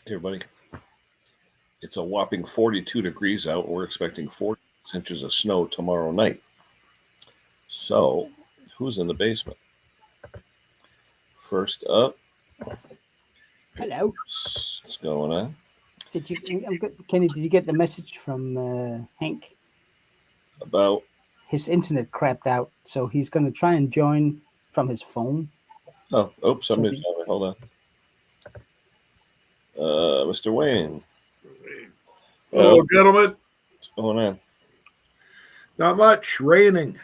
Hey, everybody. It's a whopping 42 degrees out. We're expecting 46 inches of snow tomorrow night. So, who's in the basement? First up, Hello. what's going on? Did you, Kenny? Did you get the message from Hank? About, His internet crapped out, so he's going to try and join from his phone. oops, So somebody's on it. Hold on. Mr. Wayne. Hello, gentlemen. What's going on? Not much. Raining.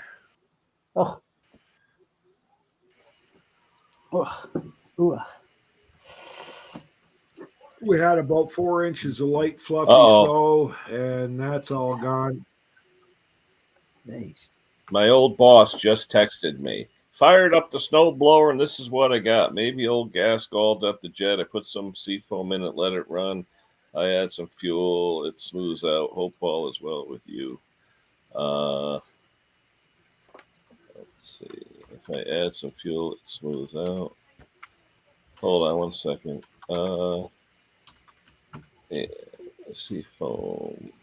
oh, ooh. We had about 4 inches of light, fluffy Uh-oh. snow, and that's all gone. Nice. My old boss just texted me. Fired up the snow blower, and this is what I got. Maybe old gas galled up the jet. I put some seafoam in it, let it run. I add some fuel. It smooths out. Hope all is well with you. Let's see. If I add some fuel, it smooths out. Hold on 1 second. Yeah, seafoam.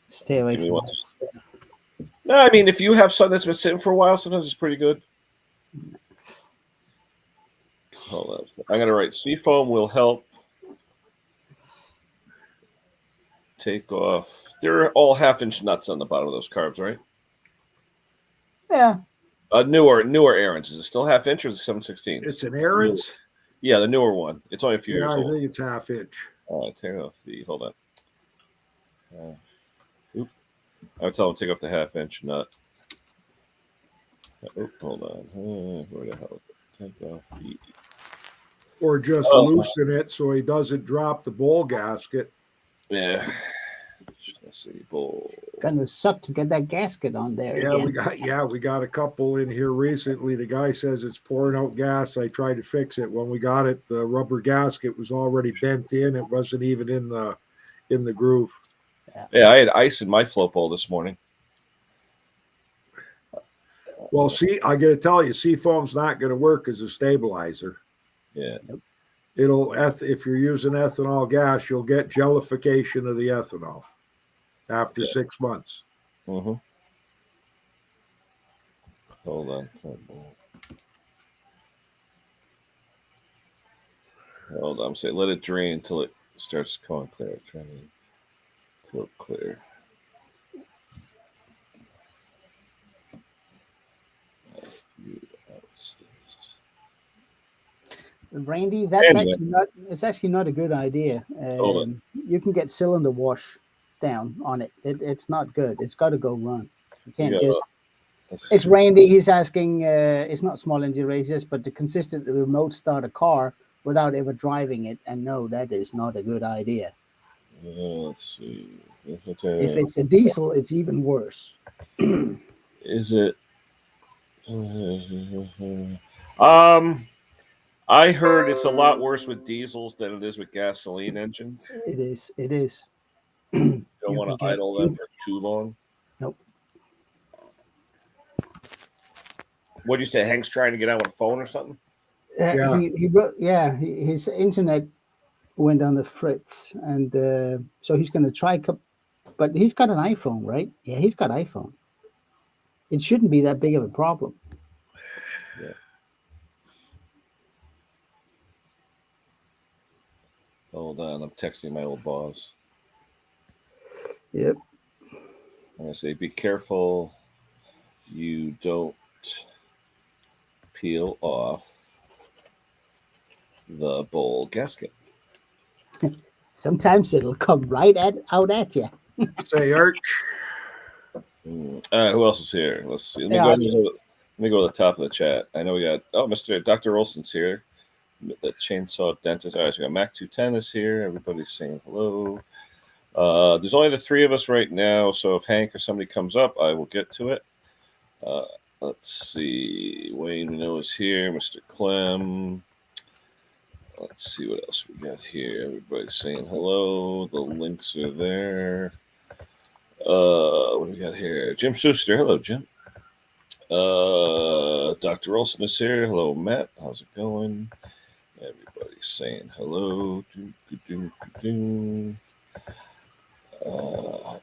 Stay away Give me from one that stuff. No, I mean, if you have something that's been sitting for a while, sometimes it's pretty good. Hold on. I'm going to write seafoam will help take off. They're all half-inch nuts on the bottom of those carbs, right? Yeah. Newer Aaron's. Is it still half-inch or is it 7/16? It's an Aaron's? Yeah, the newer one. It's only a few years I old. think it's half-inch. Take off the. Hold on. Oop. I would tell him to take off the half-inch nut. Oh, hold on. Where the hell? Take off the. Or just loosen it so he doesn't drop the bowl gasket. Yeah. Let's see. Bowl. Gonna suck to get that gasket on there. Yeah, again. we got a couple in here recently. The guy says it's pouring out gas. I tried to fix it. When we got it, the rubber gasket was already bent in. It wasn't even in the groove. Yeah, I had ice in my float bowl this morning. Well, see, I got to tell you, seafoam's not going to work as a stabilizer. Yeah. If you're using ethanol gas, you'll get jellification of the ethanol after 6 months. Mm-hmm. Hold on. Hold on. I'm saying let it drain until it starts going clear. Drain until clear. Randy, it's actually not a good idea. You can get cylinder wash down on it. It's not good. It's got to go run. You can't It's Randy. He's asking. It's not small engine races, but to consistently remote start a car without ever driving it. And no, that is not a good idea. Let's see. If it's a diesel, it's even worse. Is it? I heard it's a lot worse with diesels than it is with gasoline engines. It is. It is. You don't want to idle them for too long. Nope. What'd you say? Hank's trying to get out with a phone or something? His internet went on the fritz, and so he's going to try. But he's got an iPhone, right? Yeah, he's got iPhone. It shouldn't be that big of a problem. Yeah. Hold on, I'm texting my old boss. Yep. I'm gonna say, be careful you don't peel off the bowl gasket. Sometimes it'll come right out at you. Say, Arch. All right, who else is here? Let's see. Let me go to the top of the chat. I know we got Mr. Dr. Olson's here. The chainsaw dentist. All right, so we got Mac 210 is here. Everybody's saying hello. There's only the three of us right now, so if Hank or somebody comes up, I will get to it. Let's see. Wayne we know is here. Mr. Clem. Let's see what else we got here. Everybody's saying hello. The links are there. What do we got here? Jim Schuster. Hello, Jim. Dr. Olson is here. Hello, Matt. How's it going? Everybody's saying hello.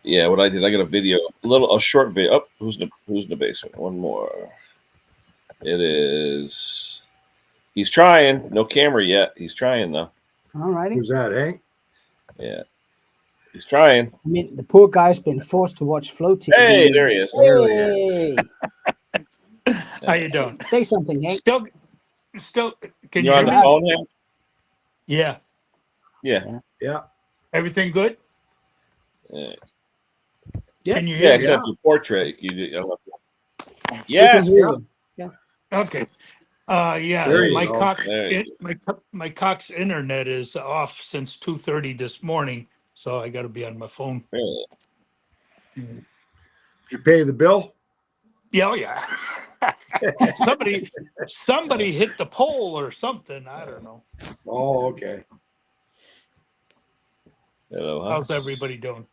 Yeah, what I did, I got a video, a short video. Oh, who's in the basement? One more. It is. He's trying. No camera yet. He's trying though. All righty. Who's that, Hank? Yeah, he's trying. I mean, the poor guy's been forced to watch Flow TV. Hey, there he is. Hey. How you doing? Say something, Hank. Still, can You you on hear the me? phone, Hank? Yeah. Yeah. Yeah. Everything good? Yeah. Yeah. Can you Yeah, hear me? except the portrait. I don't know. We can Yes. hear you. Okay. Yeah. There you My go. Cox, There you my Cox internet is off since 2:30 this morning, so I got to be on my phone. Really? Did you pay the bill? Yeah, oh yeah. somebody hit the pole or something. I don't know. Oh, okay. Hello, huh? How's everybody doing?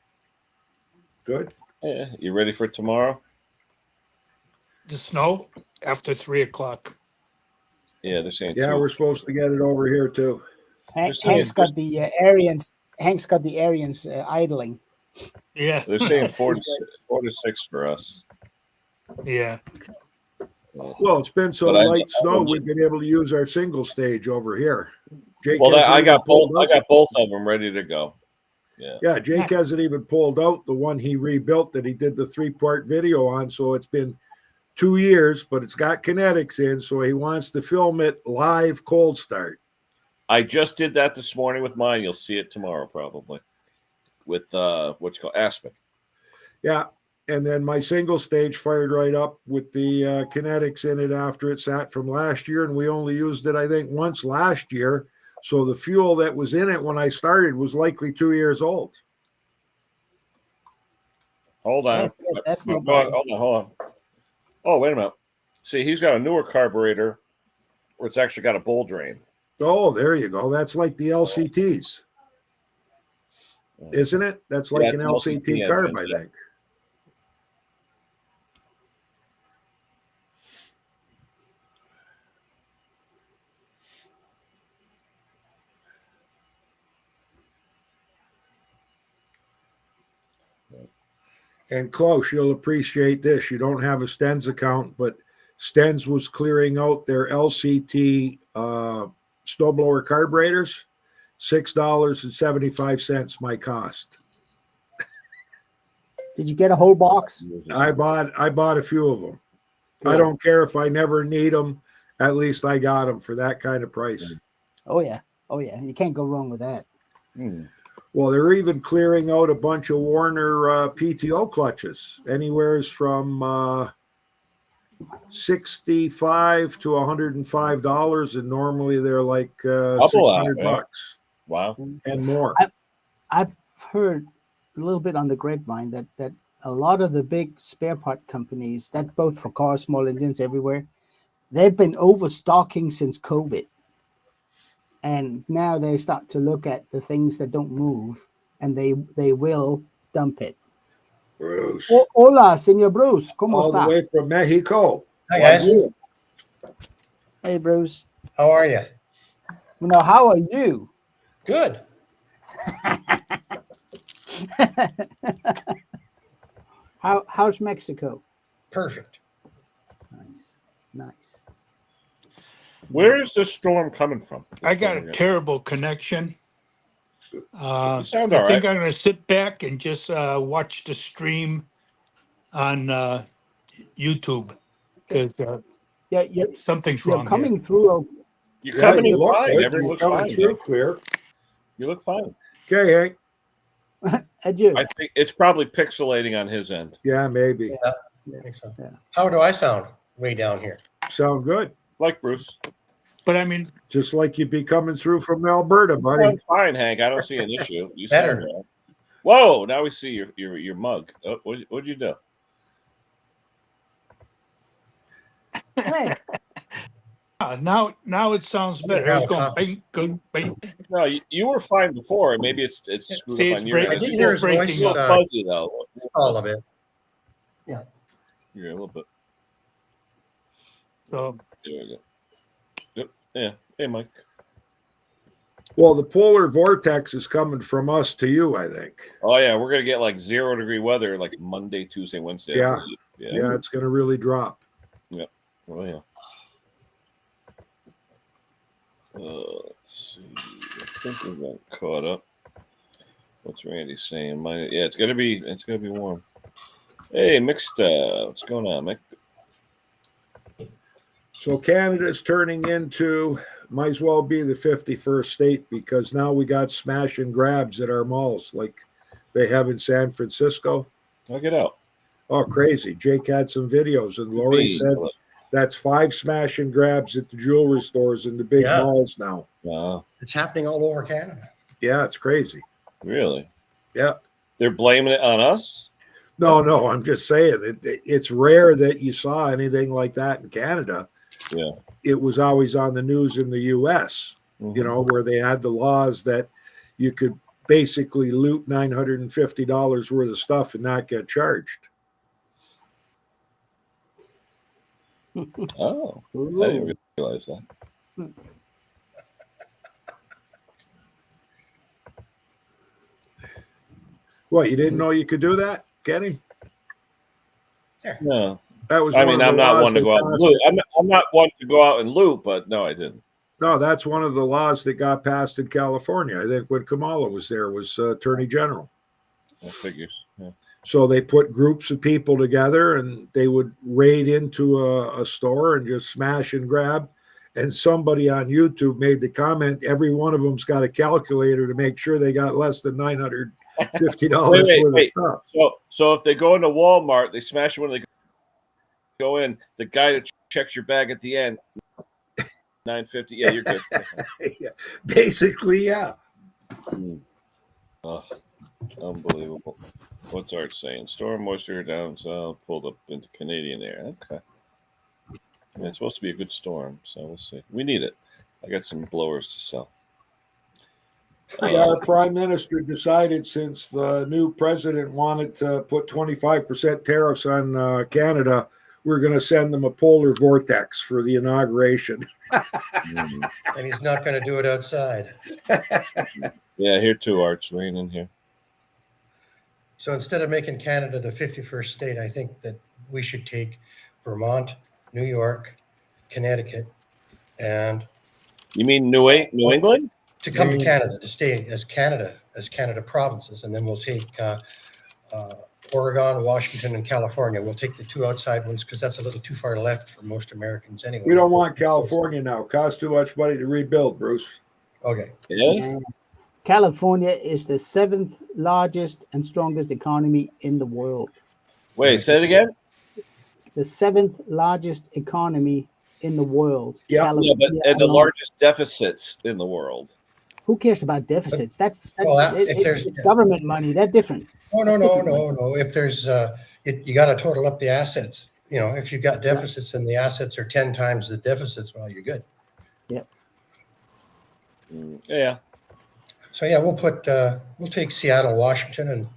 Good. Yeah. You ready for tomorrow? The snow after 3:00. Yeah, they're saying Yeah, two. we're supposed to get it over here too. Just saying, Hank's got the Aryans. Hank's got the Aryans idling. Yeah. They're saying 4 to 6 for us. Yeah. Well, it's been so But light snow, we've been able to use our single stage over here. Jake Well, hasn't I even got both. pulled I out. got both of them ready to go. Yeah. Yeah, Jake Nice. hasn't even pulled out the one he rebuilt that he did the 3-part video on. So it's been 2 years, but it's got kinetics in. So he wants to film it live cold start. I just did that this morning with mine. You'll see it tomorrow probably with what's called Aspen. Yeah. And then my single stage fired right up with the kinetics in it after it sat from last year. And we only used it, I think, once last year. So the fuel that was in it when I started was likely 2 years old. Hold on. That's no hold problem. on. Oh, wait a minute. See, he's got a newer carburetor where it's actually got a bowl drain. Oh, there you go. That's like the LCTs, isn't it? That's like it's an an LCT LCT carb, engine, I yeah. think. And Klaus, you'll appreciate this. You don't have a Stens account, but Stens was clearing out their LCT snowblower carburetors. $6.75 my cost. Did you get a whole box? I bought a few of them. I don't care if I never need them. At least I got them for that kind of price. Oh yeah. Oh yeah. You can't go wrong with that. Well, they're even clearing out a bunch of Warner PTO clutches, anywheres from $65 to $105, and normally they're like $600 Wow. and more. I've heard a little bit on the grapevine that a lot of the big spare part companies, that both for cars, small engines, everywhere, they've been overstocking since COVID. And now they start to look at the things that don't move, and they will dump it. Bruce. Hola, Senor Bruce. ¿Cómo All the está? way from Mexico. Hi, guys. Hey, Bruce. How are you? Now, how are you? Good. How's Mexico? Perfect. Nice. Where is this storm coming from? I got a terrible connection. You I sound all think right. I'm going to sit back and just watch the stream on YouTube because Yeah, something's you're wrong coming through. You're coming in fine. good. Everything You're looks coming fine. through clear. You look fine. Okay, Hank. Adieu. I think it's probably pixelating on his end. Yeah, maybe. I think so. Yeah. How do I sound way down here? Sound good. Like Bruce. But I mean, Just like you'd be coming through from Alberta, buddy. I'm fine, Hank. I don't see an issue. You Better. sound well. Whoa! Now we see your mug. Oh, what'd you do? Hey, now it sounds better. It was going bing, good, bing. No, you were fine before. Maybe it's screwed See, up it's on your break- end. I did It's hear his breaking voice a little fuzzy though. all of it. Yeah, a little bit. So There we go. Yep. Yeah. Hey, Mike. Well, the polar vortex is coming from us to you, I think. Oh yeah, we're gonna get like 0-degree weather like Monday, Tuesday, Wednesday. I Yeah. believe. Yeah, it's going to really drop. Oh yeah. Let's see. I think we got caught up. What's Randy saying? Yeah, it's gonna be warm. Hey, mixed. What's going on, Mick? So Canada's turning into, might as well be the 51st state, because now we got smash and grabs at our malls like they have in San Francisco. I'll get out. Oh, crazy. Jake had some videos, and Lori said that's 5 smash and grabs at the jewelry stores in the big malls now. Wow. It's happening all over Canada. Yeah, it's crazy. Really? Yeah. They're blaming it on us? No, I'm just saying it's rare that you saw anything like that in Canada. Yeah. It was always on the news in the US, Mm-hmm. where they had the laws that you could basically loot $950 worth of stuff and not get charged. Oh, Ooh. I didn't realize that. What, you didn't know you could do that, Kenny? No, That was. I one mean, of the I'm not laws one to that go out and passed- loot. I'm not one to go out and loot, but no, I didn't. No, that's one of the laws that got passed in California. I think when Kamala was there, was Attorney General. I figures. Yeah. So they put groups of people together, and they would raid into a store and just smash and grab. And somebody on YouTube made the comment, every one of them's got a calculator to make sure they got less than $950 Wait. worth of stuff. So if they go into Walmart, they smash it when they go in. The guy that checks your bag at the end, $950. Yeah, you're good. Yeah, basically, yeah. Oh, unbelievable. What's Art saying? Storm moisture down south pulled up into Canadian air. Okay. And it's supposed to be a good storm, so we'll see. We need it. I got some blowers to sell. Our prime minister decided, since the new president wanted to put 25% tariffs on Canada, we're going to send them a polar vortex for the inauguration. And he's not going to do it outside. Yeah, here too, Art's raining here. So instead of making Canada the 51st state, I think that we should take Vermont, New York, Connecticut, and You mean New England? to come to Canada, to stay as Canada provinces, and then we'll take Oregon, Washington, and California. We'll take the 2 outside ones because that's a little too far left for most Americans anyway. We don't want California now. Costs too much money to rebuild, Bruce. Okay. Yeah. California is the 7th largest and strongest economy in the world. Wait, say it again? The 7th largest economy in the world. Yeah. Yeah, but and the alone. largest deficits in the world. Who cares about deficits? That's Well, if there's- it's government money. They're different. No. If there's, you got to total up the assets. If you've got deficits and the assets are 10 times the deficits, well, you're good. Yeah. So yeah, we'll take Seattle, Washington, and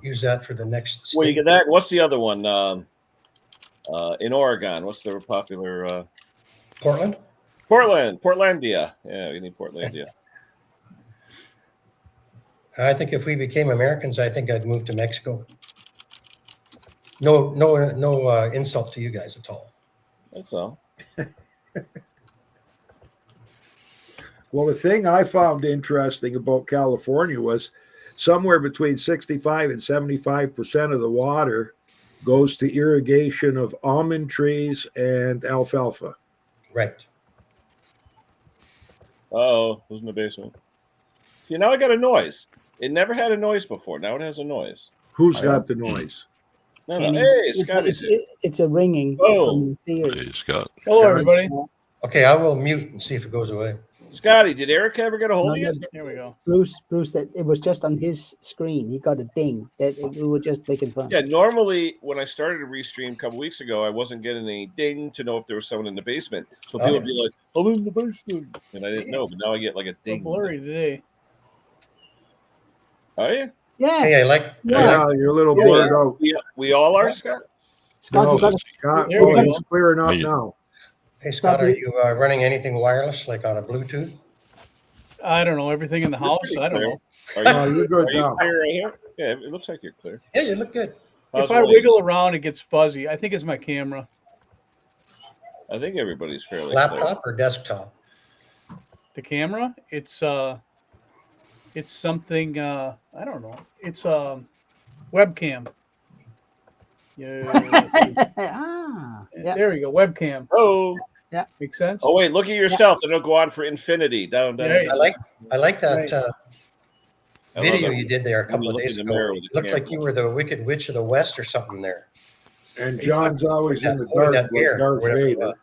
use that for the next. Well, you state. get that. What's the other one? In Oregon, what's the popular? Portland. Portlandia. Yeah, we need Portlandia. I think if we became Americans, I think I'd move to Mexico. No insult to you guys at all. That's all. Well, the thing I found interesting about California was somewhere between 65 and 75% of the water goes to irrigation of almond trees and alfalfa. Right. Oh, who's in the basement? See, now I got a noise. It never had a noise before. Now it has a noise. Who's got the noise? No. And Hey, Scotty's here. it's a ringing Oh. from Sears. Hey, Scott. Hello, everybody. Okay, I will mute and see if it goes away. Scotty, did Eric ever get a hold No, of you? no, Here we go. Bruce, that it was just on his screen. He got a ding that we were just making fun. Yeah, normally when I started to restream a couple weeks ago, I wasn't getting any ding to know if there was someone in the basement. So people would be like, I'm in the basement. And I didn't know, but now I get like a So ding. blurry today. Are you? Yeah, Hey, I like. Yeah, you're a little Yeah, blurred out. We all are, Scott? Scott, No, you got a, Scott, There we he's go. clearing up Yeah. now. Hey Scott, are you running anything wireless like on a Bluetooth? I don't know, everything in the house. I don't know. No, you're good Are you now. clear right here? Yeah, it looks like you're clear. Yeah, you look good. How's If I Wayne? wiggle around, it gets fuzzy. I think it's my camera. I think everybody's fairly Laptop or desktop? The camera, it's something I don't know. It's webcam. Yeah. Yeah. There we go. Webcam. clear. Oh, Makes sense. oh wait, look at yourself. Then it'll go on for infinity. Down, down. Yeah, down. I like that Right. I love video it. you did there a When you couple of look days in the ago. mirror with It the looked like camera. you were the Wicked Witch of the West or something there. And John's always in the Pointing dark that like ear, Darth whatever it Vader. was.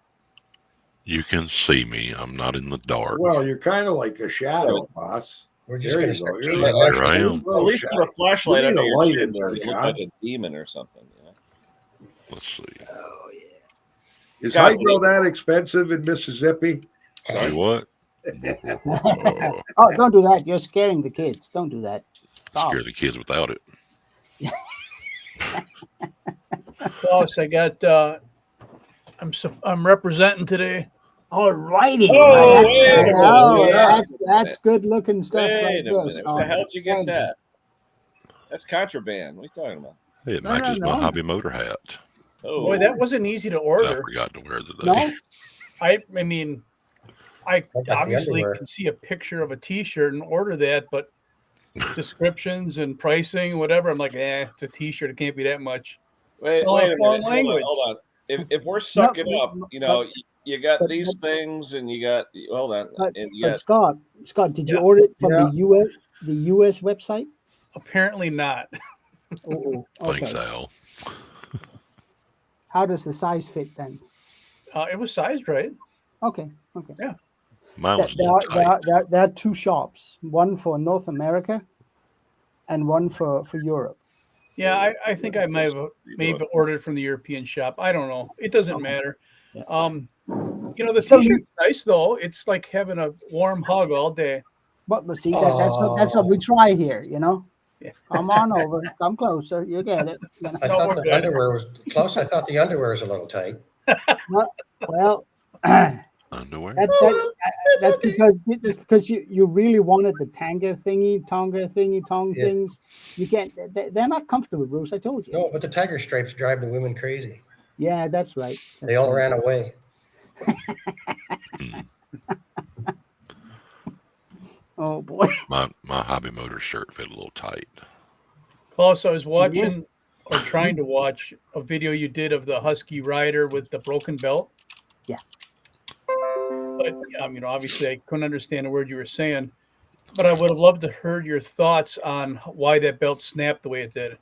You can see me. I'm not in the dark. Well, you're kind of like a shadow, boss. We're just There going you to go. start You're doing like- that. Here I am. At least put a flashlight We need under a your light chin in so there, you look John. like a demon or something. You know? Let's see. Oh yeah. Is God, hydro that expensive in Mississippi? See what? Oh, don't do that. You're scaring the kids. Don't do that. Stop. Scare the kids without it. Klaus, I got I'm representing today. All righty. Oh, That's- wait a minute. oh, Wait a that's good looking stuff Wait right a there. minute. Where Scott. the hell did you get Thanks. that? That's contraband. What are you talking about? Hey, it No, no, matches no. my hobby motor hat. Oh, Boy, that wasn't easy to That I order. forgot to wear today. No, I mean, I got the obviously underwear. can see a picture of a T-shirt and order that, but descriptions and pricing, whatever, I'm like, it's a T-shirt. It can't be that much. wait, it's all wait in a foreign minute. language. Hold on. If we're sucking but- up, you know, you got but- these things, and you got hold on, but, and you but got Scott, did you Yeah. order it from Yeah. the US website? Apparently not. Oh, Thanks, okay. Al. How does the size fit then? It was sized right. Okay. Mine was a There little are, tight. there are two shops, one for North America and one for Europe. Yeah, I think I may have ordered from the European shop. I don't know. It doesn't Okay. matter. Yeah. The Still T-shirt's nice though. It's like having a warm hug all day. But see, that's what we try here, you know. Yeah. Come on over, come closer, you get it. You know? I No, thought we're the good. underwear was close. I thought the underwear was a little tight. Well, that's Underwear. because you really wanted the tonga thingy tong Yeah. things. You can't. They're not comfortable, Bruce. I told you. No, but the tiger stripes drive the women crazy. Yeah, that's right. They all ran away. Oh boy. My hobby motor shirt fit a little tight. Plus, I was watching Yes. or trying to watch a video you did of the Husky rider with the broken belt. Yeah. But obviously, I couldn't understand a word you were saying. But I would have loved to heard your thoughts on why that belt snapped the way it did.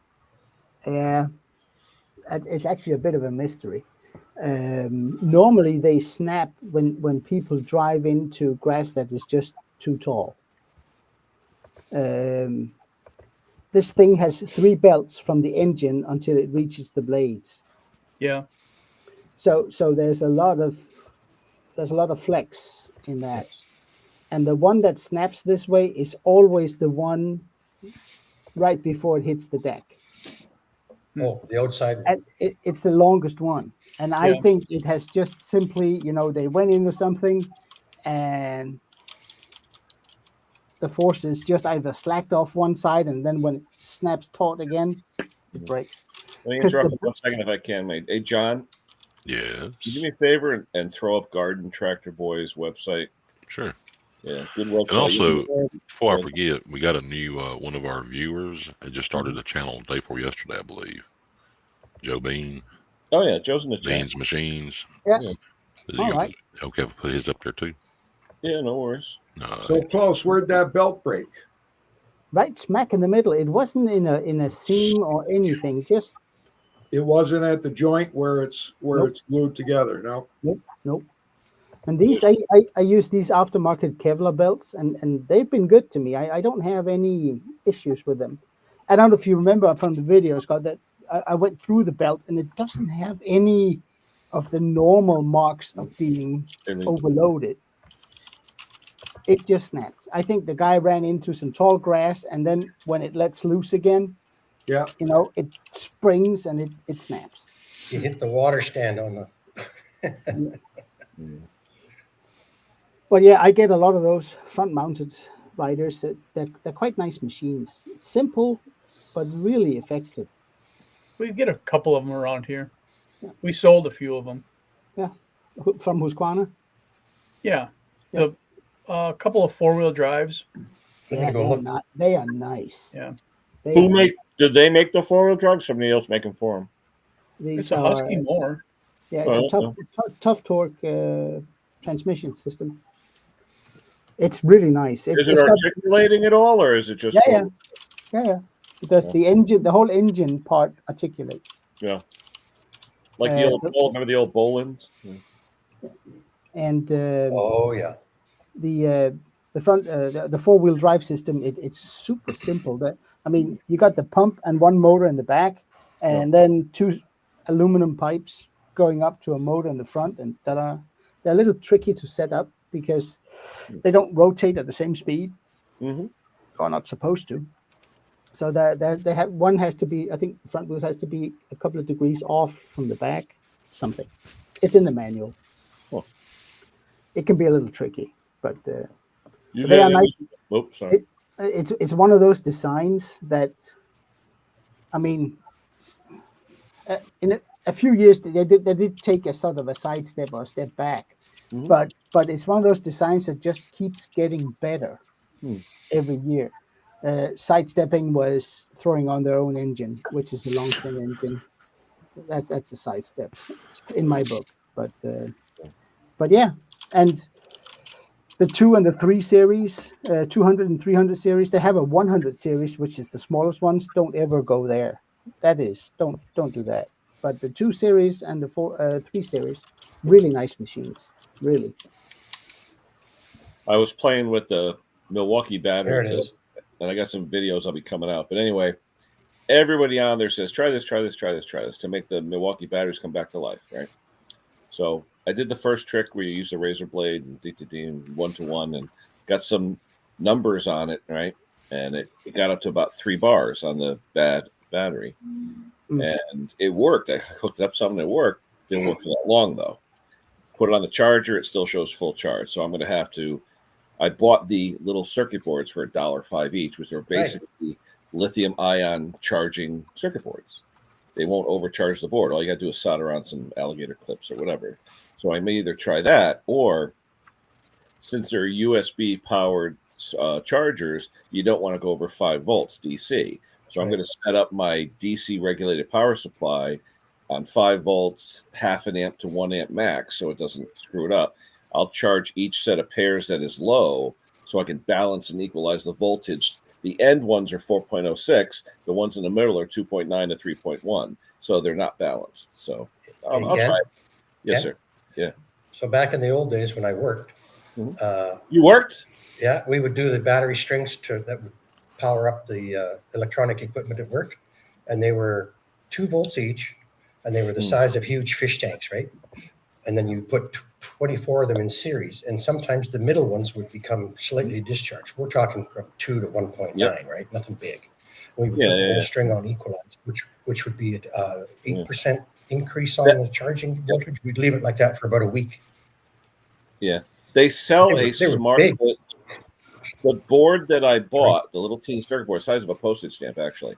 Yeah, it's actually a bit of a mystery. Normally, they snap when people drive into grass that is just too tall. This thing has 3 belts from the engine until it reaches the blades. Yeah. So there's a lot of flex in that, and the one that snaps this way is always the one right before it hits the deck. Oh, the outside. And it's the longest one. And I Yeah. think it has just simply, they went into something and the forces just either slacked off one side and then when it snaps taut again, it breaks. Let me 'Cause interrupt the- for 1 second if I can, mate. Hey, John, Yes. can you do me a favor and throw up Garden Tractor Boys website? Sure. Yeah, good website. And also, Uh, before I forget, we got a new one of our viewers. It just started a channel day before yesterday, I believe. Joe Bean, Oh yeah, Joe's in the chat. Bean's Machines. Yeah. Yeah. Is All he- right. Okay, I'll put his up there too. Yeah, no worries. So close. Where'd that belt break? right smack in the middle. It wasn't in a seam or anything. Just It wasn't at the joint where it's Nope. it's glued together. No. nope. And these I use these aftermarket Kevlar belts and they've been good to me. I don't have any issues with them. I don't know if you remember from the video, Scott, that I went through the belt and it doesn't have any of the normal marks of being And overloaded. It just snaps. I think the guy ran into some tall grass and then when it lets loose again, Yeah. it springs and it snaps. You hit the water stand on the. But yeah, I get a lot of those front-mounted riders. They're quite nice machines. Simple, but really effective. We get a couple of them around here. Yeah. We sold a few of them. Yeah, from Husqvarna. Yeah, Yeah. the couple of 4-wheel drives. Yeah, go look. they are nice. Yeah, Did they make the 4-wheel drive? Somebody else make them for them? These it's a Husky more. Yeah, it's Oh, a tough torque transmission system. It's really nice. Is it articulating at all, or is it just? Yeah. It does the engine. The whole engine part articulates. Yeah. Like the old, remember the old Bolins? And Oh yeah. the front the 4-wheel drive system, it's super simple. You got the pump and one motor in the back, and then 2 aluminum pipes going up to a motor in the front, and ta-da. They're a little tricky to set up because they don't rotate at the same speed, or not supposed to. So they have, one has to be, I think the front wheel has to be a couple of degrees off from the back, something. It's in the manual. It can be a little tricky, but they are nice. Oops, sorry. It's one of those designs that, in a few years they did take a sort of a sidestep or a step back, but it's one of those designs that just keeps getting better every year. Sidestepping was throwing on their own engine, which is a Longson engine. That's a sidestep in my book, but yeah. And the 2 and the 3 series, 200 and 300 series, they have a 100 series, which is the smallest ones. Don't ever go there. That is, don't do that. But the 2 series and the 3 series, really nice machines, really. I was playing with the Milwaukee battery, There it is. and I got some videos I'll be coming out. But anyway, everybody on there says, try this to make the Milwaukee batteries come back to life, right? So I did the first trick where you use the razor blade and and 1-to-1 and got some numbers on it, right? And it got up to about 3 bars on the bad battery. And it worked. I hooked it up something that worked. Didn't work for that long though. Put it on the charger, it still shows full charge. So I'm going to have to, I bought the little circuit boards for $1.05 each, which are basically lithium ion charging circuit boards. They won't overcharge the board. All you got to do is solder on some alligator clips or whatever. So I may either try that, or since they're USB powered chargers, you don't want to go over 5 volts DC. So I'm going to set up my DC regulated power supply on 5 volts, 0.5 amp to 1 amp max, so it doesn't screw it up. I'll charge each set of pairs that is low, so I can balance and equalize the voltage. The end ones are 4.06. The ones in the middle are 2.9 to 3.1. So they're not balanced. So I'll try it. Yes, sir. Yeah. So back in the old days when I worked, you worked? Yeah, we would do the battery strings that would power up the electronic equipment at work, and they were 2 volts each, and they were the size of huge fish tanks, right? And then you put 24 of them in series, and sometimes the middle ones would become slightly discharged. We're talking from 2 to 1.9, right? Nothing big. We would put the whole string on equalize, which would be 8% increase on the charging voltage. We'd leave it like that for about a week. Yeah, they sell a smart. The board that I bought, the little teeny circuit board, size of a postage stamp, actually,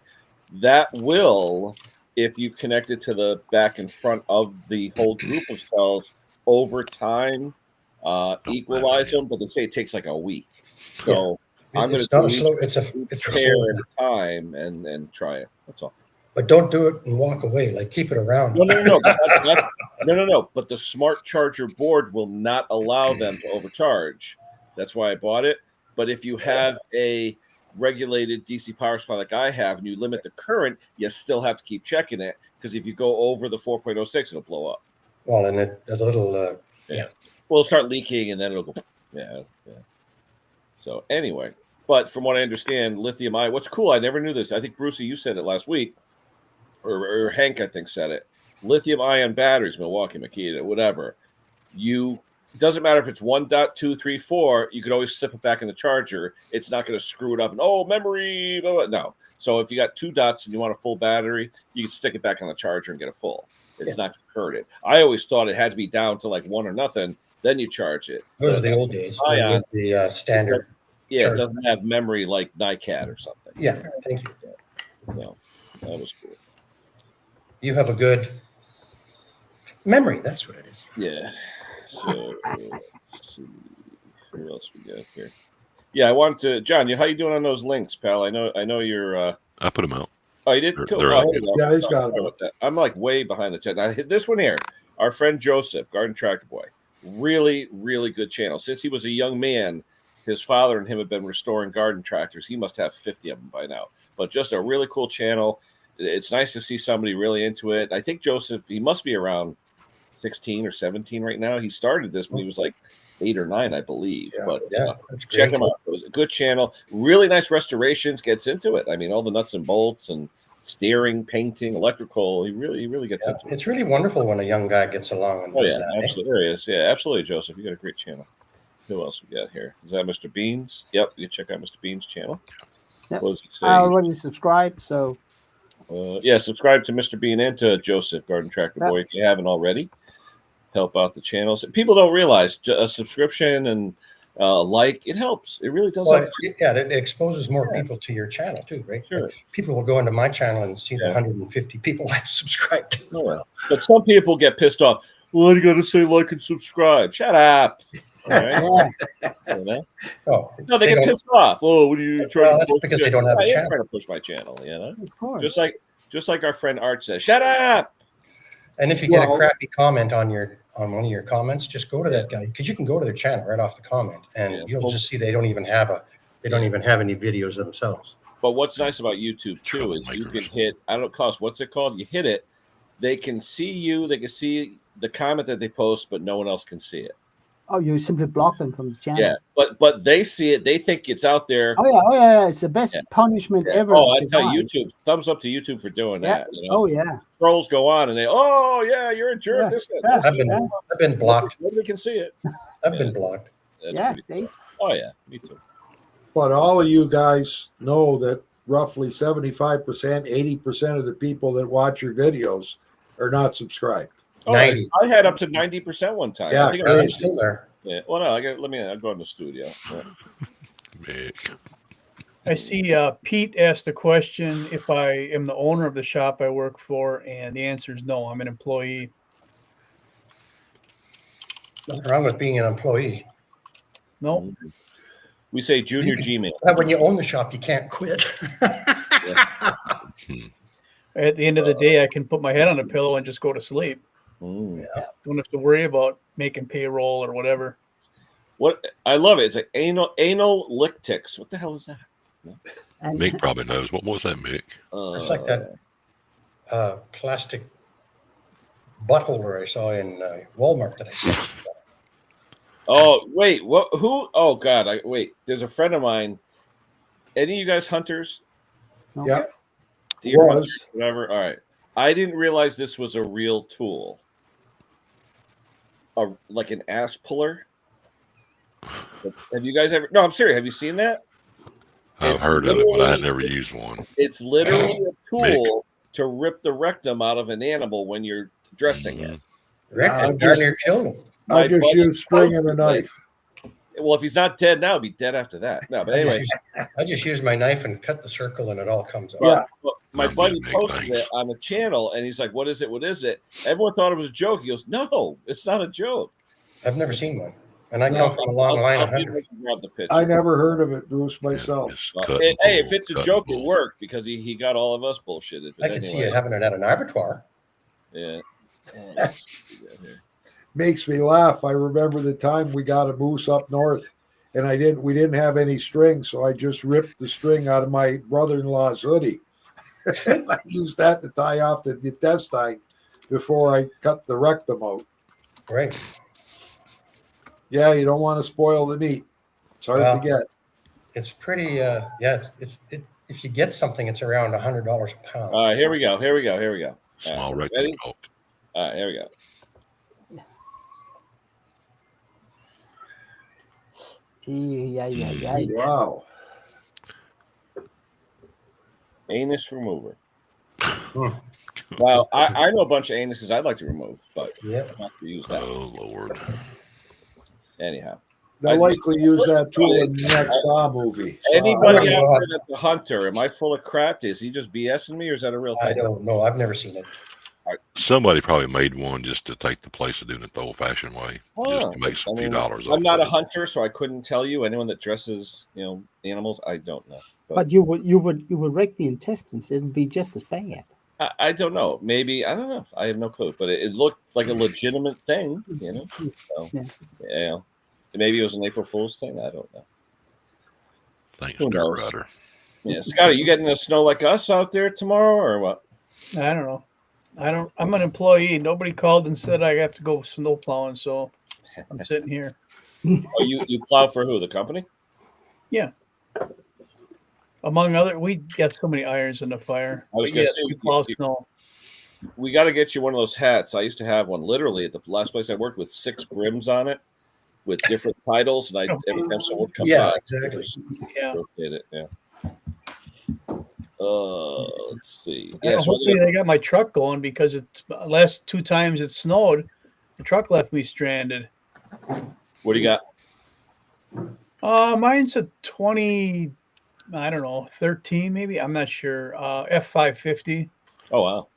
that will, if you connect it to the back and front of the whole group of cells, over time, equalize them. But they say it takes like a week. So I'm going to do it's a pair at a time and try it. That's all. But don't do it and walk away. Like, keep it around. No. No. But the smart charger board will not allow them to overcharge. That's why I bought it. But if you have a regulated DC power supply like I have, and you limit the current, you still have to keep checking it, because if you go over the 4.06, it'll blow up. Well, and a little, well, it'll start leaking, and then it'll go, yeah. So anyway, but from what I understand, lithium ion. What's cool? I never knew this. I think Brucey, you said it last week, or Hank, I think, said it. Lithium ion batteries, Milwaukee, Makita, whatever. It doesn't matter if it's 1.2, 3, 4. You could always slip it back in the charger. It's not going to screw it up. And memory, blah, blah. No. So if you got 2 dots and you want a full battery, you can stick it back on the charger and get a full. It's not going to hurt it. I always thought it had to be down to like 1 or nothing, then you charge it. Those are the old days. Ion, With the standard. yeah, charge. it doesn't have memory like NiCad or something. Yeah, thank you. No, that was cool. You have a good memory. That's what it is. Yeah. So let's see. Who else we got here? Yeah, I wanted to, John. How you doing on those links, pal? I know you're. I put them out. Oh, you did. They're- Cool. they're Oh, out. here we go. Yeah, he's got Sorry about that. I'm like way behind the chat. Now hit this one here. Our friend Joseph, Garden Tractor Boy, really, really good channel. Since he was a young man, his father and him have been restoring garden tractors. He must have 50 of them by now. But just a really cool channel. It's nice to see somebody really into it. I think Joseph, he must be around 16 or 17 right now. He started this when he was like 8 or 9, I believe. Yeah, but That's great. check him out. It was a good channel. Really nice restorations. Gets into it. I mean, all the nuts and bolts and steering, painting, electrical. He really gets Yeah, into it. it's really wonderful when a young guy gets along and Oh does yeah, that. absolutely. There he is. Yeah, absolutely, Joseph. You got a great channel. Who else we got here? Is that Mr. Beans? Yep, you check out Mr. Beans' channel. Yep. What does he say? I already subscribed, so Yeah, subscribe to Mr. Bean and to Joseph, Garden Tractor Yep. Boy, if you haven't already. Help out the channels. People don't realize a subscription and it helps. It really does. Well, help. it exposes more people to your channel too, right? Sure. People will go into my channel and see the Yeah. 150 people I've subscribed to as Oh, well. But some people get pissed off. Well, you got to say like and subscribe. Shut up. All right? yeah, You know? Oh, No, they get don't- pissed off. Oh, what are you trying Well, to that's push? because they don't have a I am channel. trying to push my channel, you know? of course. Just like our friend Art says, shut up. And if you get a Well- crappy comment on one of your comments, just go to that guy because you can go to their channel right off the comment, and Yeah. you'll just see they don't even have any videos themselves. But what's nice about YouTube too is you can hit, I don't know, Klaus, what's it called? You hit it, they can see you, they can see the comment that they post, but no one else can see it. Oh, you simply block them from the channel. Yeah, but they see it, they think it's out there. Oh yeah. It's the best Yeah. punishment Yeah. ever. Oh, I tell you, devised. YouTube, thumbs up to YouTube for doing Yeah. that. You know? Oh yeah. Trolls go on and they, oh yeah, you're a jerk. Yeah. This guy, Yeah. I've been blocked. Nobody can see it. I've Yeah. been blocked. That's Yeah. pretty See. cool. Oh yeah, me too. But all of you guys know that roughly 75%, 80% of the people that watch your videos are not subscribed. Oh, 90. I had up to 90% one time. Yeah, I think I'm still there. yeah. Well, no, I'll go in the studio. Yeah. Mick. I see Pete asked the question if I am the owner of the shop I work for, and the answer is no, I'm an employee. Nothing wrong with being an employee. No, We say Junior Gmail. But when you own the shop, you can't quit. at the end of the day, I can put my head on a pillow and just go to sleep. Mm. Don't have to worry about making payroll or whatever. What I love it. It's like anal lick ticks. What the hell is that? And Mick probably knows. What was that, Mick? It's like that plastic butt holder I saw in Walmart that I saw. Oh wait, what? Who? Oh God! Wait. There's a friend of mine. Any of you guys hunters? no. Yeah, Deer was. hunters, whatever. All right. I didn't realize this was a real tool. Like an ass puller. Have you guys ever? No, I'm serious. Have you seen that? I've It's heard of it, but I had literally- never used one. It's literally a Mick. tool to rip the rectum out of an animal when you're dressing it. Rick, I'm and darn just- near killed him. My I just buddy use string and a posted, like- knife. Well, if he's not dead now, he'll be dead after that. No, but anyway, I just use my knife and cut the circle, and it all comes out. Yeah. well, my I'm buddy gonna make posted nice. it on the channel, and he's like, "What is it? What is it?" Everyone thought it was a joke. He goes, "No, it's not a joke." I've never seen one, and I No, come from a long line I'll of see if I hunters. can grab the picture. I never heard of it, Bruce, myself. Just Well, cut hey, and hey, pull, if it's a cut and joke, it pull. worked because he got all of us bullshitted. But I can see you anyway, having it at an abattoir. yeah. Makes me laugh. I remember the time we got a moose up north, and we didn't have any string, so I just ripped the string out of my brother-in-law's hoodie. I used that to tie off the intestine before I cut the rectum out. Right. Yeah, you don't want to spoil the meat. It's hard Well, to get. It's pretty. If you get something, it's around $100 a pound. All right, here we go. All Small right, rectum ready? poke. All right, here we go. Yeah. Wow. Anus remover. Hmm. Wow, I know a bunch of anuses I'd like to remove, but Yeah. I'm not going to use that. Oh Lord. Anyhow, They'll likely use that tool in the next Saw movie. anybody Saw. out there that's a hunter, am I full of crap? Is he just BSing me, or is that a real thing? I don't know. I've never seen it. Somebody probably made one just to take the place of doing it the old-fashioned way, just to make some few dollars. I'm not a hunter, so I couldn't tell you. Anyone that dresses, animals, I don't know. But you would wreck the intestines. It would be just as bad. I don't know. Maybe I don't know. I have no clue. But it looked like a legitimate thing, So, yeah. Maybe it was an April Fool's thing. I don't know. Thanks, Who Dirt knows? Rider. Yeah, Scott, are you getting the snow like us out there tomorrow, or what? I don't know. I'm an employee. Nobody called and said I have to go snow plowing, so I'm sitting here. Oh, you plow for who? The company? Among other, we got so many irons in the fire. I was But gonna yes, say, we plow snow. We got to get you one of those hats. I used to have one literally at the last place I worked with 6 brims on it with different titles, and every time someone would come Yeah, by, exactly. Yeah. rotate it. Yeah. Let's see. Yeah, so Hopefully they got my truck going because it's last 2 times it snowed. The truck left me stranded. what do you got? Mine's a 20, I don't know, 13 maybe. I'm not sure. F550. Oh wow.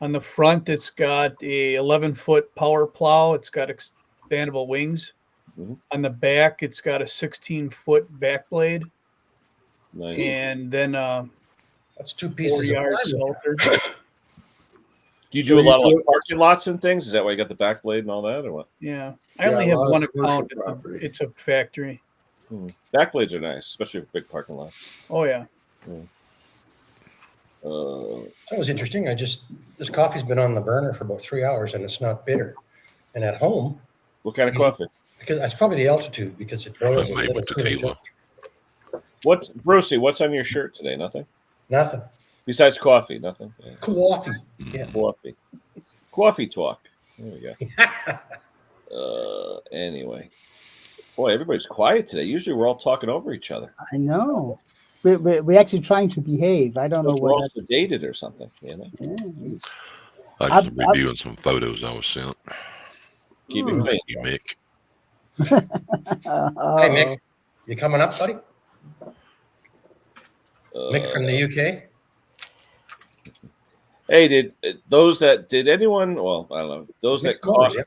On the front, it's got a 11-foot power plow. It's got expandable wings. Mhm. On the back, it's got a 16-foot back blade, Nice. and then That's 2 4 pieces of yard plywood. salter. Do you do a lot of like parking lots and things? Is that why you got the back blade and all that, or what? Yeah, I Yeah, only a have lot of one commercial account. property. It's a factory. Back blades are nice, especially for big parking lots. Oh yeah. That was interesting. This coffee's been on the burner for about 3 hours and it's not bitter. And at home, What kind of coffee? because that's probably the altitude, because it boils a Made little with too tequila. What's Brucey? What's on your shirt today? Nothing Nothing. besides coffee. Nothing. Yeah. Coffee. Yeah. Coffee. Coffee talk. There we go. Anyway, boy, everybody's quiet today. Usually we're all talking over each other. I know. We're actually trying to behave. I don't know We're all what. sedated or something. Yeah. Jeez. I was I've- reviewing some photos I was sent. Keep it clean. Thank you, Mick. Hey, Mick, you coming up, buddy? Mick from the UK? Hey, did anyone? Well, I don't know. Those that Mick's Motors, caught yeah.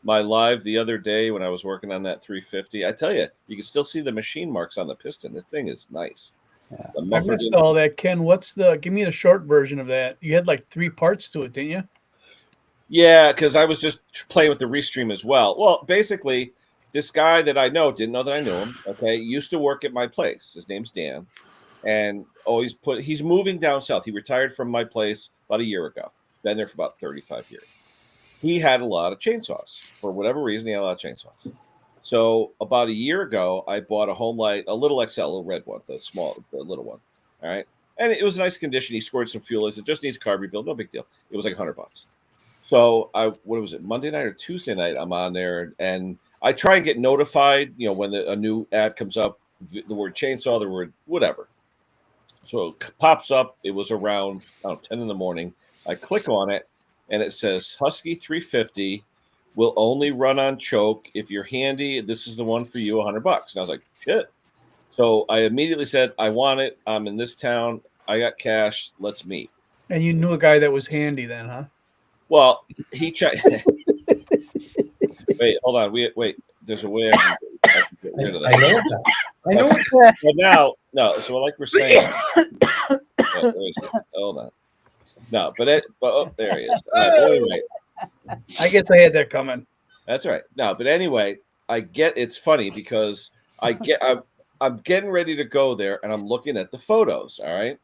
my live the other day when I was working on that 350, I tell you, you can still see the machine marks on the piston. This thing is nice. Yeah. The I muffler missed didn't- all that, Ken. Give me the short version of that. You had like 3 parts to it, didn't you? Yeah, because I was just playing with the Restream as well. Well, basically, this guy that I know didn't know that I knew him. Okay, used to work at my place. His name's Dan, and he's moving down south. He retired from my place about a year ago. Been there for about 35 years. He had a lot of chainsaws. For whatever reason, he had a lot of chainsaws. So about a year ago, I bought a Home Light, a little XL, a little red one, the little one. All right, and it was a nice condition. He scored some fuel. It just needs a carb rebuild. No big deal. It was like $100. So what was it, Monday night or Tuesday night? I'm on there and I try and get notified, when a new ad comes up, the word chainsaw, the word whatever. So it pops up. It was around 10 in the morning. I click on it and it says Husky 350 will only run on choke. If you're handy, this is the one for you, $100. And I was like, shit. So I immediately said, I want it. I'm in this town. I got cash. Let's meet. And you knew a guy that was handy then, huh? Well, he checked. Wait, hold on. Wait. There's a way I can get rid of I that. know that. I know it. But now, no. So like we're saying, hold on. No, but there he is. Anyway, I guess I had that coming. that's right. No, but anyway, it's funny because I'm getting ready to go there and I'm looking at the photos. All right.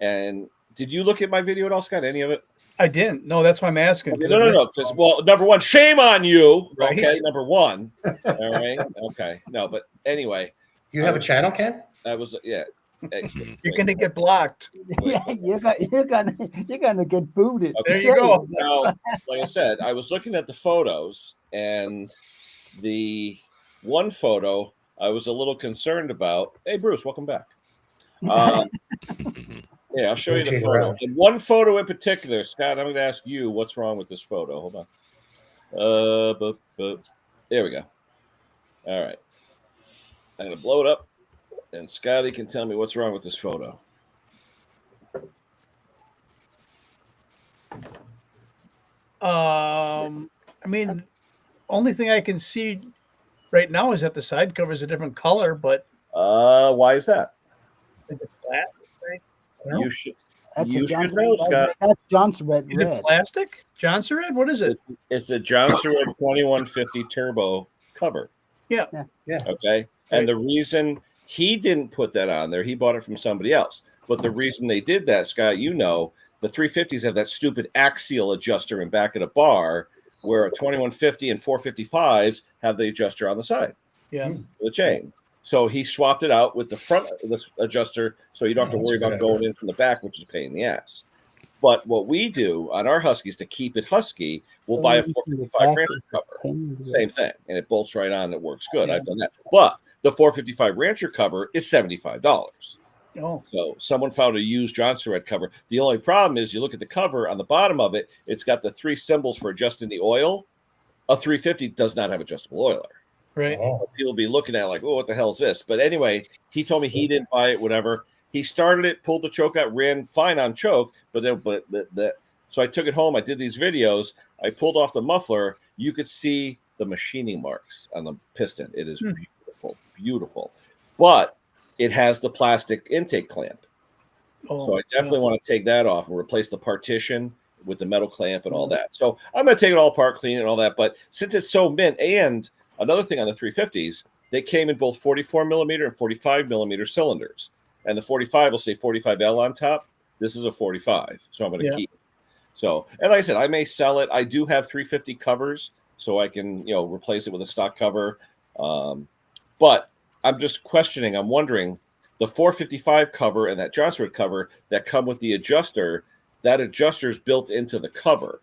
And did you look at my video at all, Scott? Any of it? I didn't. No, that's why I'm asking. No. Because, well, number one, shame on you. Right. Okay, number one. All right. Okay. No, but anyway, You have a channel, Ken? that was yeah. You're gonna get blocked. Yeah, you're gonna get booted. Okay. There you go. Now, like I said, I was looking at the photos, and the one photo I was a little concerned about. Hey, Bruce, welcome back. Yeah, I'll show you the Rotate photo. around. And one photo in particular, Scott, I'm going to ask you what's wrong with this photo. Hold on. There we go. All right. I'm going to blow it up, and Scotty can tell me what's wrong with this photo. I mean, only thing I can see right now is that the side cover is a different color, but Why is that? is it plastic? Right? I don't know. You should. That's You a Johnson. should know, Scott. That's Johnson Red Is it Red. plastic? Johnson Red? What is it? It's a Johnson Red 2150 turbo cover. Yeah. Okay. And the reason he didn't put that on there, he bought it from somebody else. But the reason they did that, Scott, you know, the 350s have that stupid axial adjuster in back of the bar, where a 2150 and 455s have the adjuster on the side. Yeah. The chain. So he swapped it out with the front this adjuster, so you don't have to worry about going in from the back, which is a pain in the ass. But what we do on our Huskies to keep it husky, we'll buy a 455 Rancher cover. Same thing. And it bolts right on. It works good. I've done that. But the 455 Rancher cover is $75. Oh. So someone found a used Johnson Red cover. The only problem is you look at the cover on the bottom of it, it's got the 3 symbols for adjusting the oil. A 350 does not have adjustable oiler. Right. People be looking at it like, oh, what the hell is this? But anyway, he told me he didn't buy it, whatever. He started it, pulled the choke out, ran fine on choke, so I took it home. I did these videos. I pulled off the muffler. You could see the machining marks on the piston. It is beautiful, beautiful. But it has the plastic intake clamp. So I definitely want to take that off and replace the partition with the metal clamp and all that. So I'm going to take it all apart, clean it and all that. But since it's so mint, and another thing on the 350s, they came in both 44 millimeter and 45 millimeter cylinders. And the 45 will say 45L on top. This is a 45. So I'm going to keep it. So, and like I said, I may sell it. I do have 350 covers, so I can, replace it with a stock cover. But I'm just questioning. I'm wondering, the 455 cover and that Johnson Red cover that come with the adjuster, that adjuster is built into the cover.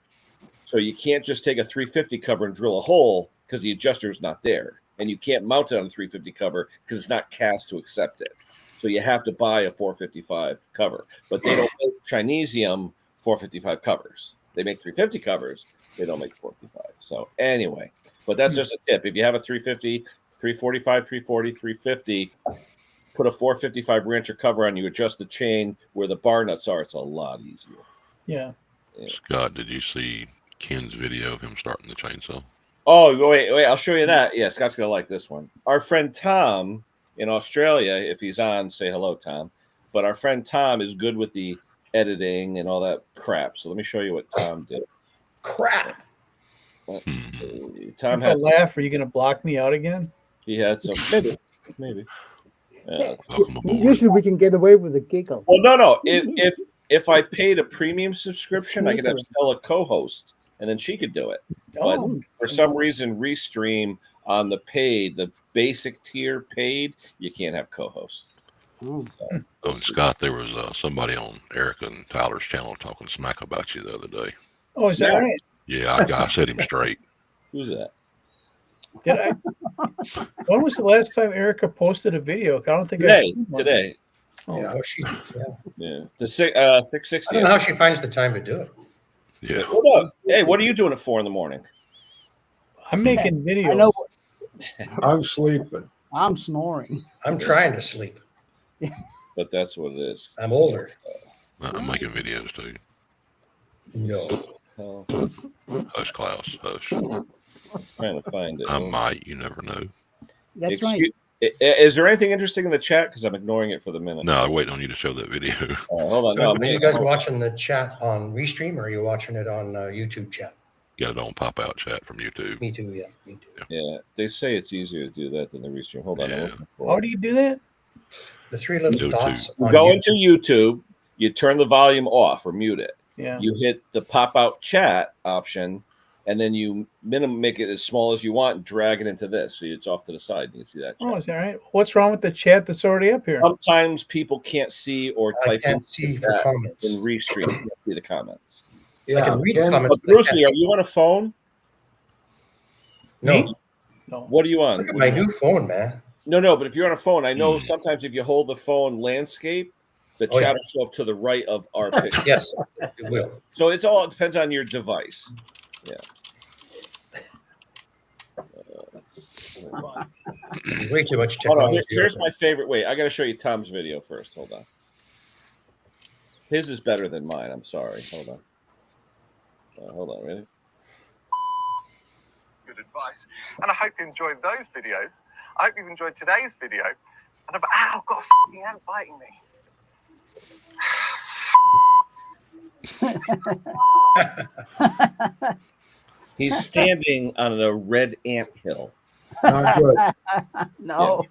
So you can't just take a 350 cover and drill a hole because the adjuster is not there. And you can't mount it on a 350 cover because it's not cast to accept it. So you have to buy a 455 cover. But they don't make Chinesium 455 covers. They make 350 covers. They don't make 455. So anyway, but that's just a tip. If you have a 350, 345, 340, 350, put a 455 Rancher cover on, you adjust the chain where the bar nuts are. It's a lot easier. Yeah. Scott, did you see Ken's video of him starting the chainsaw? Oh, wait, I'll show you that. Yeah, Scott's going to like this one. Our friend Tom in Australia, if he's on, say hello, Tom. But our friend Tom is good with the editing and all that crap. So let me show you what Tom did. Crap. Tom if I laugh, are you going to block me out again? He had some, maybe. Usually we can get away with a giggle. Well, no. If I paid a premium subscription, I could have Stella co-host, and then she could do it. But for some reason, Restream on the paid, the basic tier paid, you can't have co-hosts. So, Scott, there was somebody on Erica and Tyler's channel talking smack about you the other day. Oh, is that right? Yeah, I set him straight. Who's that? Did I? When was the last time Erica posted a video? I don't think today. Oh. Yeah. The 660. I don't know how she finds the time to do it. Yeah. Hold up. Hey, what are you doing at 4 a.m? I'm making videos. I know. I'm sleeping. I'm snoring. I'm trying to sleep. But that's what it is. I'm older. I'm making videos too. No. Hush, Klaus. Hush. Trying to find it. I might. You never know. That's right. Is there anything interesting in the chat? Because I'm ignoring it for the minute. No, I'm waiting on you to show that video. Hold on. So are you guys watching the chat on Restream, or are you watching it on YouTube chat? Got it on pop out chat from YouTube. Me too. Yeah. Me too. Yeah, they say it's easier to do that than the Restream. Hold on. Yeah. How do you do that? The 3 little dots. You go into YouTube. You turn the volume off or mute it. Yeah. You hit the pop out chat option, and then you make it as small as you want and drag it into this. So it's off to the side. You can see that chat. Oh, is that right? What's wrong with the chat that's already up here? Sometimes people can't see or type in for comments. in Restream. You can't see the comments. Yeah, I can read the comments. Brucey, are you on a phone? No. What are you on? Look at my new phone, man. No, but if you're on a phone, I know sometimes if you hold the phone landscape, the chat will show up to the right of our picture. Yes, it will. So it depends on your device. Yeah. Way too much Hold on. technology. Here's my favorite. Wait, I got to show you Tom's video first. Hold on. His is better than mine. I'm sorry. Hold on. Hold on. Ready? Good advice. And I hope you enjoyed those videos. I hope you've enjoyed today's video. And ow, God, he ant biting me. He's standing on a red ant hill. Not good. No.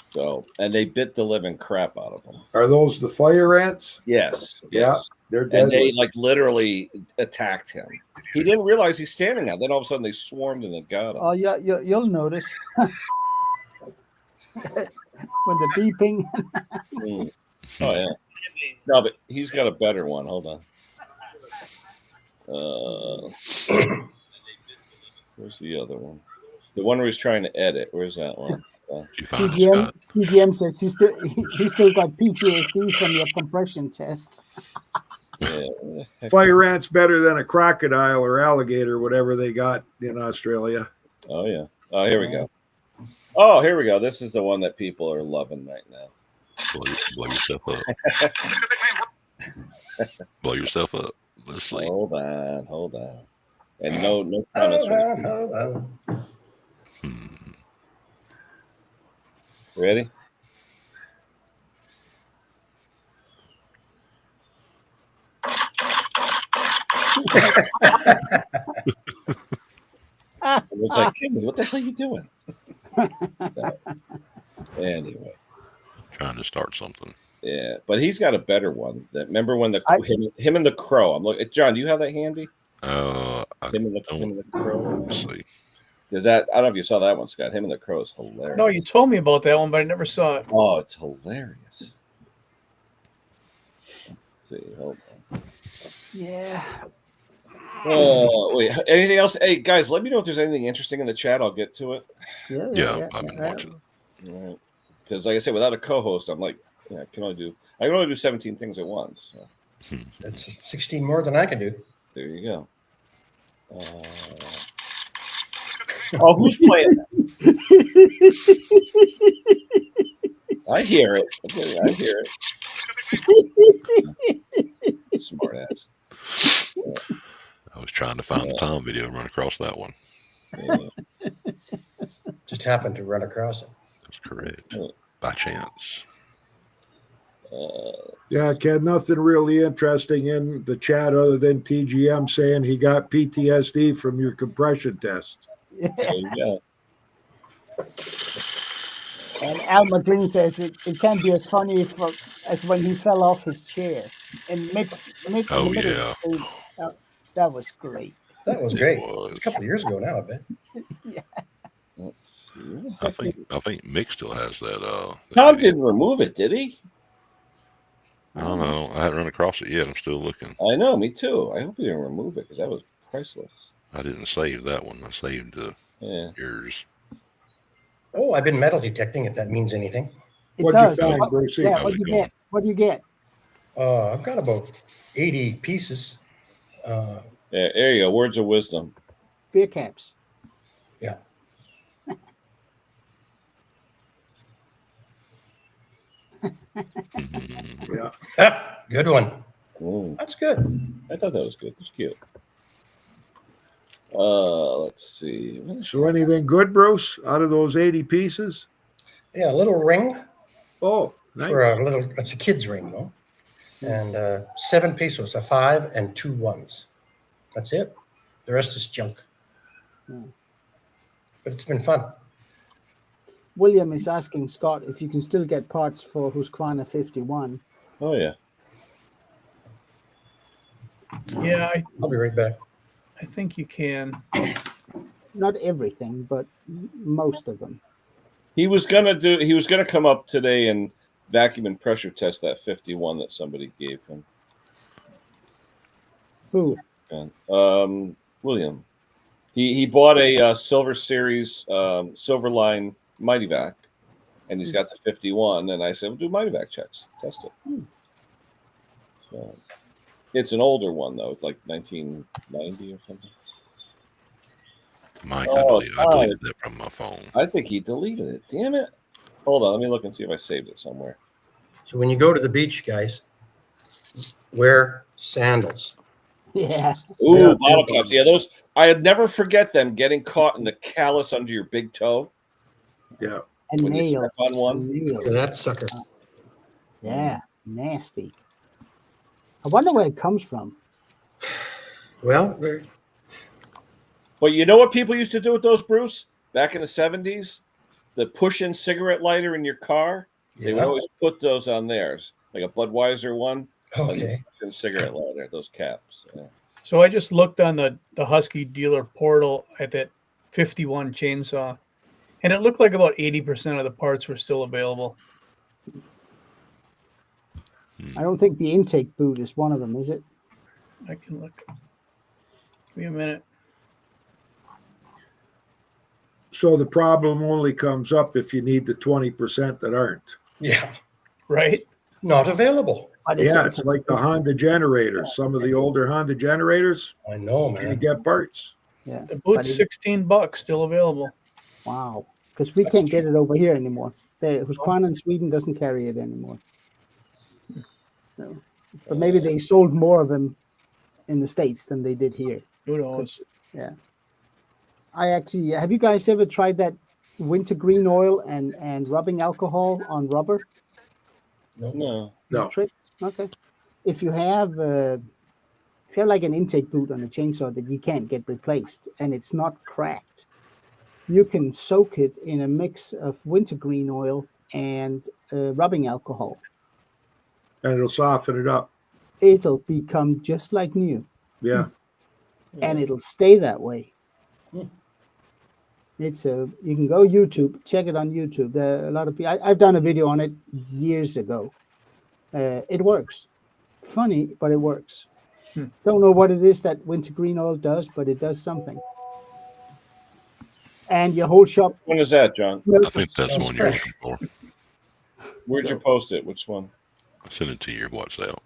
So, and they bit the living crap out of him. Are those the fire ants? Yes. Yeah, Yes. they're And deadly. they like literally attacked him. He didn't realize he's standing there. Then all of a sudden they swarmed and they got him. Oh, yeah, you'll notice when the beeping. Mm. Oh yeah. No, but he's got a better one. Hold on. Where's the other one? The one where he's trying to edit. Where's that one? You find it, TGM, Scott? TGM says he still got PTSD from your compression test. Yeah. Fire ants better than a crocodile or alligator, whatever they got in Australia. Oh yeah. Oh, here we go. Oh, here we go. This is the one that people are loving right now. Blow yourself up. Blow yourself up. Let's see. Hold on. And no comments. Hold on. Ready? It's like, Kimmy, what the hell are you doing? So, anyway, Trying to start something. yeah, but he's got a better one. Remember when him and the crow? I'm looking. John, do you have that handy? I Him and the crow. Let's see. Is that? I don't know if you saw that one, Scott. Him and the crow is hilarious. No, you told me about that one, but I never saw it. Oh, it's hilarious. Let's see, hold on. Yeah. Oh, wait. Anything else? Hey, guys, let me know if there's anything interesting in the chat. I'll get to it. Yeah, I've been watching. Right. Because, like I said, without a co-host, I'm like, yeah, I can only do 17 things at once. So, That's 16 more than I can do. there you go. Oh, who's playing that? I hear it. Okay, I hear it. Smart ass. I was trying to find the Tom video and run across that one. Yeah. Just happened to run across it. That's correct. By chance. Yeah, Ken, nothing really interesting in the chat other than TGM saying he got PTSD from your compression test. There you go. And Al McLean says it can't be as funny as when he fell off his chair in mid. Oh, yeah. That was great. That was It great. was. It's a couple of years ago now, I bet. Let's see. I think Mick still has that. Tom video. didn't remove it, did he? I don't know. I haven't run across it yet. I'm still looking. I know, me too. I hope he didn't remove it because that was priceless. I didn't save that one. I saved Yeah. yours. Oh, I've been metal detecting, if that means anything. It What'd you does. find, What- Brucey? yeah, How's what it do you going? get? What do you get? I've got about 80 pieces. Yeah, there you go. Words of wisdom. Beer caps. Yeah. Yeah. Good one. Mm, That's good. I thought that was good. It's cute. Let's see. So anything good, Bruce, out of those 80 pieces? Yeah, a little ring Oh, nice. for a little, it's a kid's ring, though. And 7 pesos, a 5 and 2 ones. That's it. The rest is junk. But it's been fun. William is asking Scott if you can still get parts for Husqvarna 51. Oh yeah. Yeah, I'll be right back. I think you can. Not everything, but most of them. He was gonna come up today and vacuum and pressure test that 51 that somebody gave him. Who? William. He bought a Silver Series Silverline Mighty Vac, and he's got the 51. And I said, "Well, do Mighty Vac checks, test it." So, it's an older one though; it's like 1990 or something. Mike, Oh, I deleted that from my phone. I think he deleted it. Damn it. Hold on. Let me look and see if I saved it somewhere. So when you go to the beach, guys, wear sandals. Yeah. Ooh, Yeah, bottle yeah. cups. Yeah, those. I'd never forget them getting caught in the callus under your big toe Yeah. And when you step nails. on one. Nails. Look at that sucker. Yeah. Nasty. I wonder where it comes from. Well, there- But you know what people used to do with those, Bruce? Back in the 70s? The push-in cigarette lighter in your car. They would yeah. always put those on theirs, like a Budweiser one. Okay. And cigarette lighter, those caps. Yeah. So I just looked on the Husky dealer portal at that 51 chainsaw, and it looked like about 80% of the parts were still available. I don't think the intake boot is one of them, is it? I can look. Give me a minute. So the problem only comes up if you need the 20% that aren't. Yeah. Right? Not available. But Yeah, it's like the Honda generators. Some of the older Honda generators, I know, you man. get parts. Yeah. The But boot's it- $16 still available. Wow. Because we can't get it over here anymore. Husqvarna in Sweden doesn't carry it anymore. So, but maybe they sold more of them in the States than they did here. Who knows? Have you guys ever tried that wintergreen oil and rubbing alcohol on rubber? No. No. Trick? Okay. If you have like an intake boot on a chainsaw that you can't get replaced and it's not cracked, you can soak it in a mix of wintergreen oil and rubbing alcohol. And it'll soften it up. It'll become just like new, Yeah. and it'll stay that way. It's you can go YouTube, check it on YouTube. A lot of people. I've done a video on it years ago. It works. Funny, but it works. Don't know what it is that wintergreen oil does, but it does something. And your whole shop. When is that, John? I think that's the one you're fresh. looking for. Where'd you post it? Which one? I sent it to your WhatsApp.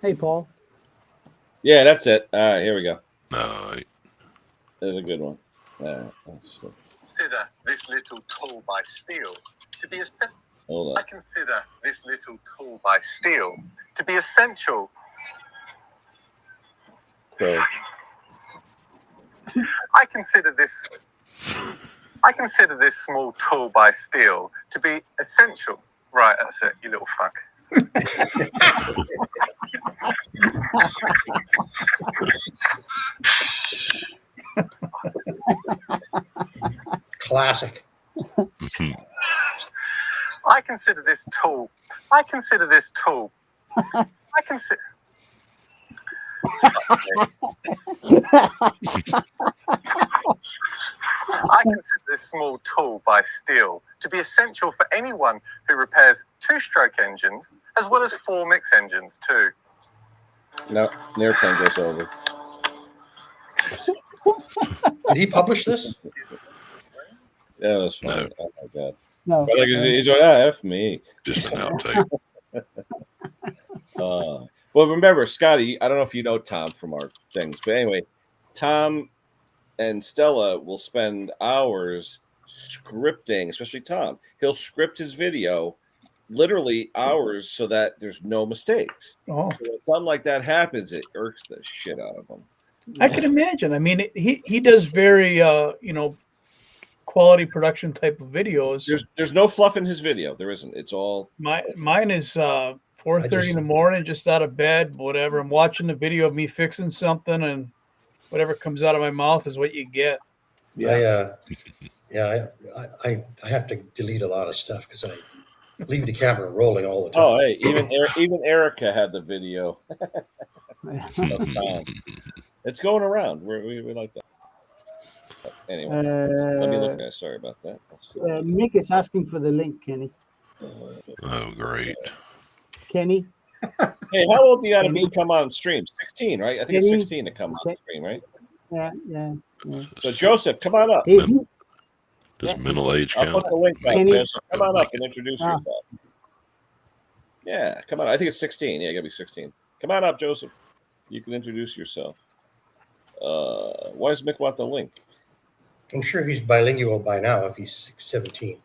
Hey, Paul. Yeah, that's it. All right, here we go. No, There's a good one. Consider this little tool by steel to be essential. Hold I on. consider this little tool by steel to be essential. So, I consider this small tool by steel to be essential. Right, that's it, you little fuck. Classic. I consider this tool. I consider this tool. I consider. I consider this small tool by steel to be essential for anyone who repairs two-stroke engines as well as four-mix engines too. no, the airplane goes over. Did he publish this? Yeah, that's fine. No. Oh my god. No. But like he's going, F me. just an outtake. Well, remember, Scotty, I don't know if you know Tom from our things, but anyway, Tom and Stella will spend hours scripting, especially Tom. He'll script his video literally hours so that there's no mistakes. Oh, So when something like that happens, it irks the shit out of him. I can imagine. I mean, he does very quality production type of videos. There's no fluff in his video. There isn't. It's all Mine is 4:30 in the morning, just out of bed, whatever. I'm watching the video of me fixing something, and whatever comes out of my mouth is what you get. I have to delete a lot of stuff because I leave the camera rolling all the time. Oh, hey, even Erica had the video. of Tom. It's going around. We like that. Anyway, let me look, guys. Sorry about that. Mick is asking for the link, Kenny. Oh, great. Kenny, Hey, how old do you got to be to come on stream? 16, right? I think it's Kenny? 16 to come on stream, right? yeah. So Joseph, come on up. Hey, Does mental age I'll count? put the link back Kenny? there. So come on up and introduce Ah. yourself. Yeah, come on. I think it's 16. Yeah, you gotta be 16. Come on up, Joseph. You can introduce yourself. Why does Mick want the link? I'm sure he's bilingual by now if he's 17.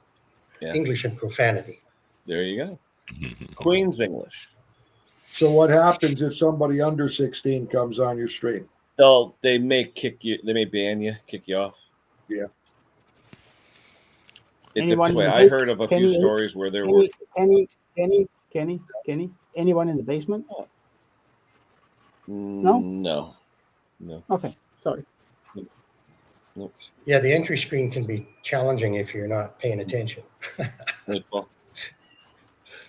Yeah. English and profanity. There you go. Queen's English. So what happens if somebody under 16 comes on your stream? They may kick you. They may ban you, kick you off. Yeah. I heard of a few stories where there were. Kenny, anyone in the basement? No. Okay, sorry. Nope. Yeah, the entry screen can be challenging if you're not paying attention.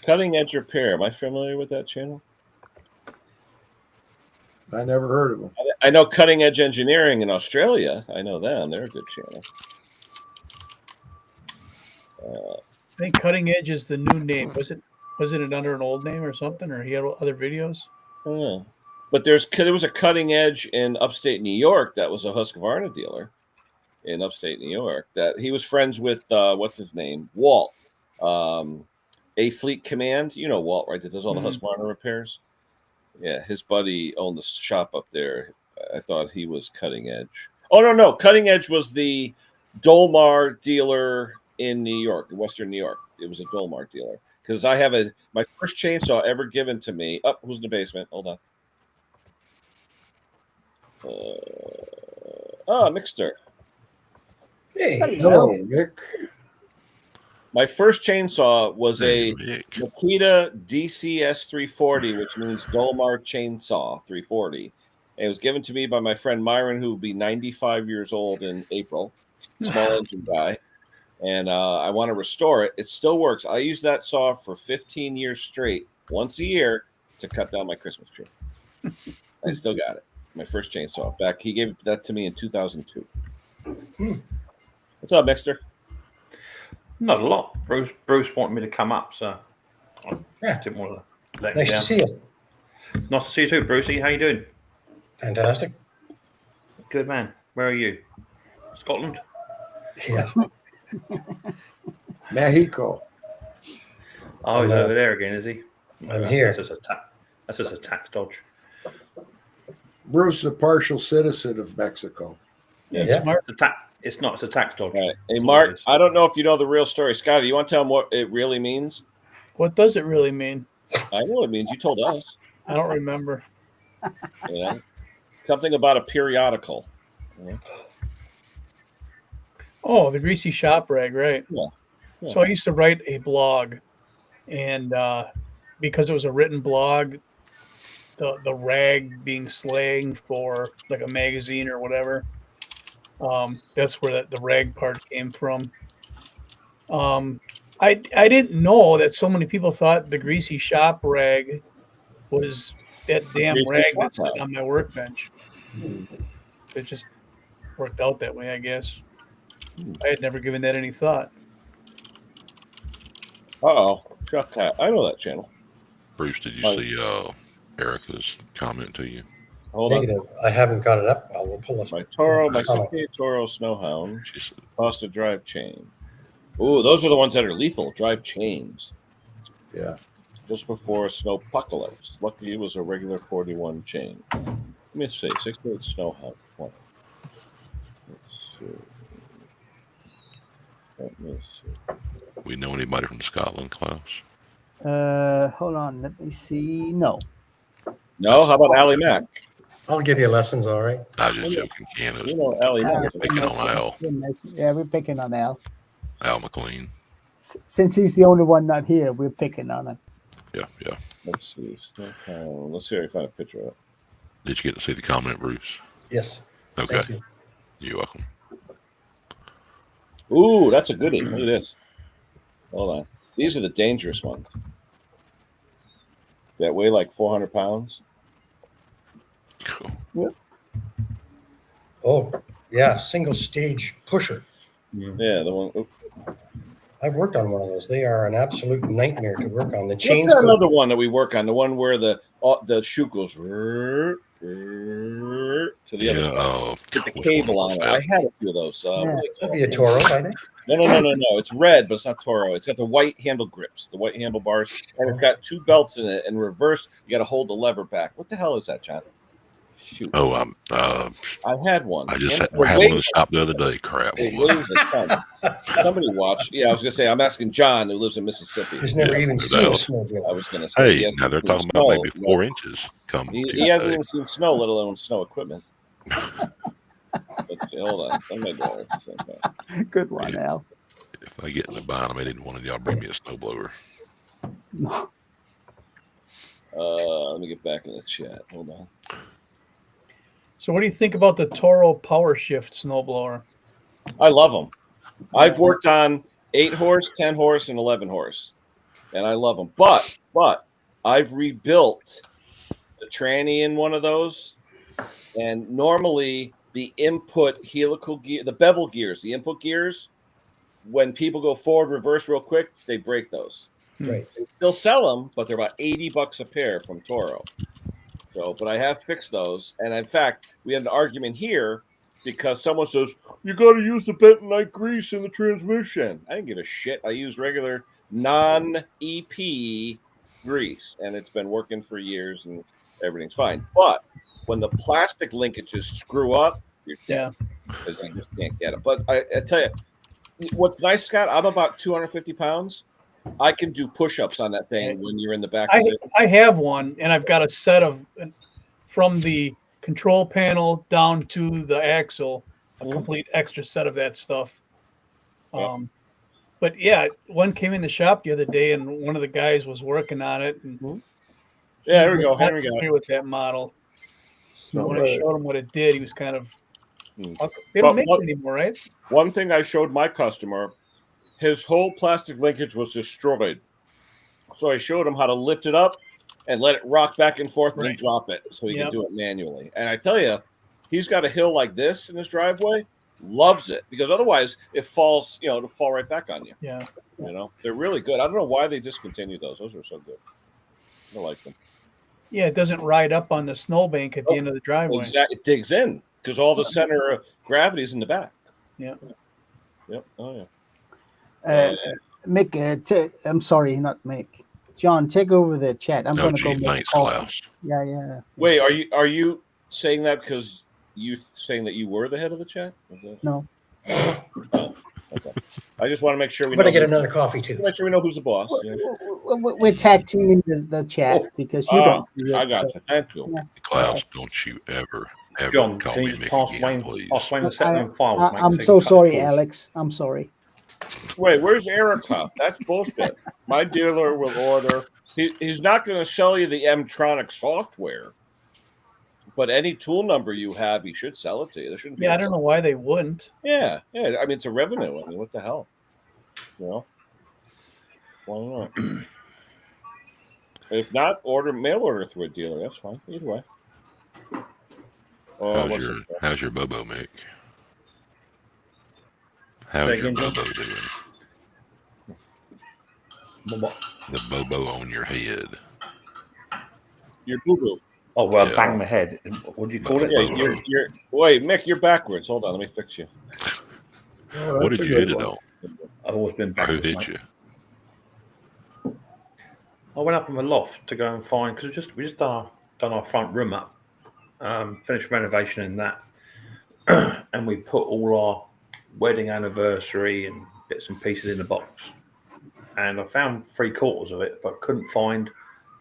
Cutting Edge Repair. Am I familiar with that channel? I never heard of them. I know Cutting Edge Engineering in Australia. I know them. They're a good channel. I think Cutting Edge is the new name. Wasn't it under an old name or something? Or he had other videos? Oh. But there was a Cutting Edge in upstate New York that was a Husqvarna dealer in upstate New York that he was friends with, what's his name? Walt. A Fleet Command. You know Walt, right? That does all the Husqvarna repairs. Yeah, his buddy owned the shop up there. I thought he was Cutting Edge. Oh, no. Cutting Edge was the Dolmar dealer in New York, in Western New York. It was a Dolmar dealer. Because I have my first chainsaw ever given to me. Oh, who's in the basement? Hold on. Mixter. Hey, Hello, Nick. My first chainsaw was a Makita DCS 340, which means Dolmar Chainsaw 340. And it was given to me by my friend Myron, who will be 95 years old in April. Small engine guy. And I want to restore it. It still works. I used that saw for 15 years straight, once a year, to cut down my Christmas tree. I still got it. My first chainsaw. Back, he gave that to me in 2002. What's up, Mixter? Not a lot. Bruce wanted me to come up, so I didn't want to let nice you down. to see you. Nice to see you too, Brucey. How you doing? Fantastic. Good man. Where are you? Scotland? Yeah. Mexico. Oh, he's over there again, is he? I'm here. That's just a tax dodge. Bruce is a partial citizen of Mexico. Yeah. Smart. It's not. It's a tax dodge. All right. Hey, Mark, I don't know if you know the real story. Scotty, you want to tell him what it really means? What does it really mean? I know what it means. You told us. I don't remember. Yeah. Something about a periodical. Yeah. Oh, the Greasy Shop Rag, right? Yeah. So I used to write a blog, and because it was a written blog, the rag being slang for like a magazine or whatever, that's where the rag part came from. I didn't know that so many people thought the Greasy Shop Rag was that damn rag that's sitting on my workbench. It just worked out that way, I guess. I had never given that any thought. Chuck Cat. I know that channel. Bruce, did you see Erica's comment to you? Hold on. Negative. I haven't got it up. I will pull it. My Toro, my 68 Toro Snowhound, cost a drive chain. Ooh, those are the ones that are lethal, drive chains. Yeah. Just before Snowpocalypse. Lucky it was a regular 41 chain. Let me see. 68 Snowhound. Let's see. Let me see. We know anybody from Scotland, Klaus? Hold on, let me see. No. No? How about Allie Mack? I'll give you lessons, all right? I was just joking, Ken. You know Allie Mack. We're picking on Al. Yeah, we're picking on Al. Al McLean. Since he's the only one not here, we're picking on him. Yeah. Let's see. Let's see if I can find a picture of it. Did you get to see the comment, Bruce? Yes. Okay. Thank you. You're welcome. Ooh, that's a goodie. Look at this. Hold on. These are the dangerous ones. That weigh like 400 pounds. Cool. Oh, yeah. Single stage pusher. Yeah, the one. Oops. I've worked on one of those. They are an absolute nightmare to work on. The What's chains. that other one that we work on? The one where the chute goes to the other side. Get the cable on it. I had a few of those. That'd be a Toro, I think. No. It's red, but it's not Toro. It's got the white handle grips, the white handlebars, and it's got two belts in it. And reverse, you got to hold the lever back. What the hell is that, John? Shoot. Oh, I had one. I just Damn it. we're It having in the weighs- shop the other day. Crap. It weighs a ton. Somebody watch. Yeah, I was gonna say. I'm asking John, who lives in Mississippi. Who's never Yeah, even no seen a doubt. snowblower. I was gonna say. he Hey, hasn't now they're seen talking about snow. maybe No, 4 inches come he Tuesday. hasn't even seen snow, let alone snow equipment. Let's see. Hold on. I may do it at the same time. Good one, Al. If I get in the bind, I may need one of y'all bring me a snowblower. Let me get back in the chat. Hold on. So, what do you think about the Toro Power Shift snowblower? I love them. I've worked on 8 horse, 10 horse, and 11 horse, and I love them. But I've rebuilt the tranny in one of those, and normally the input helical gear, the bevel gears, the input gears, when people go forward, reverse real quick, they break those. Right. They still sell them, but they're about $80 a pair from Toro. So, but I have fixed those, and in fact, we had an argument here because someone says you got to use the bentonite grease in the transmission. I didn't give a shit. I use regular non-EP grease, and it's been working for years, and everything's fine. But when the plastic linkages screw up, you're dead because you just can't get them. But I tell you, what's nice, Scott, I'm about 250 pounds. I can do push-ups on that thing when you're in the back. I have one, and I've got a set of from the control panel down to the axle, a complete extra set of that stuff. But yeah, one came in the shop the other day, and one of the guys was working on it. And yeah, there we go. Henry got it with that model. So when I showed him what it did, he was kind of. They don't make it anymore, right? One thing I showed my customer, his whole plastic linkage was destroyed. So I showed him how to lift it up and let it rock back and forth and then drop it so he can do it manually. And I tell you, he's got a hill like this in his driveway, loves it because otherwise it falls, it'll fall right back on you. Yeah. They're really good. I don't know why they discontinued those. Those are so good. I like them. Yeah, it doesn't ride up on the snowbank at the end of the driveway. Exactly. It digs in because all the center of gravity is in the back. Yeah. Yep. Oh, yeah. Mick, I'm sorry, not Mick. John, take over the chat. I'm going to go make thanks, a call. Klaus. Yeah. Wait, are you saying that because you saying that you were the head of the chat? No. Oh, okay. I just want to make sure we. I'm going to get another coffee too. Make sure we know who's the boss. We're tag teaming the chat because you don't. See it, I got you. Thank you. Yeah. Klaus, don't you ever John, call can me you Mick pass again, Wayne, please. pass Wayne the second files, mate, I'm you so can cut sorry, the calls. Alex. I'm sorry. Wait, where's Erica? That's bullshit. My dealer will order. He's not going to sell you the M-Tronic software, but any tool number you have, he should sell it to you. There shouldn't be. Yeah, I don't know why they wouldn't. Yeah. I mean, it's a revenue. I mean, what the hell? Why not? If not, mail order through a dealer. That's fine. Either way. How's your Bobo, Mick? How's your Bobo doing? The Bobo on your head. Your boo-boo. Oh, well, bang my head. What do you call it? Yeah, wait, Mick, you're backwards. Hold on, let me fix you. What did you hit it on? I've always been Who backwards, hit mate. you? I went up in the loft to go and find because we just done our front room up, finished renovation in that, and we put all our wedding anniversary and bits and pieces in the box. And I found 3/4 of it, but couldn't find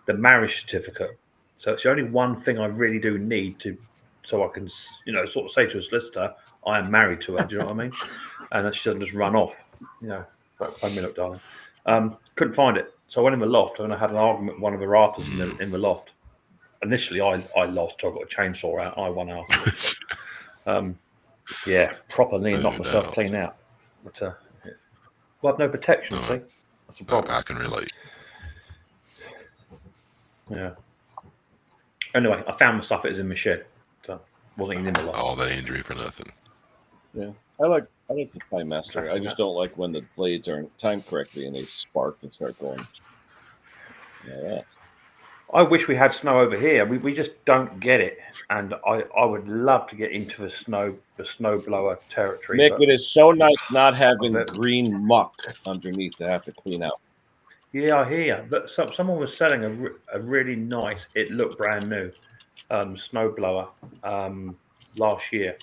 the marriage certificate. So it's the only one thing I really do need so I can, sort of say to a solicitor, I am married to her. Do you know what I mean? And that she doesn't just run off. Phone me up, darling. Couldn't find it. So I went in the loft and I had an argument with one of the rafters in the loft. Initially, I lost. So I got a chainsaw out. I won afterwards. Properly knocked myself clean out. But I have no protection, see? That's the problem. I can relate. Yeah. Anyway, I found my stuff. It was in my shed. So wasn't even in the loft. All that injury for nothing. Yeah. I like the Time Master. I just don't like when the blades aren't timed correctly and they spark and start going. Yeah. I wish we had snow over here. We just don't get it, and I would love to get into the snow blower territory. Mick, it is so nice not having green muck underneath to have to clean out. Yeah, I hear you. But someone was selling a really nice. It looked brand new. snowblower last year.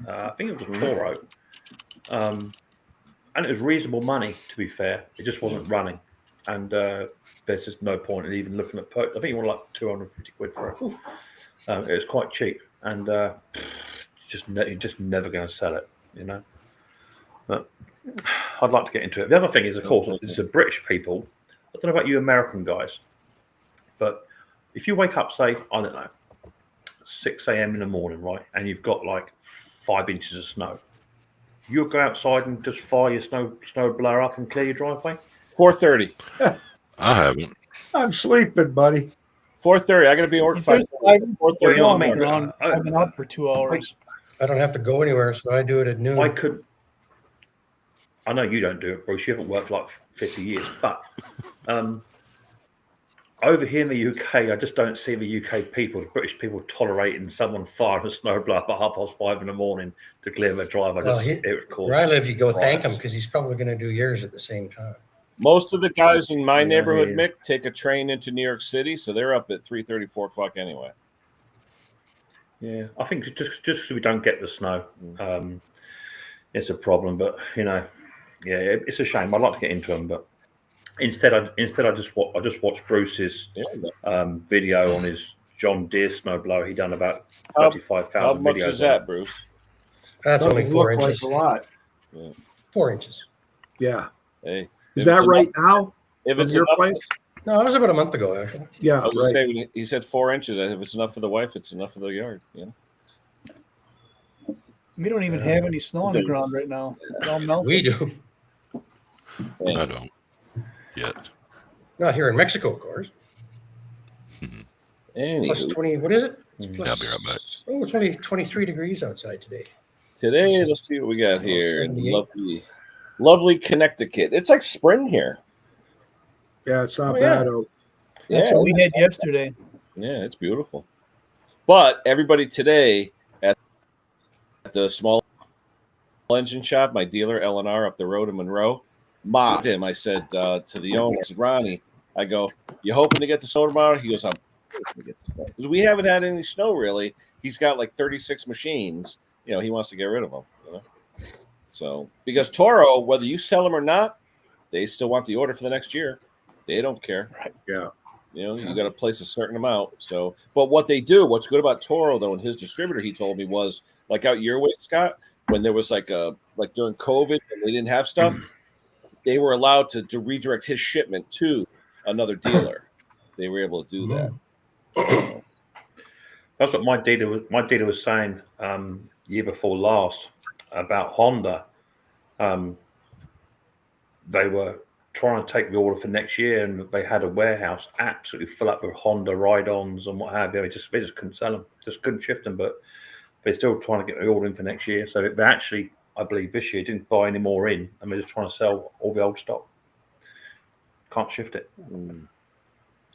I think it was a Toro, and it was reasonable money. To be fair, it just wasn't running, and there's just no point in even looking at. I think you want like 250 quid for it. It was quite cheap, and you're just never going to sell it, you know. But I'd like to get into it. The other thing is, of course, it's the British people. I don't know about you American guys, but if you wake up, say, I don't know, 6 a.m. in the morning, right, and you've got like 5 inches of snow, you'll go outside and just fire your snow blower up and clear your driveway? 4:30. I haven't. I'm sleeping, buddy. 4:30. I got to be at work 5. 4:30 Well, in the you know what I morning. mean? I've been out for 2 hours. I don't have to go anywhere, so I do it at noon. I could. I know you don't do it, Bruce. You haven't worked for like 50 years, but over here in the UK, I just don't see the UK people, the British people, tolerating someone firing a snowblower at 5:30 in the morning to clear their drive. Well, where I live, you go thank him because he's probably going to do yours at the same time. Most of the guys in my Yeah, neighborhood, yeah. Mick, take a train into New York City, so they're up at 3:30, 4 o'clock anyway. Yeah, I think just because we don't get the snow, it's a problem. But you know, yeah, it's a shame. I'd like to get into them, but instead I just watched Bruce's video on his John Deere snowblower. He done about 35,000 How much videos is on that, it. Bruce? That's Doesn't only 4 look inches. like a lot. 4 inches. Yeah. Hey, Is if that it's right enough- now? If From it's your enough, place? No, that was about a month ago, actually. Yeah, I was gonna right. say when he said 4 inches. If it's enough for the wife, it's enough for the yard. You know? We don't even have any snow on the ground right now. It's all melted. We do. I don't yet. Not here in Mexico, of course. Anywho, Plus 20, what is it? It's plus, I'll be right back. Oh, it's only 23 degrees outside today. today, let's see what we got here in 78. lovely Connecticut. It's like spring here. Yeah, it's not Oh, yeah. bad. Oh, That's what we had yesterday. Yeah, it's beautiful. But everybody today at the small engine shop, my dealer L&R up the road in Monroe, mocked him. I said to the owner, I said, Ronnie, I go, you hoping to get the snow tomorrow? He goes, I'm hoping to get the snow. Because we haven't had any snow really. He's got like 36 machines. You know, he wants to get rid of them. You know? So because Toro, whether you sell them or not, they still want the order for the next year. They don't care. Right. yeah. You know, you got to place a certain amount. So, but what they do, what's good about Toro, though, and his distributor, he told me, was like out your way, Scott, when there was like during COVID and they didn't have stuff, they were allowed to redirect his shipment to another dealer. They were able to do that. That's what my dealer was saying year before last about Honda. They were trying to take the order for next year, and they had a warehouse absolutely full up with Honda ride-ons and what have you. They just couldn't sell them, just couldn't shift them. But they're still trying to get the order in for next year. So they actually, I believe, this year didn't buy any more in, and they're just trying to sell all the old stock. Can't shift it.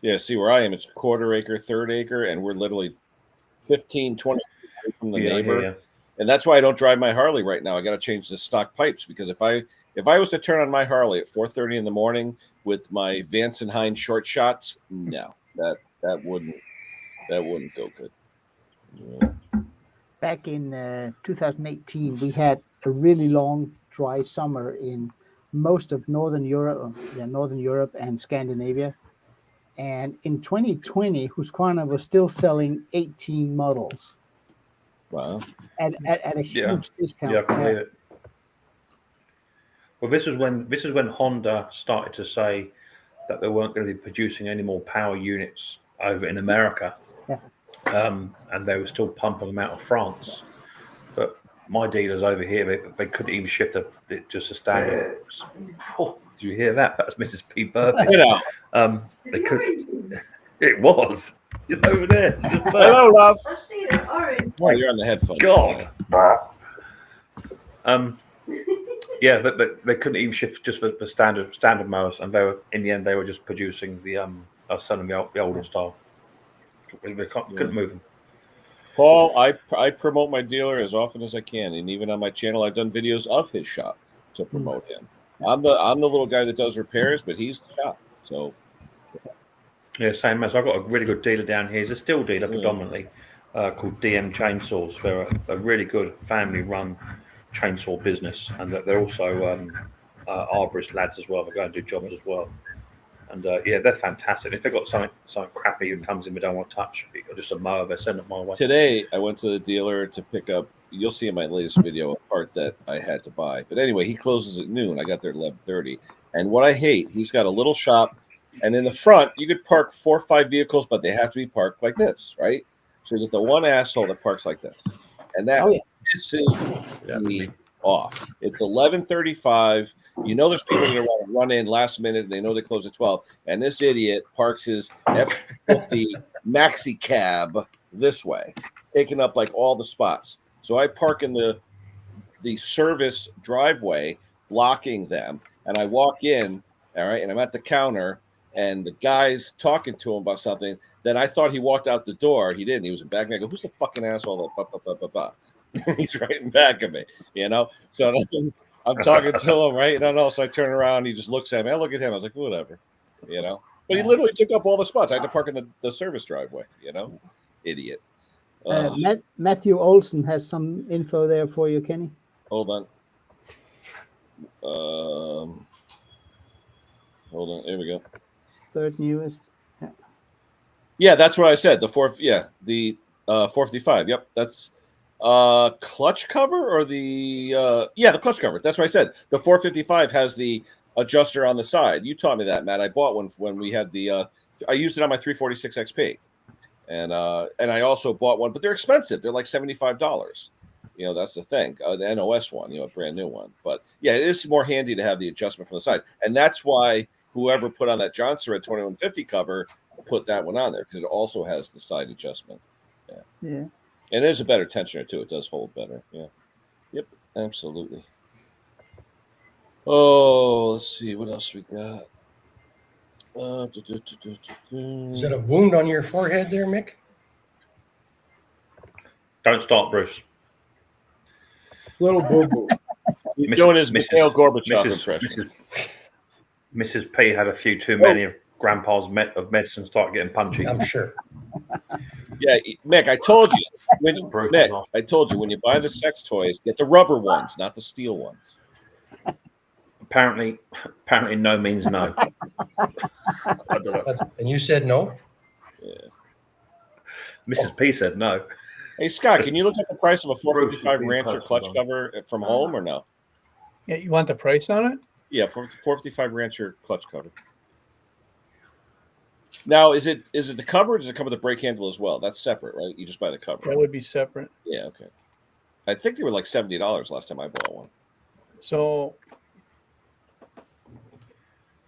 Yeah, see where I am, it's quarter acre, third acre, and we're literally 15, 20 feet from the neighbor. Yeah. And that's why I don't drive my Harley right now. I got to change the stock pipes because if I was to turn on my Harley at 4:30 in the morning with my Vance and Hines short shots, no, that wouldn't go good. Yeah. Back in 2018, we had a really long, dry summer in most of Northern Europe and Scandinavia. And in 2020, Husqvarna was still selling 18 models Wow. at a huge discount. Yeah, I can believe it. Well, this is when Honda started to say that they weren't going to be producing any more power units over in America, and they were still pumping them out of France. But my dealers over here, they couldn't even shift just a standard. Oh, did you hear that? That was Mrs. P. Burping. You know. They could. It was. You're over there. Hello, love. Orange. Oh, you're on the headphones. God. Yeah, but they couldn't even shift just for the standard mowers, and they were in the end they were just producing the selling the older style. They couldn't move them. Paul, I promote my dealer as often as I can, and even on my channel, I've done videos of his shop to promote him. I'm the little guy that does repairs, but he's the shop. So yeah, same as I've got a really good dealer down here. He's a steel dealer predominantly, called DM Chainsaws. They're a really good family-run chainsaw business, and they're also arborist lads as well. They go and do jobs as well. And yeah, they're fantastic. If they've got something crappy that comes in we don't want to touch, or just a mower, they send it my way. Today, I went to the dealer to pick up. You'll see in my latest video a part that I had to buy. But anyway, he closes at noon. I got there at 11:30. And what I hate, he's got a little shop, and in the front, you could park 4 or 5 vehicles, but they have to be parked like this, right? So you get the one asshole that parks like this, and that pisses me off. It's 11:35. You know there's people that want to run in last minute. And they know they close at 12, and this idiot parks his F-50 maxi cab this way, taking up like all the spots. So I park in the service driveway, blocking them, and I walk in. All right, and I'm at the counter, and the guy's talking to him about something. Then I thought he walked out the door. He didn't. He was in back. And I go, "Who's the fucking asshole?" He's right in back of me, you know. So I'm talking to him, right? And then also I turn around, he just looks at me. I look at him. I was like, whatever, you know. But he literally took up all the spots. I had to park in the service driveway, you know. Idiot. Matthew Olson has some info there for you, Kenny. Hold on. Hold on. There we go. Third newest. Yeah, that's what I said. The 455. Yep, that's clutch cover or the the clutch cover. That's what I said. The 455 has the adjuster on the side. You taught me that, Matt. I bought one when we had the I used it on my 346 XP, and I also bought one, but they're expensive. They're like $75. You know, that's the thing. The NOS one, you know, a brand new one. But yeah, it is more handy to have the adjustment from the side, and that's why whoever put on that Johnson Red 2150 cover put that one on there, because it also has the side adjustment. Yeah. And there's a better tensioner too. It does hold better. Yeah. Yep. Absolutely. Oh, let's see what else we got. Is that a wound on your forehead there, Mick? Don't start, Bruce. Little boo boo. He's doing his Mikhail Gorbachev impression. Mrs. P had a few too many of Grandpa's of medicine, start getting punchy. I'm sure. Yeah, Mick, I told you. I told you when you buy the sex toys, get the rubber ones, not the steel ones. Apparently, no means no. I don't know. And you said no? Yeah. Mrs. P said no. Hey, Scott, can you look at the price of a 455 Rancher clutch cover from home or no? Yeah, you want the price on it? Yeah, 455 Rancher clutch cover. Now, is it the cover, or does it come with a brake handle as well? That's separate, right? You just buy the cover. That would be separate. Yeah, okay. I think they were like $70 last time I bought one. So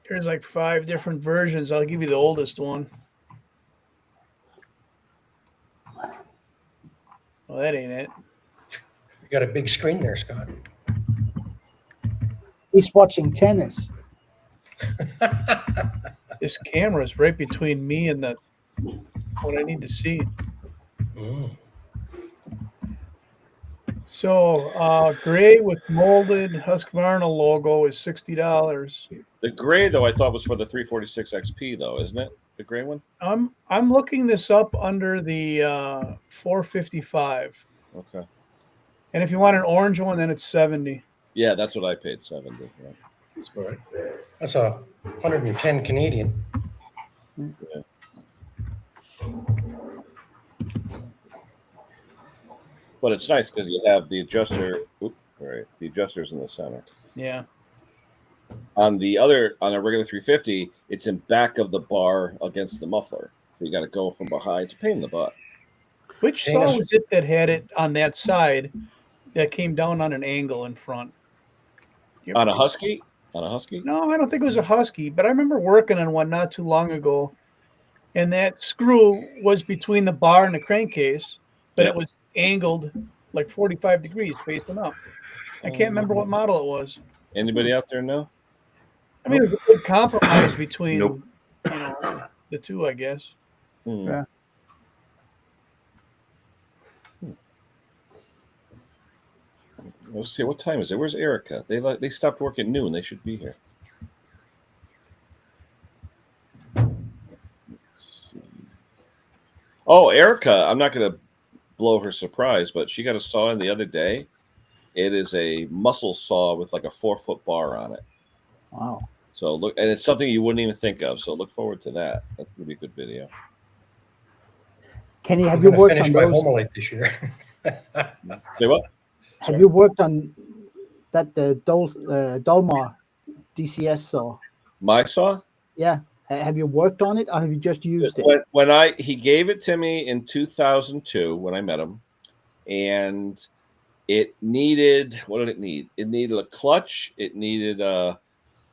there's like 5 different versions. I'll give you the oldest one. Well, that ain't it. You got a big screen there, Scott. He's watching tennis. This camera is right between me and what I need to see. Mm. So gray with molded Husqvarna logo is $60. The gray, though, I thought was for the 346 XP, though, isn't it? The gray one? I'm looking this up under the 455. Okay. And if you want an orange one, then it's 70. Yeah, that's what I paid, 70. Right. That's all right. That's a 110 Canadian. Yeah. But it's nice because you have the adjuster. The adjuster's in the center. Yeah. On a regular 350, it's in back of the bar against the muffler. So you got to go from behind. It's a pain in the butt. Which saw was it that had it on that side that came down on an angle in front? On a Husky? On a Husky? No, I don't think it was a Husky, but I remember working on one not too long ago, and that screw was between the bar and the crankcase, but it was angled like 45 degrees facing up. I can't remember what model it was. Anybody out there know? I mean, it was a good compromise between the two, I guess. Yeah. Let's see, what time is it? Where's Erica? They stopped work at noon. They should be here. Oh, Erica, I'm not gonna blow her surprise, but she got a saw in the other day. It is a muscle saw with like a 4-foot bar on it. Wow. So look, and it's something you wouldn't even think of. So look forward to that. That's gonna be a good video. Kenny, have I'm you gonna worked finish on my those? Homolite this year. Say what? Have you worked on that the Dolmar DCS saw? My saw? Yeah. Have you worked on it, or have you just used it? When he gave it to me in 2002 when I met him, and it needed, what did it need? It needed a clutch. It needed a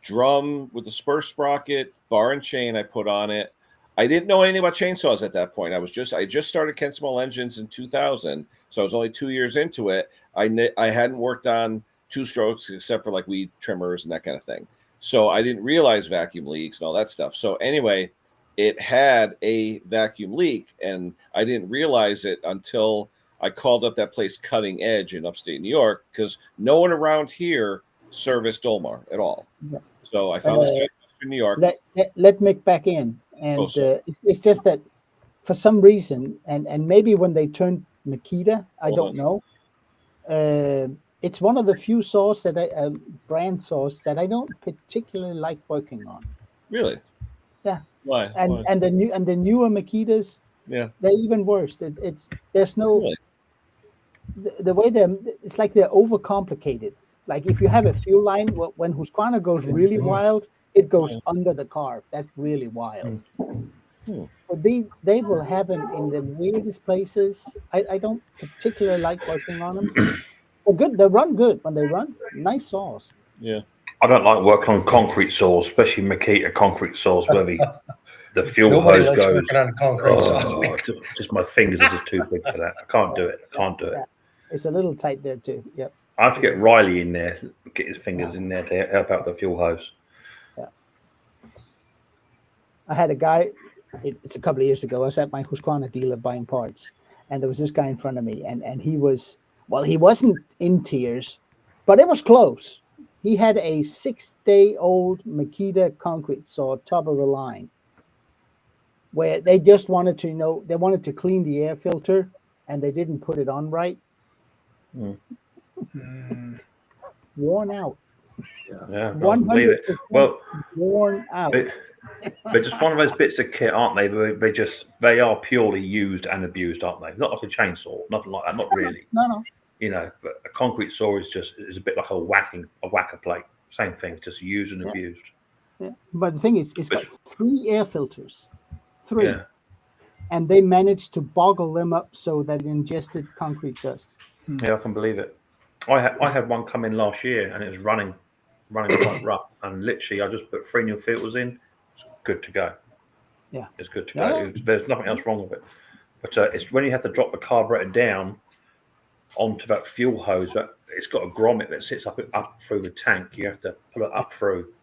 drum with the spur sprocket, bar and chain I put on it. I didn't know anything about chainsaws at that point. I just started Ken Small Engines in 2000, so I was only 2 years into it. I hadn't worked on 2-strokes except for like weed trimmers and that kind of thing. So I didn't realize vacuum leaks and all that stuff. So anyway, it had a vacuum leak, and I didn't realize it until I called up that place Cutting Edge in upstate New York, because no one around here serviced Dolmar at all. Yeah. So I found this guy in Western New York. Let Mick back in, and it's just that for some reason, and maybe when they turned Makita, I don't know. It's one of the few saws that brand saws that I don't particularly like working on. Really? Yeah. Why? And the newer Makitas, yeah, they're even worse. There's no really? the way it's like they're overcomplicated. Like if you have a fuel line, when Husqvarna goes really wild, it goes under the car. That's really wild. But they will have them in the weirdest places. I don't particularly like working on them. They're good. They run good when they run. Nice saws. Yeah. I don't like working on concrete saws, especially Makita concrete saws, where the fuel Nobody hose likes goes. working on concrete saws. Just my fingers are just too big for that. I can't do it. Yeah. It's a little tight there too. Yep. I have to get Riley in there, get his fingers in there to help out the fuel hose. Yeah. I had a guy, it's a couple of years ago, I was at my Husqvarna dealer buying parts, and there was this guy in front of me, and he wasn't in tears, but it was close. He had a 6-day-old Makita concrete saw, top of the line, where they just wanted to, they wanted to clean the air filter, and they didn't put it on right. Worn out. Yeah, 100% well, worn out. They're just one of those bits of kit, aren't they? They are purely used and abused, aren't they? Not like a chainsaw, nothing like that. Not really. No. But a concrete saw is a bit like a whacker plate. Same thing, just used and abused. Yeah. But the thing is, it's got 3 air filters. 3. Yeah. And they managed to boggle them up so that it ingested concrete dust. Yeah, I can believe it. I had one come in last year, and it was running quite rough. And literally, I just put 3 new filters in. It's good to go. Yeah, it's good to go. There's nothing else wrong with it. But it's when you have to drop the carburetor down onto that fuel hose. It's got a grommet that sits up through the tank. You have to pull it up through,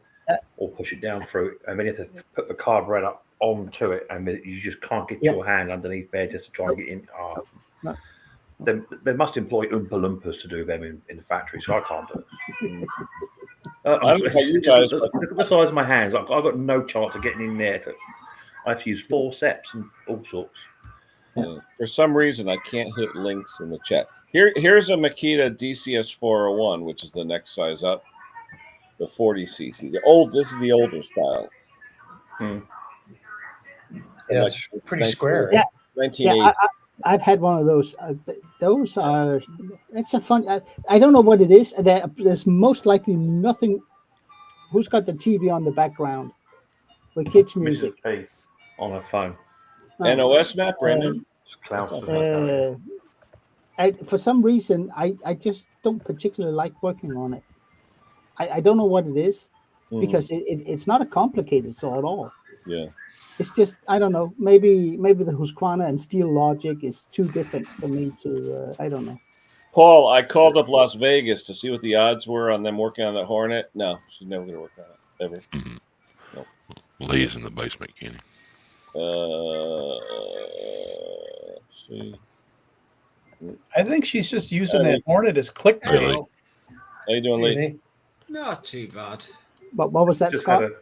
or push it down through, and then you have to put the carburetor onto it, and you just can't get your hand underneath there just to try and get in. They must employ Oompa Loompas to do them in the factory, so I can't do it. Look at the size of my hands. I've got no chance of getting in there. I have to use forceps and all sorts. For some reason, I can't hit links in the chat. Here's a Makita DCS 401, which is the next size up, the 40cc. This is the older style. Yeah, it's pretty square. Yeah, 1980. I've had one of those. Those are. It's a fun. I don't know what it is. There's most likely nothing. Who's got the TV on the background with kids' music? On her phone. NOS map, Brandon. For some reason, I just don't particularly like working on it. I don't know what it is, because it's not a complicated saw at all. Yeah. It's just, I don't know, maybe the Husqvarna and Steel Logic is too different for me to, I don't know. Paul, I called up Las Vegas to see what the odds were on them working on that Hornet. No, she's never going to work on it, ever. Nope. Lee's in the basement, Kenny. See. I think she's just using that Hornet as clickbait. How you doing, Lee? Not too bad. But what was that, Scott?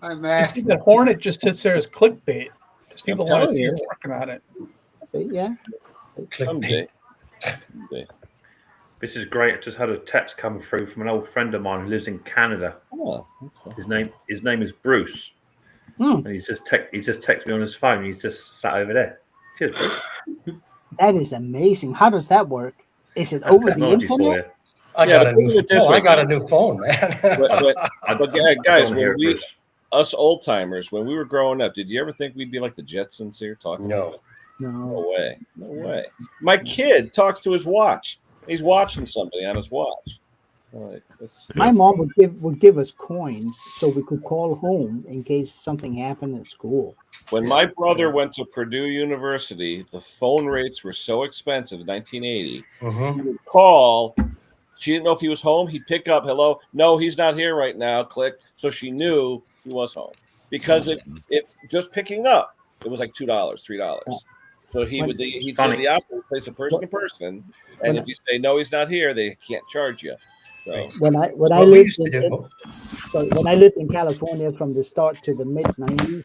I'm that Hornet just sits there as clickbait because people want to see her working on it. Yeah. Someday. This is great. I just had a text come through from an old friend of mine who lives in Canada. Oh, okay. His name is Bruce, Hmm. and he's just texted me on his phone. He's just sat over there. Cheers, Bruce. That is amazing. How does that work? Is it over the Technology for internet? you. I got a but think new of it this phone. way, I got a man. new phone, man. But guys, Go on here, when we Bruce. us old timers, when we were growing up, did you ever think we'd be like the Jetsons here talking? No. about it? No. No way. No way. My kid talks to his watch. He's watching somebody on his watch. Like, My mom would give us coins so we could call home in case something happened at school. when my brother went to Purdue University, the phone rates were so expensive in 1980. Mhm. He would call. She didn't know if he was home. He'd pick up. Hello. No, he's not here right now. Click. So she knew he was home. Because if just picking up, it was like $2, $3. So he'd say Funny. the opposite, place a person to person, and if you say no, he's not here, they can't charge you. So When I What we lived used to do. when I lived in California from the start to the mid '90s,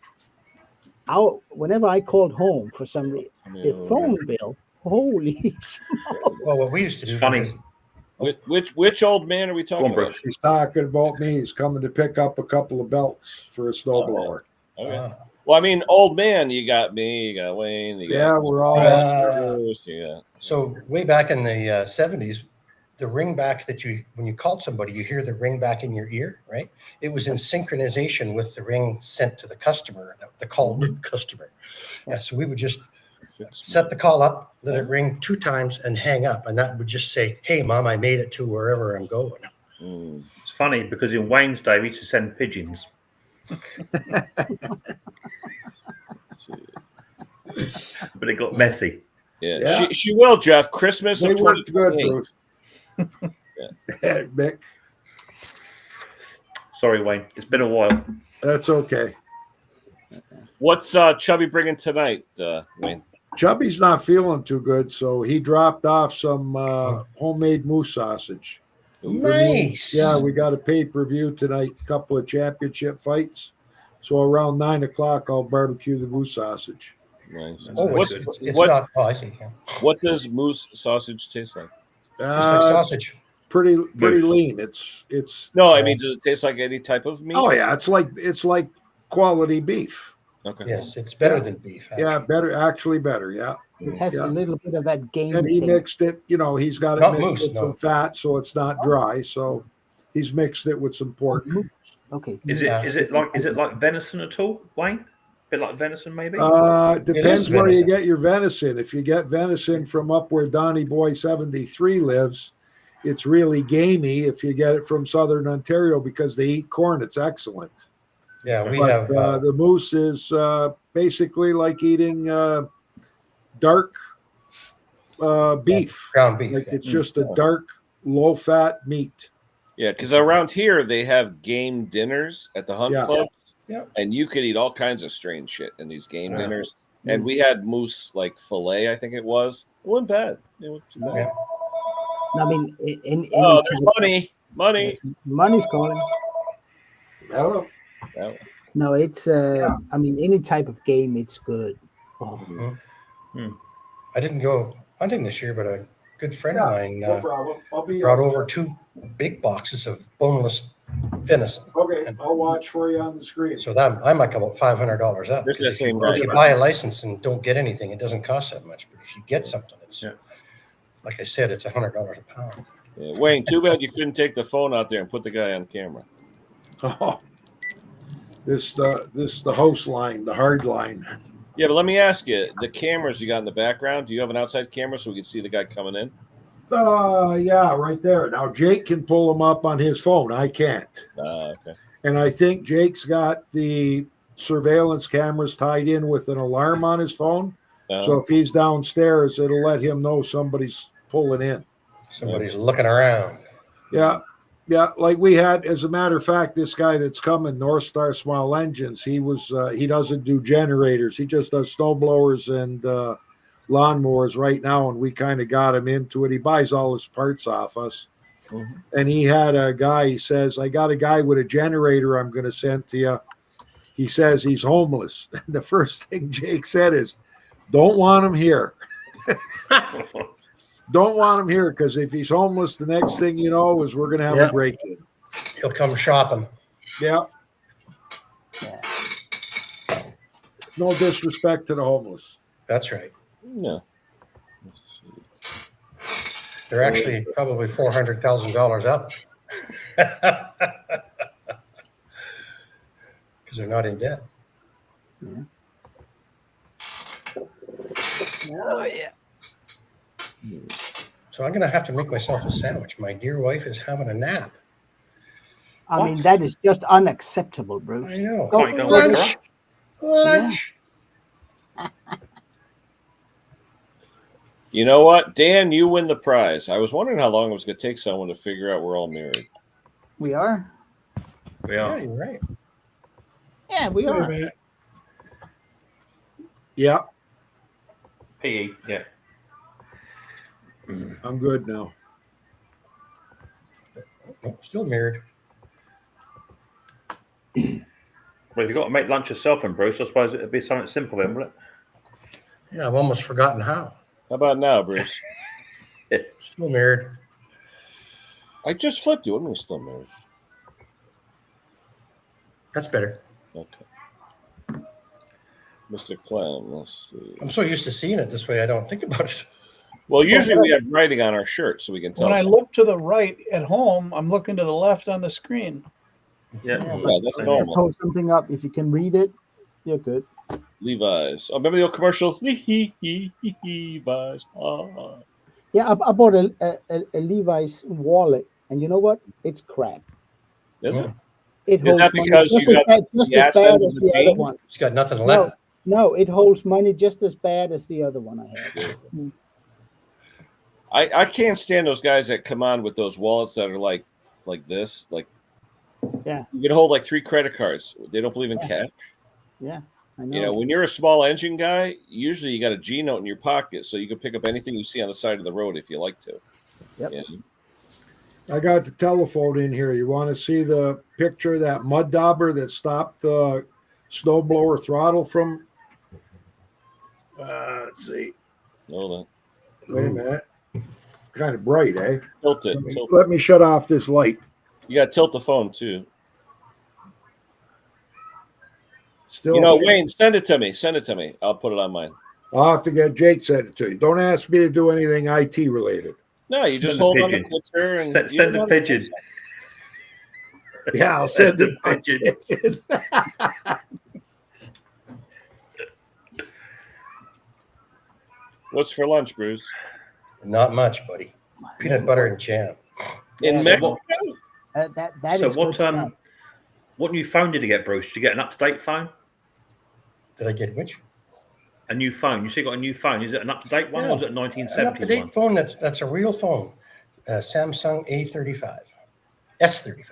whenever I called home for some reason, the phone bill, holy! Well, what we used to do. Funny. Was, which old man are we Go talking on, about? Bruce. He's talking about me. He's coming to pick up a couple of belts for a snowblower. Okay. Well, I mean, old man, you got me, you got Wayne, you got Yeah, we're all. Bruce, you got- so way back in the 70s, the ring back that when you called somebody, you hear the ring back in your ear, right? It was in synchronization with the ring sent to the customer, the called customer. Yeah, so we would just set the call up, let it ring 2 times, and hang up, and that would just say, "Hey, Mom, I made it to wherever I'm going." Mm. It's funny because in Wayne's day we used to send pigeons. But it got messy. Yeah. Yeah. She will, Jeff. Christmas They of worked good, 2028. Bruce. Mick, Sorry, Wayne. It's been a while. that's okay. What's Chubby bringing tonight, Wayne? Chubby's not feeling too good, so he dropped off some homemade moose sausage. Nice. Yeah, we got a pay-per-view tonight, a couple of championship fights. So around 9 o'clock, I'll barbecue the moose sausage. Nice. Oh, What- it's what- not. Oh, I see. Yeah. What does moose sausage taste like? Just like sausage. Pretty Moose. lean. It's No, I mean, does it taste like any type of meat? oh yeah, it's like quality beef. Okay. Yes, it's better than beef. Yeah, actually. better. Yeah. It has Yeah. a little bit of that game And he taste. mixed it, he's got it Not mixed moose, with some no. fat, so it's not dry. So he's mixed it with some pork. Okay. Is Yeah. it like venison at all, Wayne? A bit like venison, maybe? Depends is where you venison. get your venison. If you get venison from up where Donnie Boy 73 lives, it's really gamey. If you get it from Southern Ontario because they eat corn, it's excellent. Yeah, we But have. the moose is basically like eating dark beef. Ground beef. Like yeah. it's just a dark, low-fat meat. Yeah, because around here they have game dinners at the hunt Yeah. clubs, Yeah. and you could eat all kinds of strange shit in these game Yeah. dinners. And we had moose like fillet, I think it was. It wasn't bad. It wasn't too bad. Yeah. I mean, in Oh, there's money. money's calling. Hello. Yeah. No, it's I mean, any type of game, it's good. Oh, I didn't go hunting this year, but a good friend of mine No problem. I'll be brought over 2 big boxes of boneless venison. Okay, I'll watch for you on the screen. So that I'm like about $500 up. This is the Because same if guy. you buy a license and don't get anything, it doesn't cost that much. But if you get something, it's Yeah. like I said, it's $100 a pound. Yeah. Wayne, too bad you couldn't take the phone out there and put the guy on camera. Oh, this the host line, the hard line. Yeah, but let me ask you: the cameras you got in the background, do you have an outside camera so we can see the guy coming in? Yeah, right there. Now Jake can pull them up on his phone. I can't. Okay. And I think Jake's got the surveillance cameras tied in with an alarm on his phone. So if he's downstairs, it'll let him know somebody's pulling in. Somebody's looking around. Yeah. Yeah. Like we had, as a matter of fact, this guy that's coming, North Star Small Engines, he doesn't do generators. He just does snow blowers and lawnmowers right now. And we kind of got him into it. He buys all his parts off us. Mm-hmm. And he had a guy, he says, I got a guy with a generator I'm going to send to you. He says he's homeless. The first thing Jake said is, don't want him here. Don't want him here because if he's homeless, the next thing you know is we're going to have a break-in. He'll come shopping. Yeah. No disrespect to the homeless. That's right. No. They're actually probably $400,000 up because they're not in debt. Oh yeah. So I'm going to have to make myself a sandwich. My dear wife is having a nap. I mean, that is just unacceptable, Bruce. I know. Go- Can't go Lunch. with Lunch. You know what, Dan? You win the prize. I was wondering how long it was going to take someone to figure out we're all married. We are. We Yeah, are. you're right. Yeah, we Wait a are. minute. Yeah, PE, yeah. I'm good now. Nope, still married. Well, if you've got to make lunch yourself and Bruce, I suppose it'd be something simple then, will it? Yeah, I've almost forgotten how. How about now, Bruce? Still married. I just flipped you. I'm still married. That's better. Okay. Mr. Clem, let's see. I'm so used to seeing it this way, I don't think about it. Well, usually we have writing on our shirt so we can tell. When I something. look to the right at home, I'm looking to the left on the screen. Yeah. Yeah, that's Just normal. hold something up. If you can read it, you're good. Levi's. Oh, remember the old commercial? Levi's. Ah. Yeah, I bought a Levi's wallet, and you know what? It's crap. Is it? It Is that money because just you as got bad, just the as asset bad of as the the other game? one. It's got nothing No, left. no, it holds money just as bad as the other one I had. I can't stand those guys that come on with those wallets that are like this. Like, Yeah. you can hold like 3 credit cards. They don't believe in Yeah. cash. Yeah, I know. You know, when you're a small engine guy, usually you got a G note in your pocket so you can pick up anything you see on the side of the road if you like to. Yep. You know? I got the telephone in here. You want to see the picture of that mud dauber that stopped the snowblower throttle from? Let's see. Hold on. Wait a minute. Kind of bright, eh? Tilt it. Tilt. Let me shut off this light. You got to tilt the phone too. Still, You know, Wayne, send it to me. Send it to me. I'll put it on mine. I'll have to get Jake send it to you. Don't ask me to do anything IT related. No, you just Send a hold on the pigeon. picture and Send, you send know a what it pigeon. is. Yeah, I'll send Send it. a pigeon. What's for lunch, Bruce? Not much, buddy. Peanut butter and jam. In Yeah, Mexico? That So is good stuff. what new phone did you get, Bruce? Did you get an up-to-date phone? Did I get which? A new phone. You say you got a new phone. Is it an up-to-date one or is it a An 1970s up-to-date one? phone. That's a real phone. Samsung A35, S35.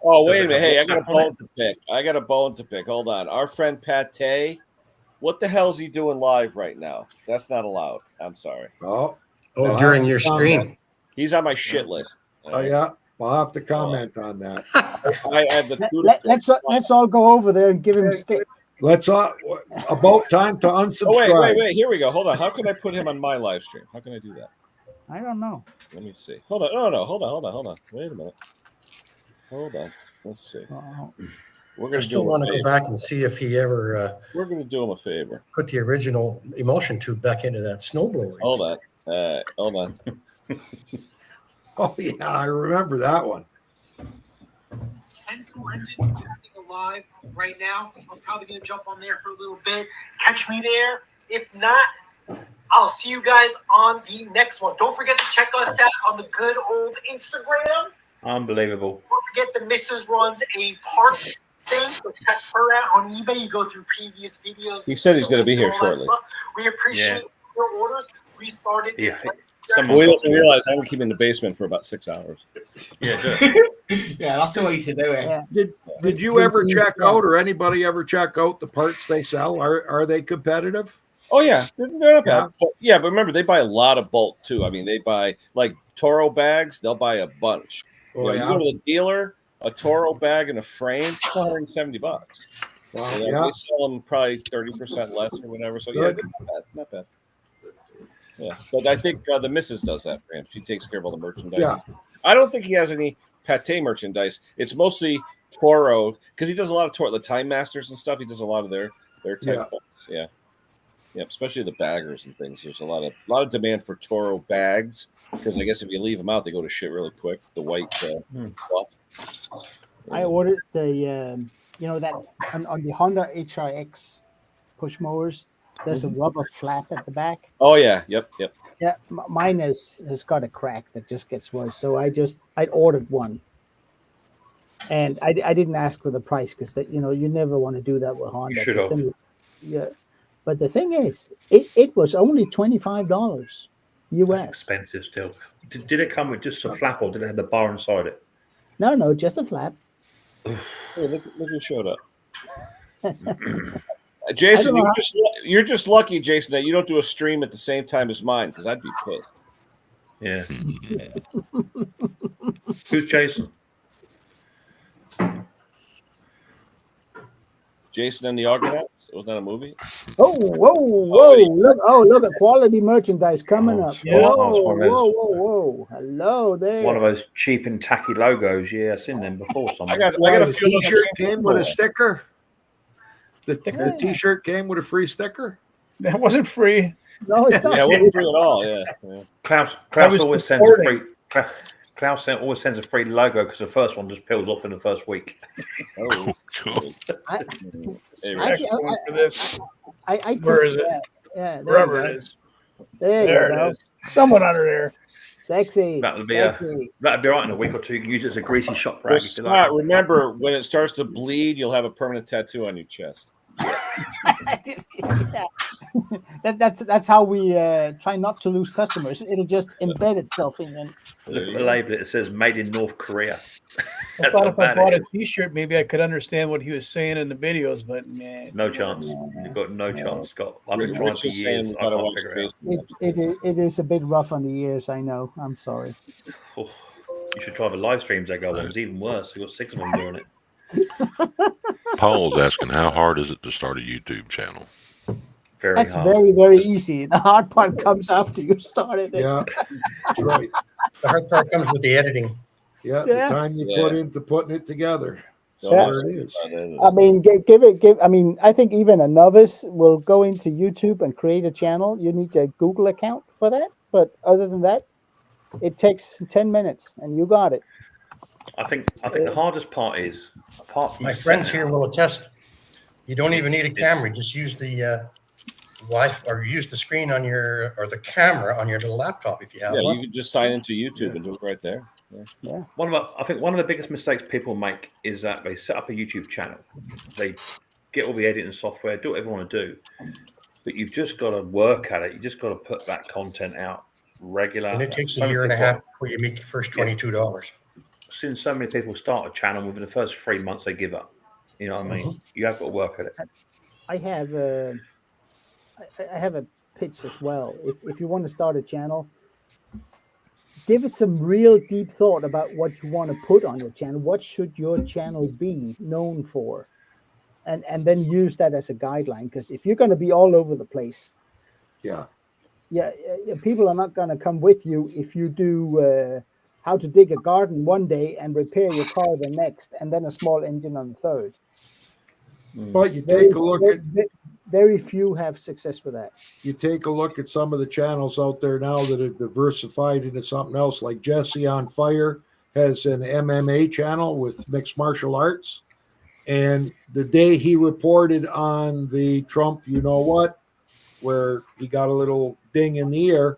Oh, Does wait it a minute. have Hey, I got a WhatsApp on bone to pick. I got a bone to pick. Hold on. Our friend Pate, what the hell's he doing live right now? That's not allowed. I'm sorry. Oh, Oh, Well, during I your found stream. that. He's on my shit list. oh yeah. I'll have to comment on that. I have the Let's all go over there and give him stick. Let's about time to unsubscribe. Oh, wait. Here we go. Hold on. How can I put him on my live stream? How can I do that? I don't know. Let me see. Hold on. No. Hold on. Wait a minute. Hold on. Let's see. We're I gonna still do him want a to go favor. back and see if he ever We're gonna do him a favor. put the original emulsion tube back into that snowblower. Hold on. Hold on. Oh yeah, I remember that one. Penn School Engine is happening live right now. I'm probably going to jump on there for a little bit. Catch me there. If not, I'll see you guys on the next one. Don't forget to check us out on the good old Instagram. Unbelievable. Don't forget the missus runs a parts thing. So check her out on eBay. You go through previous videos. He said he's gonna be here all that shortly. stuff. We appreciate your orders. We started this. We also realize I'm gonna keep him in the basement for about 6 hours. Yeah, Yeah, that's the way to do it. Yeah. Did you ever check out, or anybody ever check out the parts they sell? Are they competitive? Oh yeah, they're not bad. But remember they buy a lot of bulk too. I mean, they buy like Toro bags. They'll buy a bunch. Oh, You go to the dealer, a Toro bag and a frame, it's $170. Wow, They sell them probably 30% less or whatever. So yeah, Good. not bad. Yeah, but I think the missus does that for him. She takes care of all the merchandise. Yeah. I don't think he has any Pate merchandise. It's mostly Toro because he does a lot of Toro, the Time Masters and stuff. He does a lot of their type folks. Yeah, yeah, especially the baggers and things. There's a lot of demand for Toro bags because I guess if you leave them out, they go to shit really quick. The white cloth. I ordered the that on the Honda HRX push mowers. There's a rubber flap at the back. Oh yeah, yep. Yeah, mine has got a crack that just gets worse. So I ordered one, and I didn't ask for the price because you never want to do that with Honda. You should have. Yeah, but the thing is, it was only $25 US. Expensive still. Did it come with just a flap, or did it have the bar inside it? No, just a flap. Hey, look who showed up. Jason, you're just lucky, Jason, that you don't do a stream at the same time as mine because I'd be pissed. Yeah. Who's Jason? Jason and the Argonauts? Wasn't that a movie? Oh, whoa! Look at quality merchandise coming up. Yeah, Whoa! Hello there. One of those cheap and tacky logos. Yeah, I've seen them before. I got a T-shirt came with a sticker. The T-shirt came with a free sticker. That wasn't free. No, it's not. Yeah, it wasn't free at all. Yeah. Klaus always sends a free. Klaus always sends a free logo because the first one just peels off in the first week. Oh, Where is it? Yeah, wherever it is. There you go. It is. Someone under there. Sexy. That'd be right in a week or two. You can use it as a greasy shop rag. Well, Scott, remember when it starts to bleed, you'll have a permanent tattoo on your chest. That's how we try not to lose customers. It'll just embed itself in. Look at the label. It says "Made in North Korea." I thought if I bought a T-shirt, maybe I could understand what he was saying in the videos, but man, no chance. You've got no chance, Scott. I've been trying for years. I can't figure it out. It is a bit rough on the ears. I know. I'm sorry. Oh, you should try the live streams they go on. It's even worse. You've got 6 of them doing it. Paul's asking, how hard is it to start a YouTube channel? That's very, very easy. The hard part comes after you started it. Yeah, that's right. The hard part comes with the editing. Yeah, the time you put into putting it together. So there it is. I mean, I mean, I think even a novice will go into YouTube and create a channel. You need a Google account for that. But other than that, it takes 10 minutes and you got it. I think the hardest part is, apart from my friends here will attest, you don't even need a camera. Just use the Wi-Fi or use the screen on the camera on your little laptop if you have one. Yeah, you can just sign into YouTube and do it right there. Yeah. I think one of the biggest mistakes people make is that they set up a YouTube channel, they get all the editing software, do whatever you want to do, but you've just got to work at it. You just got to put that content out regular. And it takes a year and a half before you make your first $22. Seen so many people start a channel within the first 3 months they give up. You know what I mean? You have got to work at it. I have a pitch as well. If you want to start a channel, give it some real deep thought about what you want to put on your channel. What should your channel be known for? And then use that as a guideline. Because if you're going to be all over the place, people are not going to come with you if you do how to dig a garden one day and repair your car the next, and then a small engine on the third. But you take a look at very few have success with that. You take a look at some of the channels out there now that are diversified into something else, like Jesse on Fire has an MMA channel with mixed martial arts. And the day he reported on the Trump, where he got a little ding in the ear,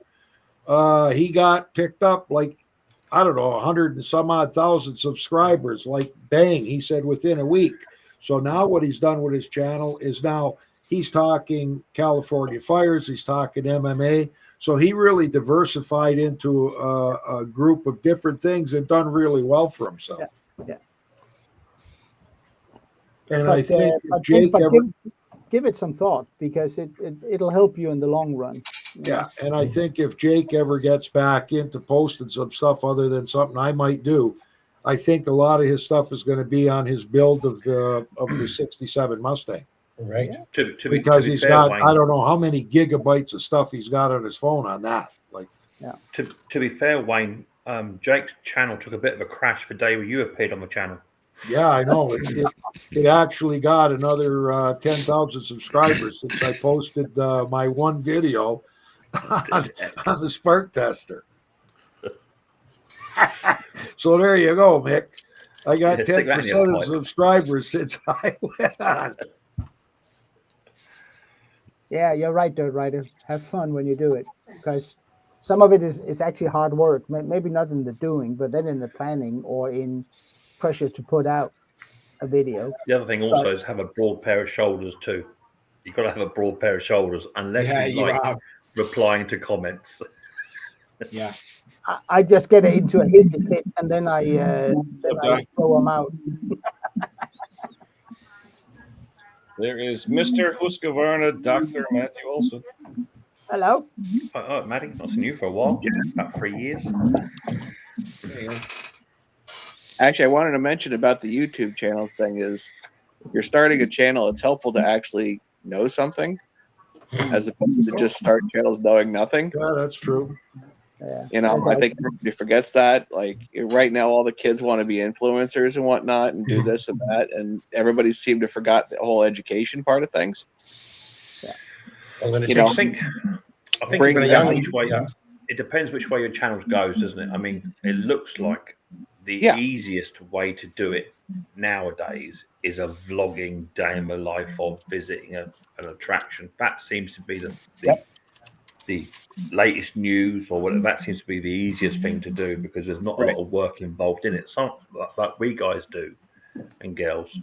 he got picked up like, 100 and some odd thousand subscribers, like bang, he said within a week. So now what he's done with his channel is now he's talking California fires, he's talking MMA. So he really diversified into a group of different things and done really well for himself. Yeah. And I think give it some thought because it'll help you in the long run. Yeah, and I think if Jake ever gets back into posting some stuff other than something I might do, I think a lot of his stuff is going to be on his build of the 67 Mustang. Right. Because be he's fair, got, Wayne, I don't know how many gigabytes of stuff he's got on his phone on that. Like, to be fair, Wayne, Jake's channel took a bit of a crash the day you appeared on the channel. yeah, I know. It actually got another 10,000 subscribers since I posted my one video on the spark tester. So there you go, Mick. I got 10% of the subscribers since I went on. Yeah, you're right, Dirt Rider. Have fun when you do it, because some of it is actually hard work. Maybe not in the doing, but then in the planning or in pressure to put out a video. The other thing also is have a broad pair of shoulders too. You've got to have a broad pair of shoulders unless you like replying to comments. Yeah. I just get into a hissy fit and then I throw them out. There is Mr. Husqvarna, Dr. Matthew Olson. Hello. Oh, Matty, not seen you for a while. About 3 years. Actually, I wanted to mention about the YouTube channels thing is if you're starting a channel, it's helpful to actually know something as opposed to just start channels knowing nothing. Yeah, that's true. Yeah. You know, I think everybody forgets that. Like right now, all the kids want to be influencers and whatnot and do this and that. And everybody seemed to forgot the whole education part of things. Yeah. Well, I think it depends which way your channel goes, doesn't it? I mean, it looks like the easiest way to do it nowadays is a vlogging day in the life of visiting an attraction. That seems to be the latest news or whatever. That seems to be the easiest thing to do because there's not a lot of work involved in it. Some like we guys do and girls,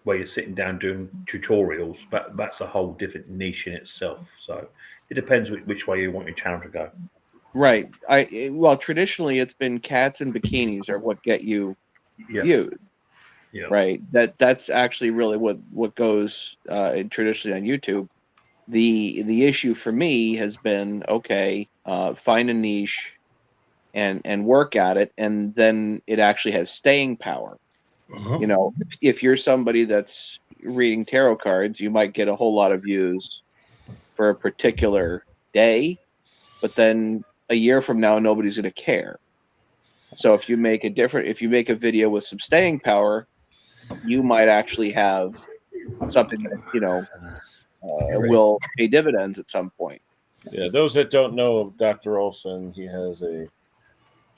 where you're sitting down doing tutorials. That's a whole different niche in itself. So it depends which way you want your channel to go. Right. Well, traditionally it's been cats and bikinis are what get you viewed. Yeah. Right. That's actually really what goes traditionally on YouTube. The issue for me has been find a niche and work at it, and then it actually has staying power. You know, if you're somebody that's reading tarot cards, you might get a whole lot of views for a particular day, but then a year from now nobody's going to care. So if you make a video with some staying power, you might actually have something that will pay dividends at some point. Yeah, those that don't know Dr. Olson, he has a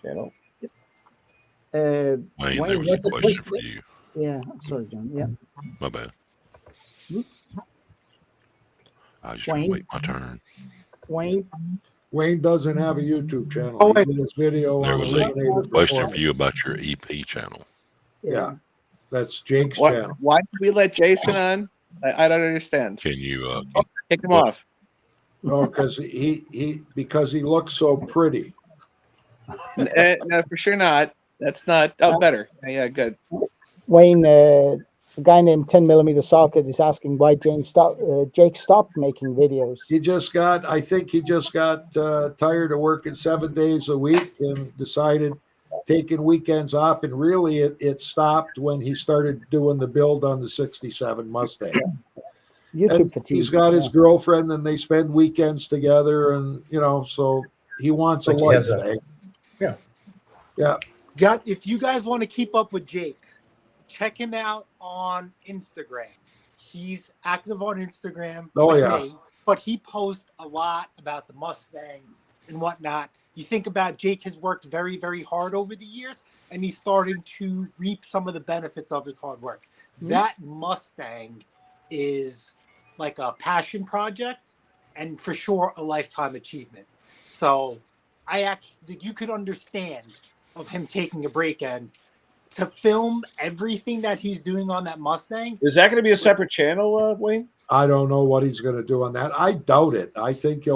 channel. Wayne, there was a question for you. Yeah, sorry, John. Yeah. My bad. I just Wayne? wait my turn. Wayne doesn't have a YouTube channel. Oh, he did his video There on was Eliminated a question Performance. for you about your EP channel. Yeah, that's Jake's channel. Why did we let Jason on? I don't understand. Can you kick him off? No, because he looks so pretty. No, for sure not. That's not. Oh, better. Yeah, good. Wayne, a guy named 10mm Socket is asking why Jake stopped making videos. I think he just got tired of working 7 days a week and decided taking weekends off. And really it stopped when he started doing the build on the 67 Mustang. YouTube fatigue. He's got his girlfriend and they spend weekends together, and so he wants a life. Yeah. If you guys want to keep up with Jake, check him out on Instagram. He's active on Instagram. But he posts a lot about the Mustang and whatnot. You think about Jake has worked very, very hard over the years, and he's starting to reap some of the benefits of his hard work. That Mustang is like a passion project and for sure a lifetime achievement. So you could understand of him taking a break and to film everything that he's doing on that Mustang. Is that going to be a separate channel, Wayne? I don't know what he's going to do on that. I doubt it. I think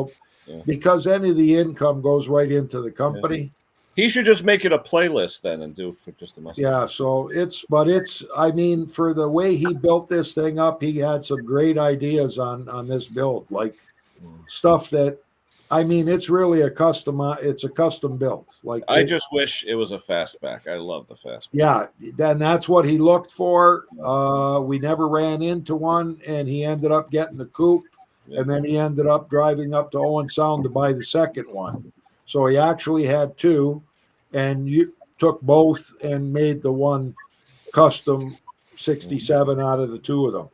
because any of the income goes right into the company. He should just make it a playlist then and do it for just the Mustang. Yeah, so I mean, for the way he built this thing up, he had some great ideas on this build, like stuff that I mean, it's really it's a custom built. Like I just wish it was a fastback. I love the fastback. Yeah, then that's what he looked for. We never ran into one, and he ended up getting the coupe, and then he ended up driving up to Owen Sound to buy the second one. So he actually had two, and you took both and made the one custom 67 out of the two of them.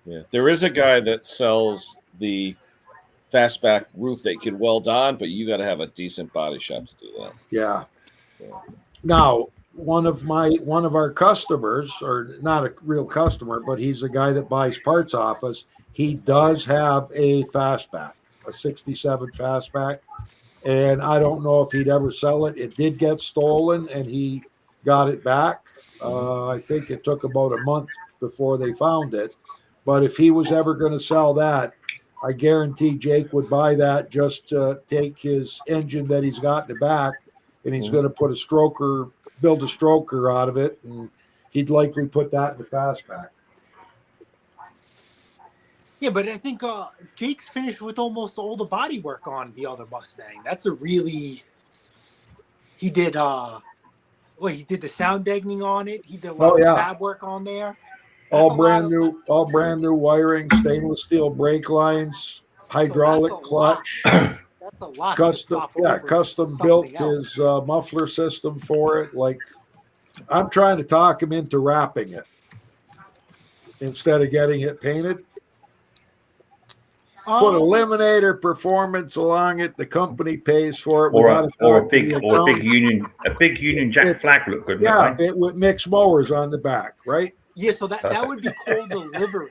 Yeah, there is a guy that sells the fastback roof that you can weld on, but you got to have a decent body shop to do that. Yeah. Now, one of our customers, or not a real customer, but he's a guy that buys parts off us. He does have a fastback, a 67 fastback, and I don't know if he'd ever sell it. It did get stolen, and he got it back. I think it took about a month before they found it. But if he was ever going to sell that, I guarantee Jake would buy that just to take his engine that he's got in the back, and he's going to put build a stroker out of it, and he'd likely put that in the fastback. Yeah, but I think Jake's finished with almost all the body work on the other Mustang. That's a really... He did he did the sound deadening on it. He did a lot of fab work on there. All brand new wiring, stainless steel brake lines, hydraulic clutch. That's a lot. Custom built his muffler system for it. Like, I'm trying to talk him into wrapping it instead of getting it painted. Put Eliminator Performance along it. The company pays for it. Or a big Union Jack flag look good. Yeah, with mixed mowers on the back, right? Yeah, so that would be called the livery.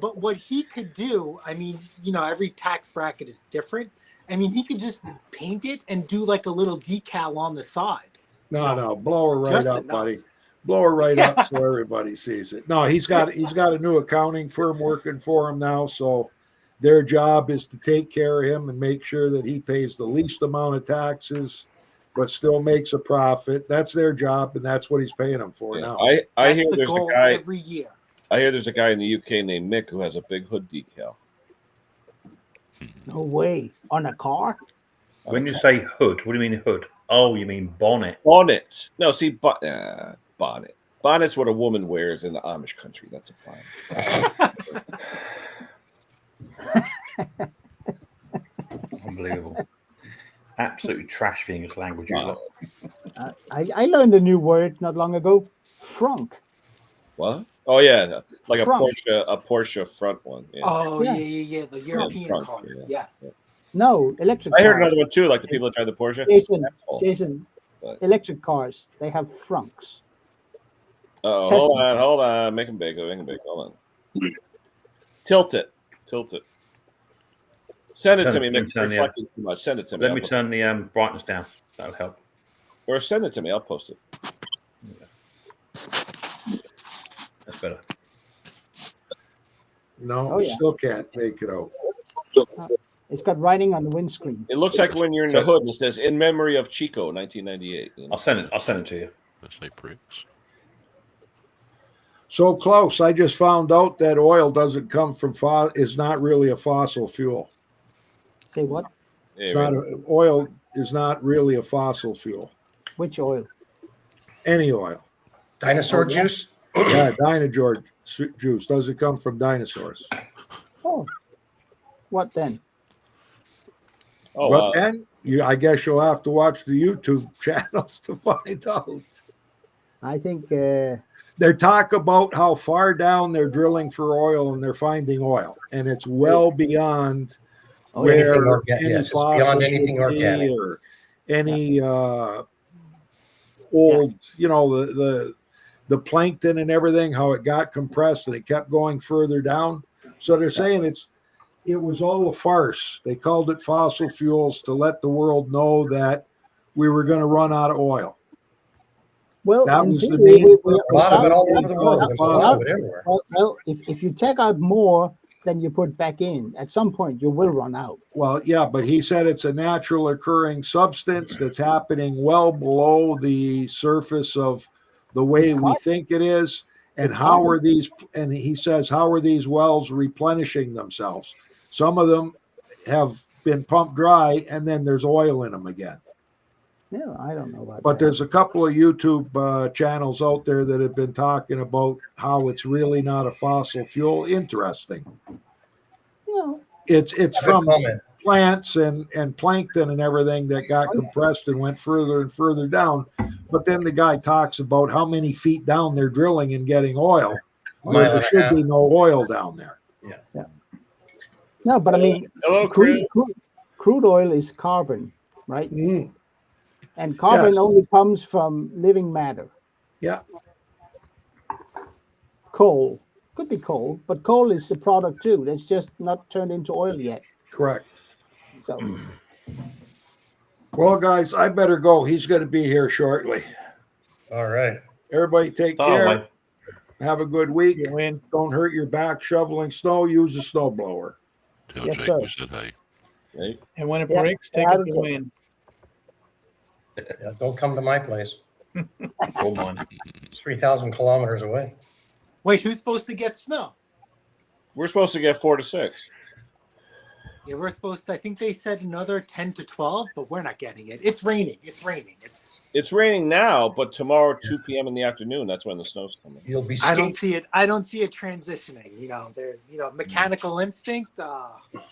But what he could do, I mean, every tax bracket is different. I mean, he could just paint it and do like a little decal on the side. No, blow her right up, buddy. Blow her right up so everybody sees it. No, he's got a new accounting firm working for him now, so their job is to take care of him and make sure that he pays the least amount of taxes, but still makes a profit. That's their job, and that's what he's paying them for now. I hear there's a guy every year. I hear there's a guy in the UK named Mick who has a big hood decal. No way. On a car? When you say hood, what do you mean hood? Oh, you mean bonnet. Bonnet. No, see, bonnet. Bonnet's what a woman wears in the Amish country. That's a fine. Unbelievable. Absolutely trash English language. I learned a new word not long ago. Frunk. What? Oh yeah, like front. a Porsche front one. Yeah. Oh yeah. The European cars. Yes. No, electric. I heard another one too, like the people that drive the Porsche. Jason, electric cars, they have frunks. Oh, hold on. Make them big. Hold on. Tilt it. Send it to me. It's reflecting too much. Send it to me. Let me turn the brightness down. That'll help. Or send it to me. I'll post it. That's better. No, still can't make it out. It's got writing on the windscreen. It looks like when you're in the hood and it says "In memory of Chico, 1998." I'll send it to you. Let's say pricks. So Klaus, I just found out that oil doesn't come from is not really a fossil fuel. Say what? Oil is not really a fossil fuel. Which oil? Any oil. Dinosaur juice? Yeah, dinosaur juice. Doesn't come from dinosaurs. Oh. What then? Oh, but then I guess you'll have to watch the YouTube channels to find out. I think they talk about how far down they're drilling for oil and they're finding oil, and it's well beyond where any beyond anything organic or any old, the plankton and everything, how it got compressed and it kept going further down. So they're saying it was all a farce. They called it fossil fuels to let the world know that we were going to run out of oil. Well, that was the main. A lot of it all over the world. Well, if you take out more than you put back in, at some point you will run out. Well, yeah, but he said it's a natural occurring substance that's happening well below the surface of the way we think it is. And how are these? And he says, how are these wells replenishing themselves? Some of them have been pumped dry, and then there's oil in them again. Yeah, I don't know about But that. there's a couple of YouTube channels out there that have been talking about how it's really not a fossil fuel. Interesting. Yeah. It's from comment. plants and plankton and everything that got compressed and went further and further down. But then the guy talks about how many feet down they're drilling and getting oil, where there should be no oil down there. Yeah. No, but I mean, Hello, Chris. crude oil is carbon, right? Mm. And carbon Yes. only comes from living matter. Yeah. Coal could be coal, but coal is a product too. That's just not turned into oil yet. Correct. So, Well, guys, I better go. He's going to be here shortly. All right. Everybody take Bye, care. bye. Have a good week. You win. Don't hurt your back shoveling snow. Use a snow blower. Tell Yes, Jake sir. we said hey. Hey, And when it Yeah, breaks, take yeah, it to win. Yeah, don't come to my place. All mine. It's 3,000 kilometers away. Wait, who's supposed to get snow? we're supposed to get 4 to 6. Yeah, we're supposed to. I think they said another 10 to 12, but we're not getting it. It's raining. It's raining. It's raining now, but tomorrow 2 p.m. in the afternoon, that's when the snow's coming. You'll be I don't skating. see it. I don't see it transitioning. You know, there's mechanical instinct.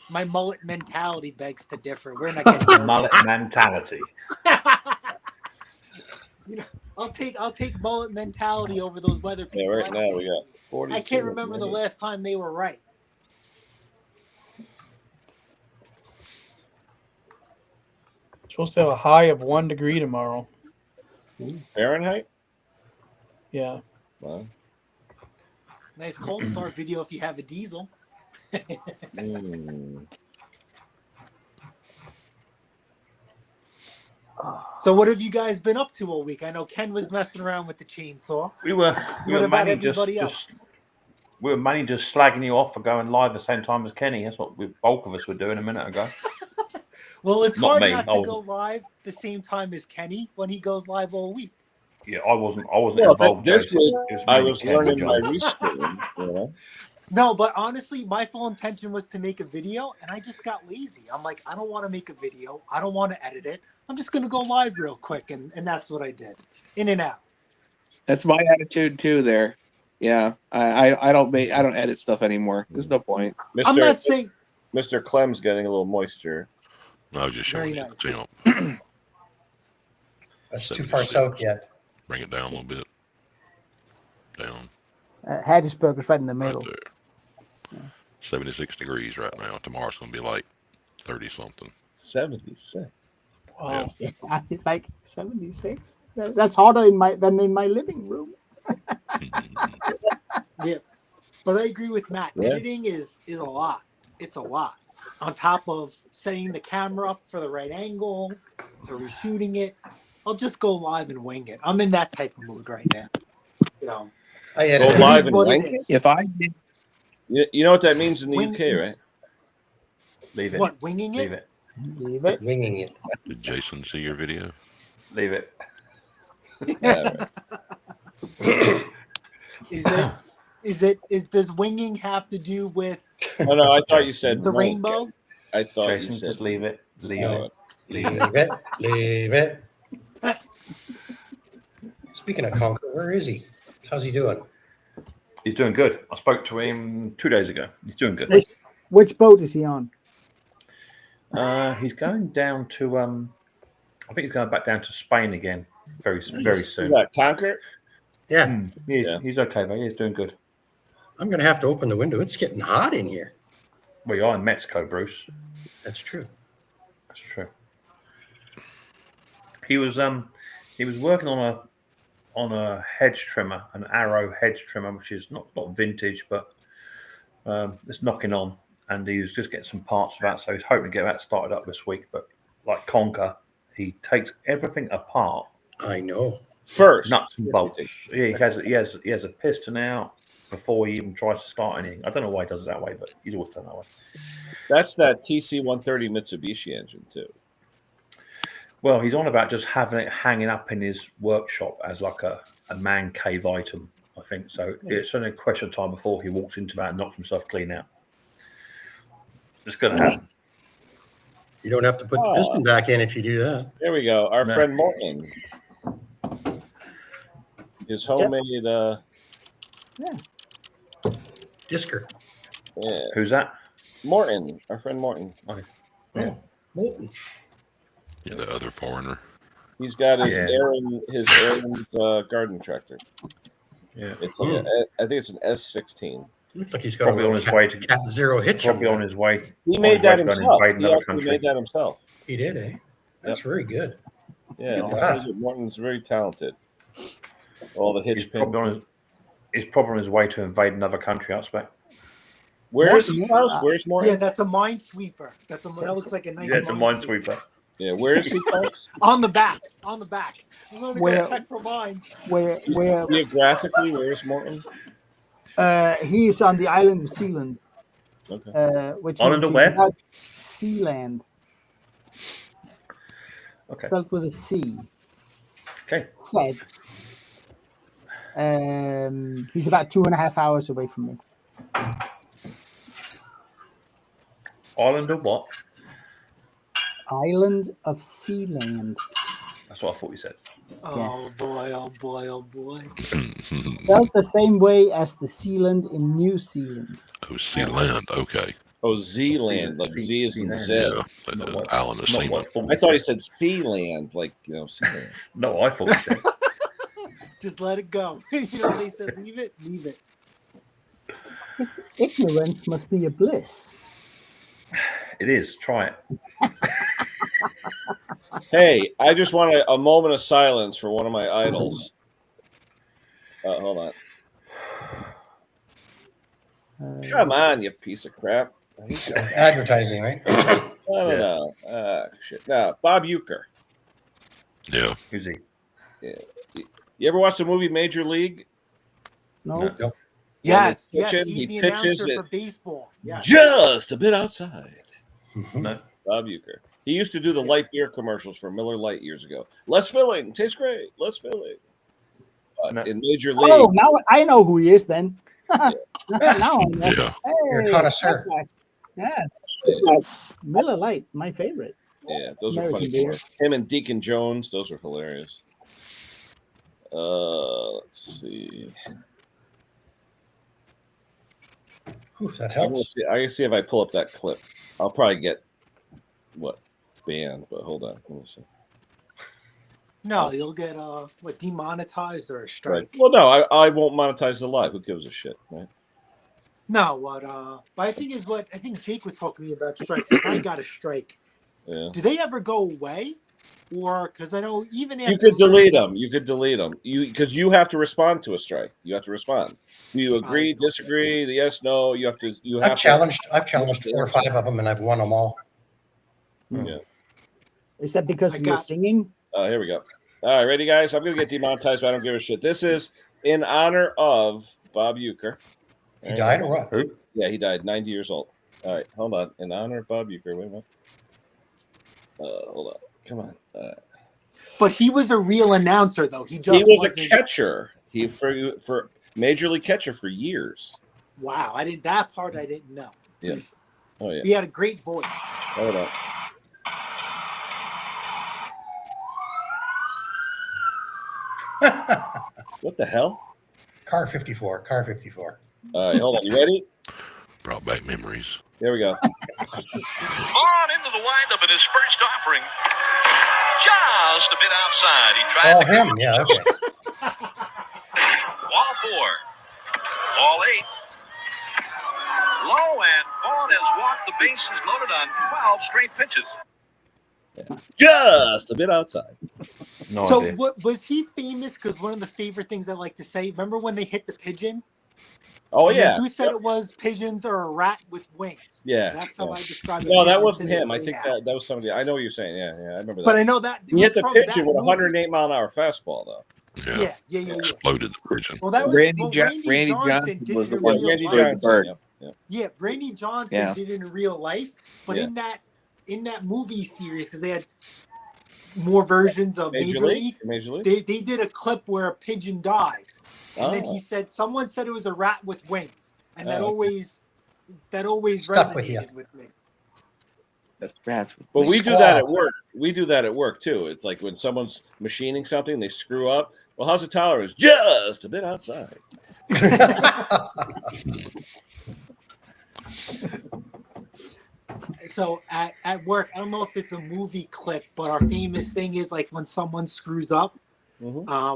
My mullet mentality begs to differ. We're not getting Mullet mentality. I'll take mullet mentality over those weather Yeah, people. right now we got 40. I can't remember the last time they were right. Supposed to have a high of 1 degree tomorrow. Fahrenheit? Yeah. Wow. Nice cold start video if you have a diesel. Mm. So what have you guys been up to all week? I know Ken was messing around with the chainsaw. We were What about mainly everybody else? we were mainly just slagging you off for going live at the same time as Kenny. That's what bulk of us were doing a minute ago. Well, it's Not hard me, not I to go live the same time as Kenny when he goes live all week. Yeah, I wasn't Well, involved. this Jason. week It I mainly was Ken and learning my John. restream, you know. No, but honestly, my full intention was to make a video, and I just got lazy. I'm like, I don't want to make a video. I don't want to edit it. I'm just going to go live real quick, and that's what I did. In and out. That's my attitude too. There, yeah. I don't edit stuff anymore. There's no point. I'm not saying Mr. Clem's getting a little moisture. I was just showing Very you nice. the temp. That's too far south yet. Bring it down a little bit. Down Hattiesburg is right in the right middle. there. 76 degrees right now. Tomorrow's going to be like 30 something. 76. Wow. Yeah. It's like 76. That's hotter than in my living room. Yeah, but I agree with Matt. Yeah. Editing is a lot. It's a lot. On top of setting the camera up for the right angle, for reshooting it, I'll just go live and wing it. I'm in that type of mood right now. You know, I Go edited. live is and what wing it it? is. If I did, You know what that means in the Wing UK, is- right? Leave it. What, winging Leave it? it. Leave it. Winging it. Did Jason see your video? Leave it. Yeah, right. Does winging have to do with Oh no, I thought you said the no. rainbow? I thought Jason, you said just leave it. Leave no. it. Leave it. Leave it. Speaking of Conquer, where is he? How's he doing? He's doing good. I spoke to him 2 days ago. He's doing good. Which boat is he on? He's going down to I think he's going back down to Spain again very soon. What, Conquer? Yeah. He's okay though. He's doing good. I'm going to have to open the window. It's getting hot in here. We are in Mexico, Bruce. That's true. That's true. He was working on a hedge trimmer, an Arrow hedge trimmer, which is not vintage, but it's knocking on. And he was just getting some parts for that, so he's hoping to get that started up this week. But like Conker, he takes everything apart. I know. First. Nuts and Yes, bolts. he Yeah, he has a piston out before he even tries to start anything. I don't know why he does it that way, but he's always done that way. That's that TC-130 Mitsubishi engine too. Well, he's on about just having it hanging up in his workshop as like a man cave item, I think. So it's only a question of time before he walks into that and knocks himself clean out. It's going to happen. You don't have to put the piston back in if you do that. There we go. Our No. friend Morton. His homemade Disker. yeah. Who's that? Morton, our friend Morton. Okay. Oh, Molten. Yeah, the other foreigner. He's got his Yeah. Aaron's garden tractor. Yeah. It's like I think it's an S16. Looks like he's got Probably a on little his way to Cat Zero hitch. probably on his way. He on made his that way to go and himself. invade He another actually country. made that himself. He did, eh? That's very good. Yeah, Look at that. Morton's very talented. All the hitch He's pin. probably on his way to invade another country, I expect. Where's his house? Where's Morton? Yeah, that's a minesweeper. That looks like a nice. Yeah, it's a minesweeper. Yeah, where is he from? On the back. I'm gonna Where- go check for mines. Where Geographically, where's Morton? he's on the island of Sealand, Okay. which Island means of he's where? not Sealand, Okay. spelled with a C. Okay. Said. He's about 2.5 hours away from me. Island of what? Island of Sealand. That's what I thought you said. Oh boy! Oh boy! Oh boy! Spelled the same way as the Sealand in New Zealand. Oh, Sealand. Okay. Oh, Zealand, like Z is in Z. Yeah. Alan of Not Seaman. what I thought he said Sealand, like Sealand. No, I thought you said. Just let it go. You know, they said leave it, leave it. Ignorance must be a bliss. It is. Try it. Hey, I just want a moment of silence for one of my idols. Hold on. Come on, you piece of crap. Advertising, right? I don't know. Shit. No, Bob Uecker. Yeah. Who's he? Yeah. You ever watch the movie Major League? No. Nope. Yes, When yes. he's He's pitching, the he announcer pitches for it baseball. Yeah. just a bit outside. No. Bob Uecker. He used to do the light beer commercials for Miller Lite years ago. Less filling, tastes great. Less filling. No. In Major League, Oh, now I know who he is then. now I know. Yeah. You're a Hey, connoisseur. yeah. Miller Lite, my favorite. yeah, those are funny. American beer. commercials. Him and Deacon Jones, those were hilarious. Let's see. Oof, that I'm gonna helps. see. I can see if I pull up that clip. I'll probably get banned, but hold on. Let me see. No, you'll get demonetized or a strike. Right. Well, no, I won't monetize the live. Who gives a shit, right? No, but I think Jake was talking to me about strikes. 'Cause I got a strike. Yeah. Do they ever go away? Or because I know even after You could delete them. You could delete them. Because you have to respond to a strike. You have to respond. Do you agree, disagree? The yes, no. You have to. I've challenged 4 or 5 of them, and I've won them all. Yeah. Is that because you're singing? Oh, here we go. All right, ready, guys? I'm gonna get demonetized, but I don't give a shit. This is in honor of Bob Uecker. He died or what? Who? Yeah, he died, 90 years old. All right, hold on. In honor of Bob Uecker. Wait a minute. Hold on. Come on. But he was a real announcer, though. He just He was wasn't. a catcher. He for major league catcher for years. Wow, that part I didn't know. Yeah. Oh yeah. He had a great voice. Hold on. What the hell? Car 54. Car 54. All right, hold on. You ready? Brought back memories. There we go. On into the windup in his first offering. Just a bit outside. He tried Oh, to him. Yeah, okay. Ball 4. Ball 8. Low, and Vaughn has walked the bases loaded on 12 straight pitches. Just a bit outside. No So idea. what was he famous? Because one of the favorite things I like to say. Remember when they hit the pigeon? Oh And then yeah. who said it was pigeons or a rat with wings? Yeah. That's how I describe it. No, that Pigeons wasn't to this him. I day think now. that was somebody. I know what you're saying. Yeah, I remember that. But I know that he hit the pigeon with a movie. 108-mile-an-hour fastball, though. Yeah. Exploded the pigeon. Well, that was Randy Randy Johnson Johnson did was it the in one real Randy life. Johnson. Yeah. Yeah, Randy Johnson Yeah. did it in real life, but Yeah. in that movie series, because they had more versions of Major League, Major League. they did a clip where a pigeon died, and then Oh. he said someone said it was a rat with wings, and that Oh. always Stuck with you. resonated with me. That's But we do that at work. We do that at work too. It's like when someone's machining something, they screw up. Well, how's the tolerance? Just a bit outside. So at work, I don't know if it's a movie clip, but our famous thing is like when someone screws up,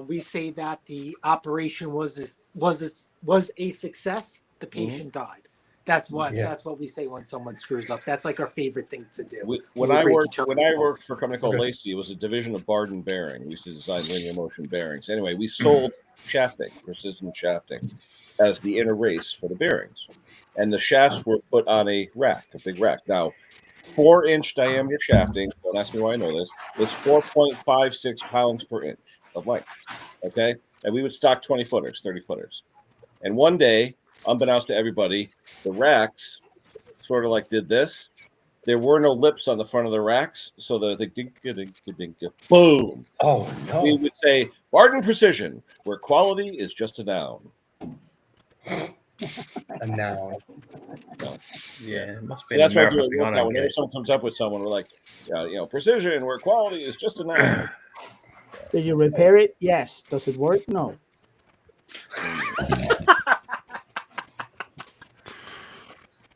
we say that the operation was a success. The patient died. That's what we say when someone screws up. That's like our favorite thing to do. When I worked for a company called Lacey, it was a division of Barden Bearing. We used to design linear motion bearings. Anyway, we sold shafting, precision shafting, as the inner race for the bearings, and the shafts were put on a rack, a big rack. Now, 4-inch diameter shafting. Don't ask me why I know this. Is 4.56 pounds per inch of length. Okay, and we would stock 20-footers, 30-footers, and one day, unbeknownst to everybody, the racks sort of like did this. There were no lips on the front of the racks, so the boom. Oh no! We would say Barden Precision, where quality is just a noun. A noun. Yeah, it must be. So that's why I do it now. Whenever someone comes up with someone, we're like, precision, where quality is just a noun. Did you repair it? Yes. Does it work? No.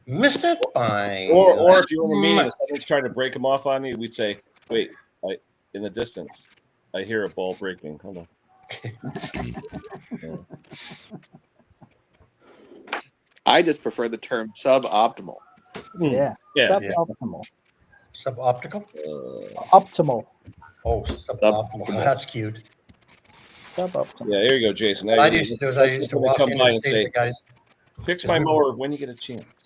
Missed it by. Or if you were me and someone's trying to break them off on you, we'd say, wait, in the distance, I hear a ball breaking. Hold on. I just prefer the term suboptimal. Yeah. Suboptimal. Suboptical? Optimal. Oh, suboptimal. That's cute. Suboptimal. Yeah, here you go, Jason. Now I used to walk in and say to the guys, fix my mower when you get a chance.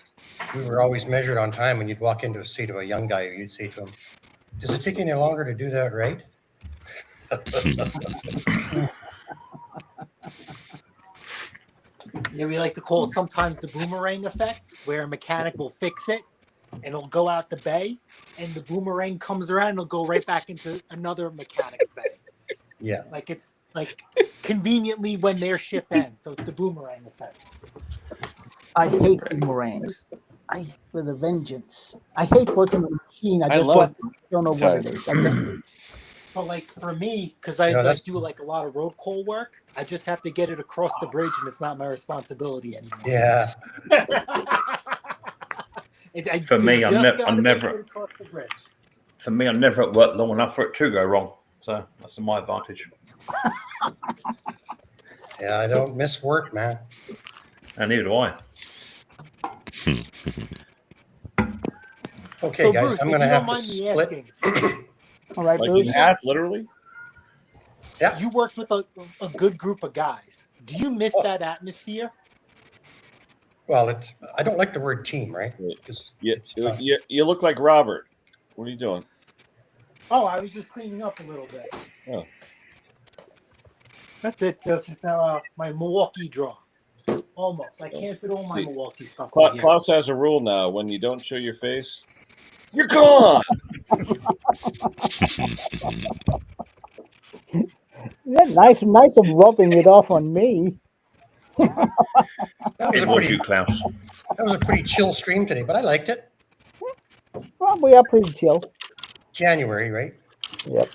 We were always measured on time. When you'd walk into a seat of a young guy, you'd say to him, does it take any longer to do that right? Yeah, we like to call it sometimes the boomerang effect, where a mechanic will fix it and it'll go out the bay, and the boomerang comes around and it'll go right back into another mechanic's bay. Yeah. Like it's like conveniently when their shift ends. So it's the boomerang effect. I hate boomerangs. With a vengeance. I hate working with a machine. I just don't know what it is. But like for me, because I do like a lot of road call work, I just have to get it across the bridge, and it's not my responsibility anymore. Yeah. For me, I'm never. For me, I'm never at work long enough for it to go wrong. So that's my advantage. Yeah, I don't miss work, man. And neither do I. Okay, so guys, Bruce, I'm going to have to split. All right, like Bruce. in half, literally? Yeah. You worked with a good group of guys. Do you miss that atmosphere? Well, I don't like the word team, right? You look like Robert. What are you doing? Oh, I was just cleaning up a little bit. Oh. That's it. That's my Milwaukee draw. Almost. I can't fit all my Milwaukee stuff. Klaus has a rule now. When you don't show your face, you're gone. Yeah, nice of rubbing it off on me. That was a pretty chill stream today, but I liked it. Well, we are pretty chill. January, right? Yep.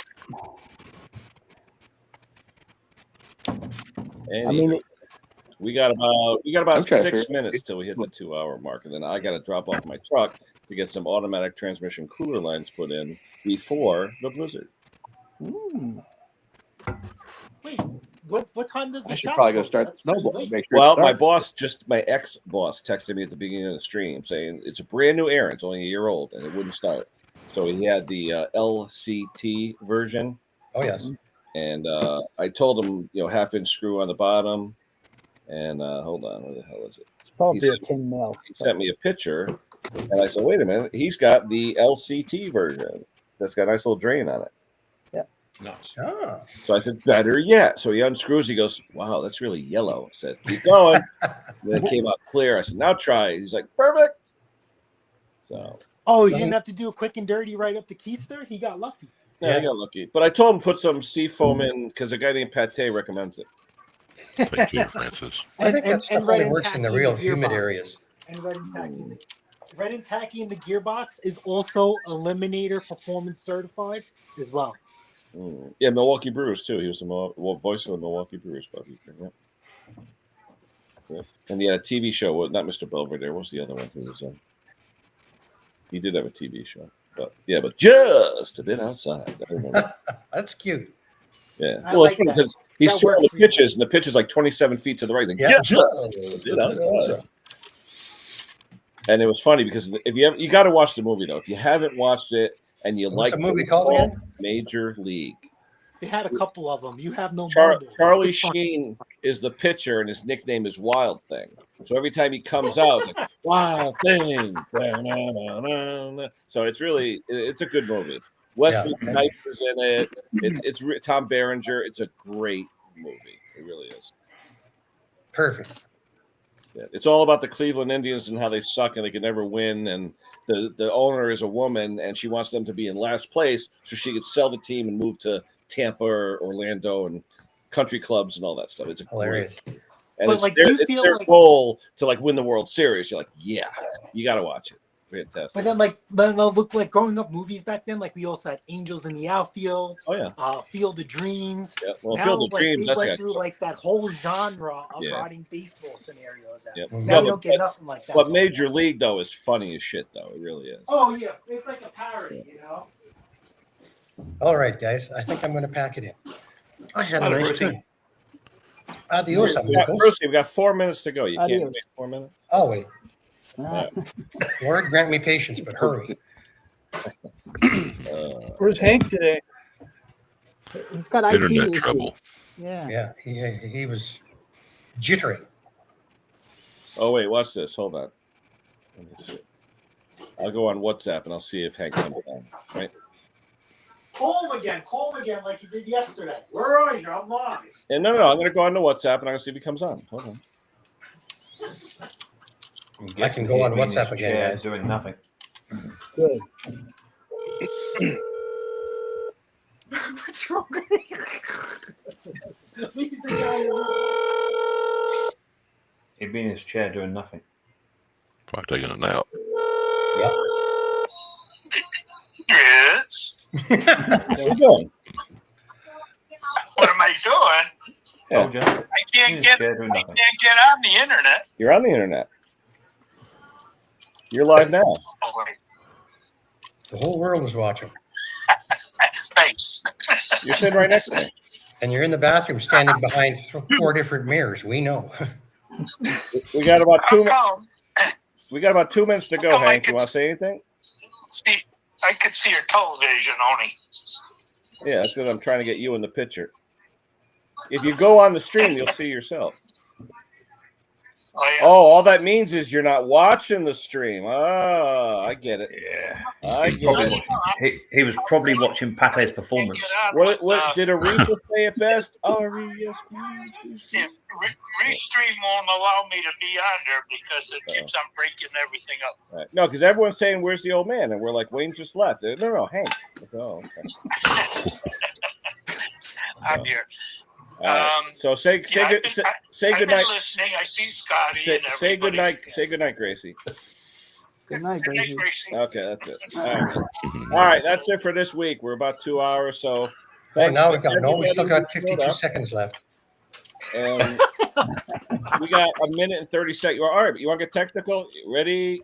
We got about 6 minutes till we hit the 2-hour mark, and then I got to drop off my truck to get some automatic transmission cooler lines put in before the blizzard. Ooh. Wait, what time does the shop probably go close? start snowballing. My ex-boss texted me at the beginning of the stream saying it's a brand new errand, it's only a year old, and it wouldn't start. So he had the LCT version. Oh yes. And I told him, half-inch screw on the bottom. And hold on, where the hell is it? It's probably a 10 mil. He sent me a picture, and I said, "Wait a minute, he's got the LCT version. That's got a nice little drain on it." Yeah, nice. Ah. So I said, "Better yet." So he unscrews. He goes, "Wow, that's really yellow." I said, "Keep going." Then it came out clear. I said, "Now try." He's like, "Perfect." So. Oh, you didn't have to do a quick and dirty right up the keister? He got lucky. Yeah, he got lucky. But I told him put some sea foam in because a guy named Pate recommends it. Thank you, Francis. I think that stuff only works in the real humid areas. And red and tacky. Brennan Tacky in the gearbox is also Eliminator Performance certified as well. Yeah, Milwaukee Brewers too. He was the voice of the Milwaukee Brewers. Bobby. Yeah. Yeah. And he had a TV show. Well, not Mr. Belvedere. What was the other one he was on? He did have a TV show. But yeah, but just a bit outside. I remember. That's cute. Yeah. I Well, like it's funny that. because he's That throwing works the for you. pitches, and the pitch is like 27 feet to the right. Like, Yeah, just a bit outside. And it was funny because if you got to watch the movie though. If you haven't watched it and you What's like the movie called baseball, again? Major League. They had a couple of them. You have no marbles. Charlie It's funny. Sheen is the pitcher, and his nickname is Wild Thing. So every time he comes out, it's like, Wild Thing. So it's a good movie. Wesley Snipes is in it. It's Tom Berenger. It's a great movie. It really is. Perfect. Yeah. It's all about the Cleveland Indians and how they suck and they can never win. And the owner is a woman, and she wants them to be in last place so she could sell the team and move to Tampa or Orlando and country clubs and all that stuff. It's Hilarious. great. And But, it's like, their, do you it's feel their like- goal to like win the World Series. You're like, yeah, you got to watch it. Fantastic. But then, they'll look like growing up movies back then. Like we also had Angels in the Outfield. Oh yeah. Field of Dreams. Yeah. Well, Now, Field of Dreams. they That's went got through like that whole genre of Yeah. writing baseball scenarios. Out. Yeah. Now No, we don't get nothing like that. But Major League though is funny as shit though. It really is. Oh yeah, it's like a parody, you know. All right, guys. I think I'm going to pack it in. I had a Hello, nice Brucey. time. Adios, amigos. Bruce, we've got 4 minutes to go. You can't Adios. wait 4 minutes. I'll wait. Ah, Lord, grant me patience, but hurry. Where's Hank today? he's got IT Internet issues. trouble. Yeah. Yeah, he was jittery. Oh wait, watch this. Hold on. Let me see. I'll go on WhatsApp and I'll see if Hank comes on. Right. Call him again, like you did yesterday. Where are you? I'm live. And no. I'm going to go on to WhatsApp and I'm going to see if he comes on. Hold on. I can go on WhatsApp again, guys. Doing nothing. Good. What's wrong with you? Leave the guy alone. He'd be in his chair doing nothing. Probably taking a nap. Yes. What are you doing? What am I doing? Yeah. Told you. I can't He's get. there doing I nothing. can't get on the internet. You're on the internet. You're live now. Oh, wait. The whole world is watching. Thanks. You're sitting right next to me. And you're in the bathroom standing behind 4 different mirrors. We know. We got about How 2 minutes. come? We got about 2 minutes to How go, come I Hank. You can want to say anything? See, I could see your television, Oni. Yeah, that's because I'm trying to get you in the picture. If you go on the stream, you'll see yourself. Oh, yeah. Oh, all that means is you're not watching the stream. Oh, I get it. Yeah. I He's get probably it. watching, he was probably watching Pate's performance. Get on, What but, did Aretha say it best? Restream won't allow me to be on there because it keeps on breaking everything up. Right. No, because everyone's saying, "Where's the old man?" And we're like, "Wayne just left." No, Hank. Oh, okay. I'm here. All right. So say Yeah, good I've night. been listening. I see Scotty. Say and good everybody. night. Say good night, Gracie. Good night, Good night, Gracie. Gracie. Okay, that's it. All right, that's it for this week. We're about 2 hours, so Oh, thanks now to we still everybody got who showed 52 up. seconds left. And we got a minute and 30 seconds. All right, but you want to get technical? Ready?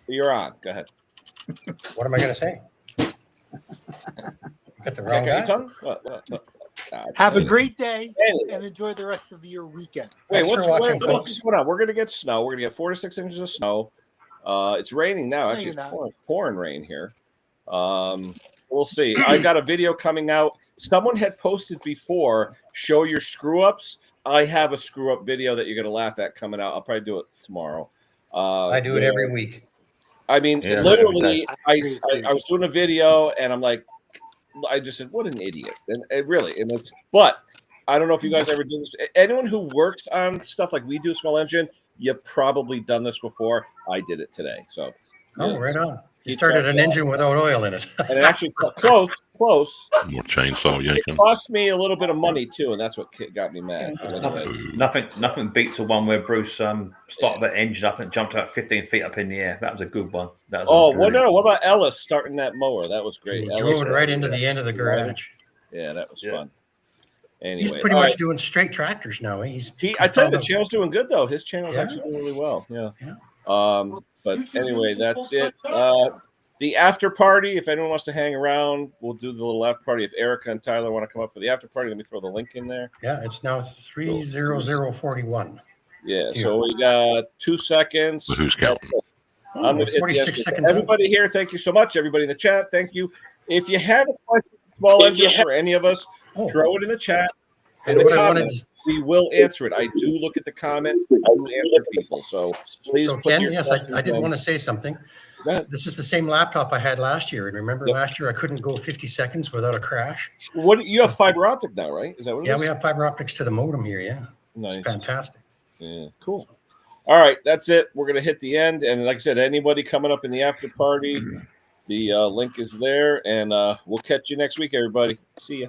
You're on. Go ahead. What am I going to say? You got the wrong Okay, your guy. tongue? What? Have a great day Anyway. and enjoy the rest of your weekend. Wait, Thanks what's for watching, going folks. on? We're going to get snow. We're going to get 4 to 6 inches of snow. It's raining now. No, Actually, you're it's not. pouring rain here. We'll see. I got a video coming out. Someone had posted before, show your screw ups. I have a screw up video that you're going to laugh at coming out. I'll probably do it tomorrow. I do it every week. I mean, Yeah, literally, I I was doing a video and I'm like, I just said, what an idiot. And it really, and it's, but I don't know if you guys ever do this. Anyone who works on stuff like we do, Small Engine, you've probably done this before. I did it today. So, Oh, yeah. right on. You started an engine without oil in it. And it actually close. More chainsaw It yanking. cost me a little bit of money too, and that's what got me mad. Nothing beats the one where Bruce started that engine up and jumped about 15 feet up in the air. That was a good one. That was What about Ellis starting that mower? That was great. He Ellis drove it right into the end of the garage. Yeah, that was fun. Anyway, He's pretty much doing straight tractors now. I tell you, the channel's doing good though. His channel's actually doing really well. Yeah. But anyway, that's it. The after party, if anyone wants to hang around, we'll do the little after party. If Erica and Tyler want to come up for the after party, let me throw the link in there. Yeah, it's now 30041. Yeah, so we got 2 seconds. But who's counting? I'm gonna hit 46 seconds. Everybody here, thank you so much. Everybody in the chat, thank you. If you have a question, small engines for any of us, throw it in the chat. And what I wanted to we will answer it. I do look at the comments. I do answer people. So please. So Ken, yes, I did want to say something. This is the same laptop I had last year. And remember last year I couldn't go 50 seconds without a crash. What you have fiber optic now, right? Is that what it is? We have fiber optics to the modem here. Yeah. Nice. It's fantastic. Yeah, cool. All right, that's it. We're gonna hit the end. And like I said, anybody coming up in the after party, the link is there, and we'll catch you next week, everybody. See ya.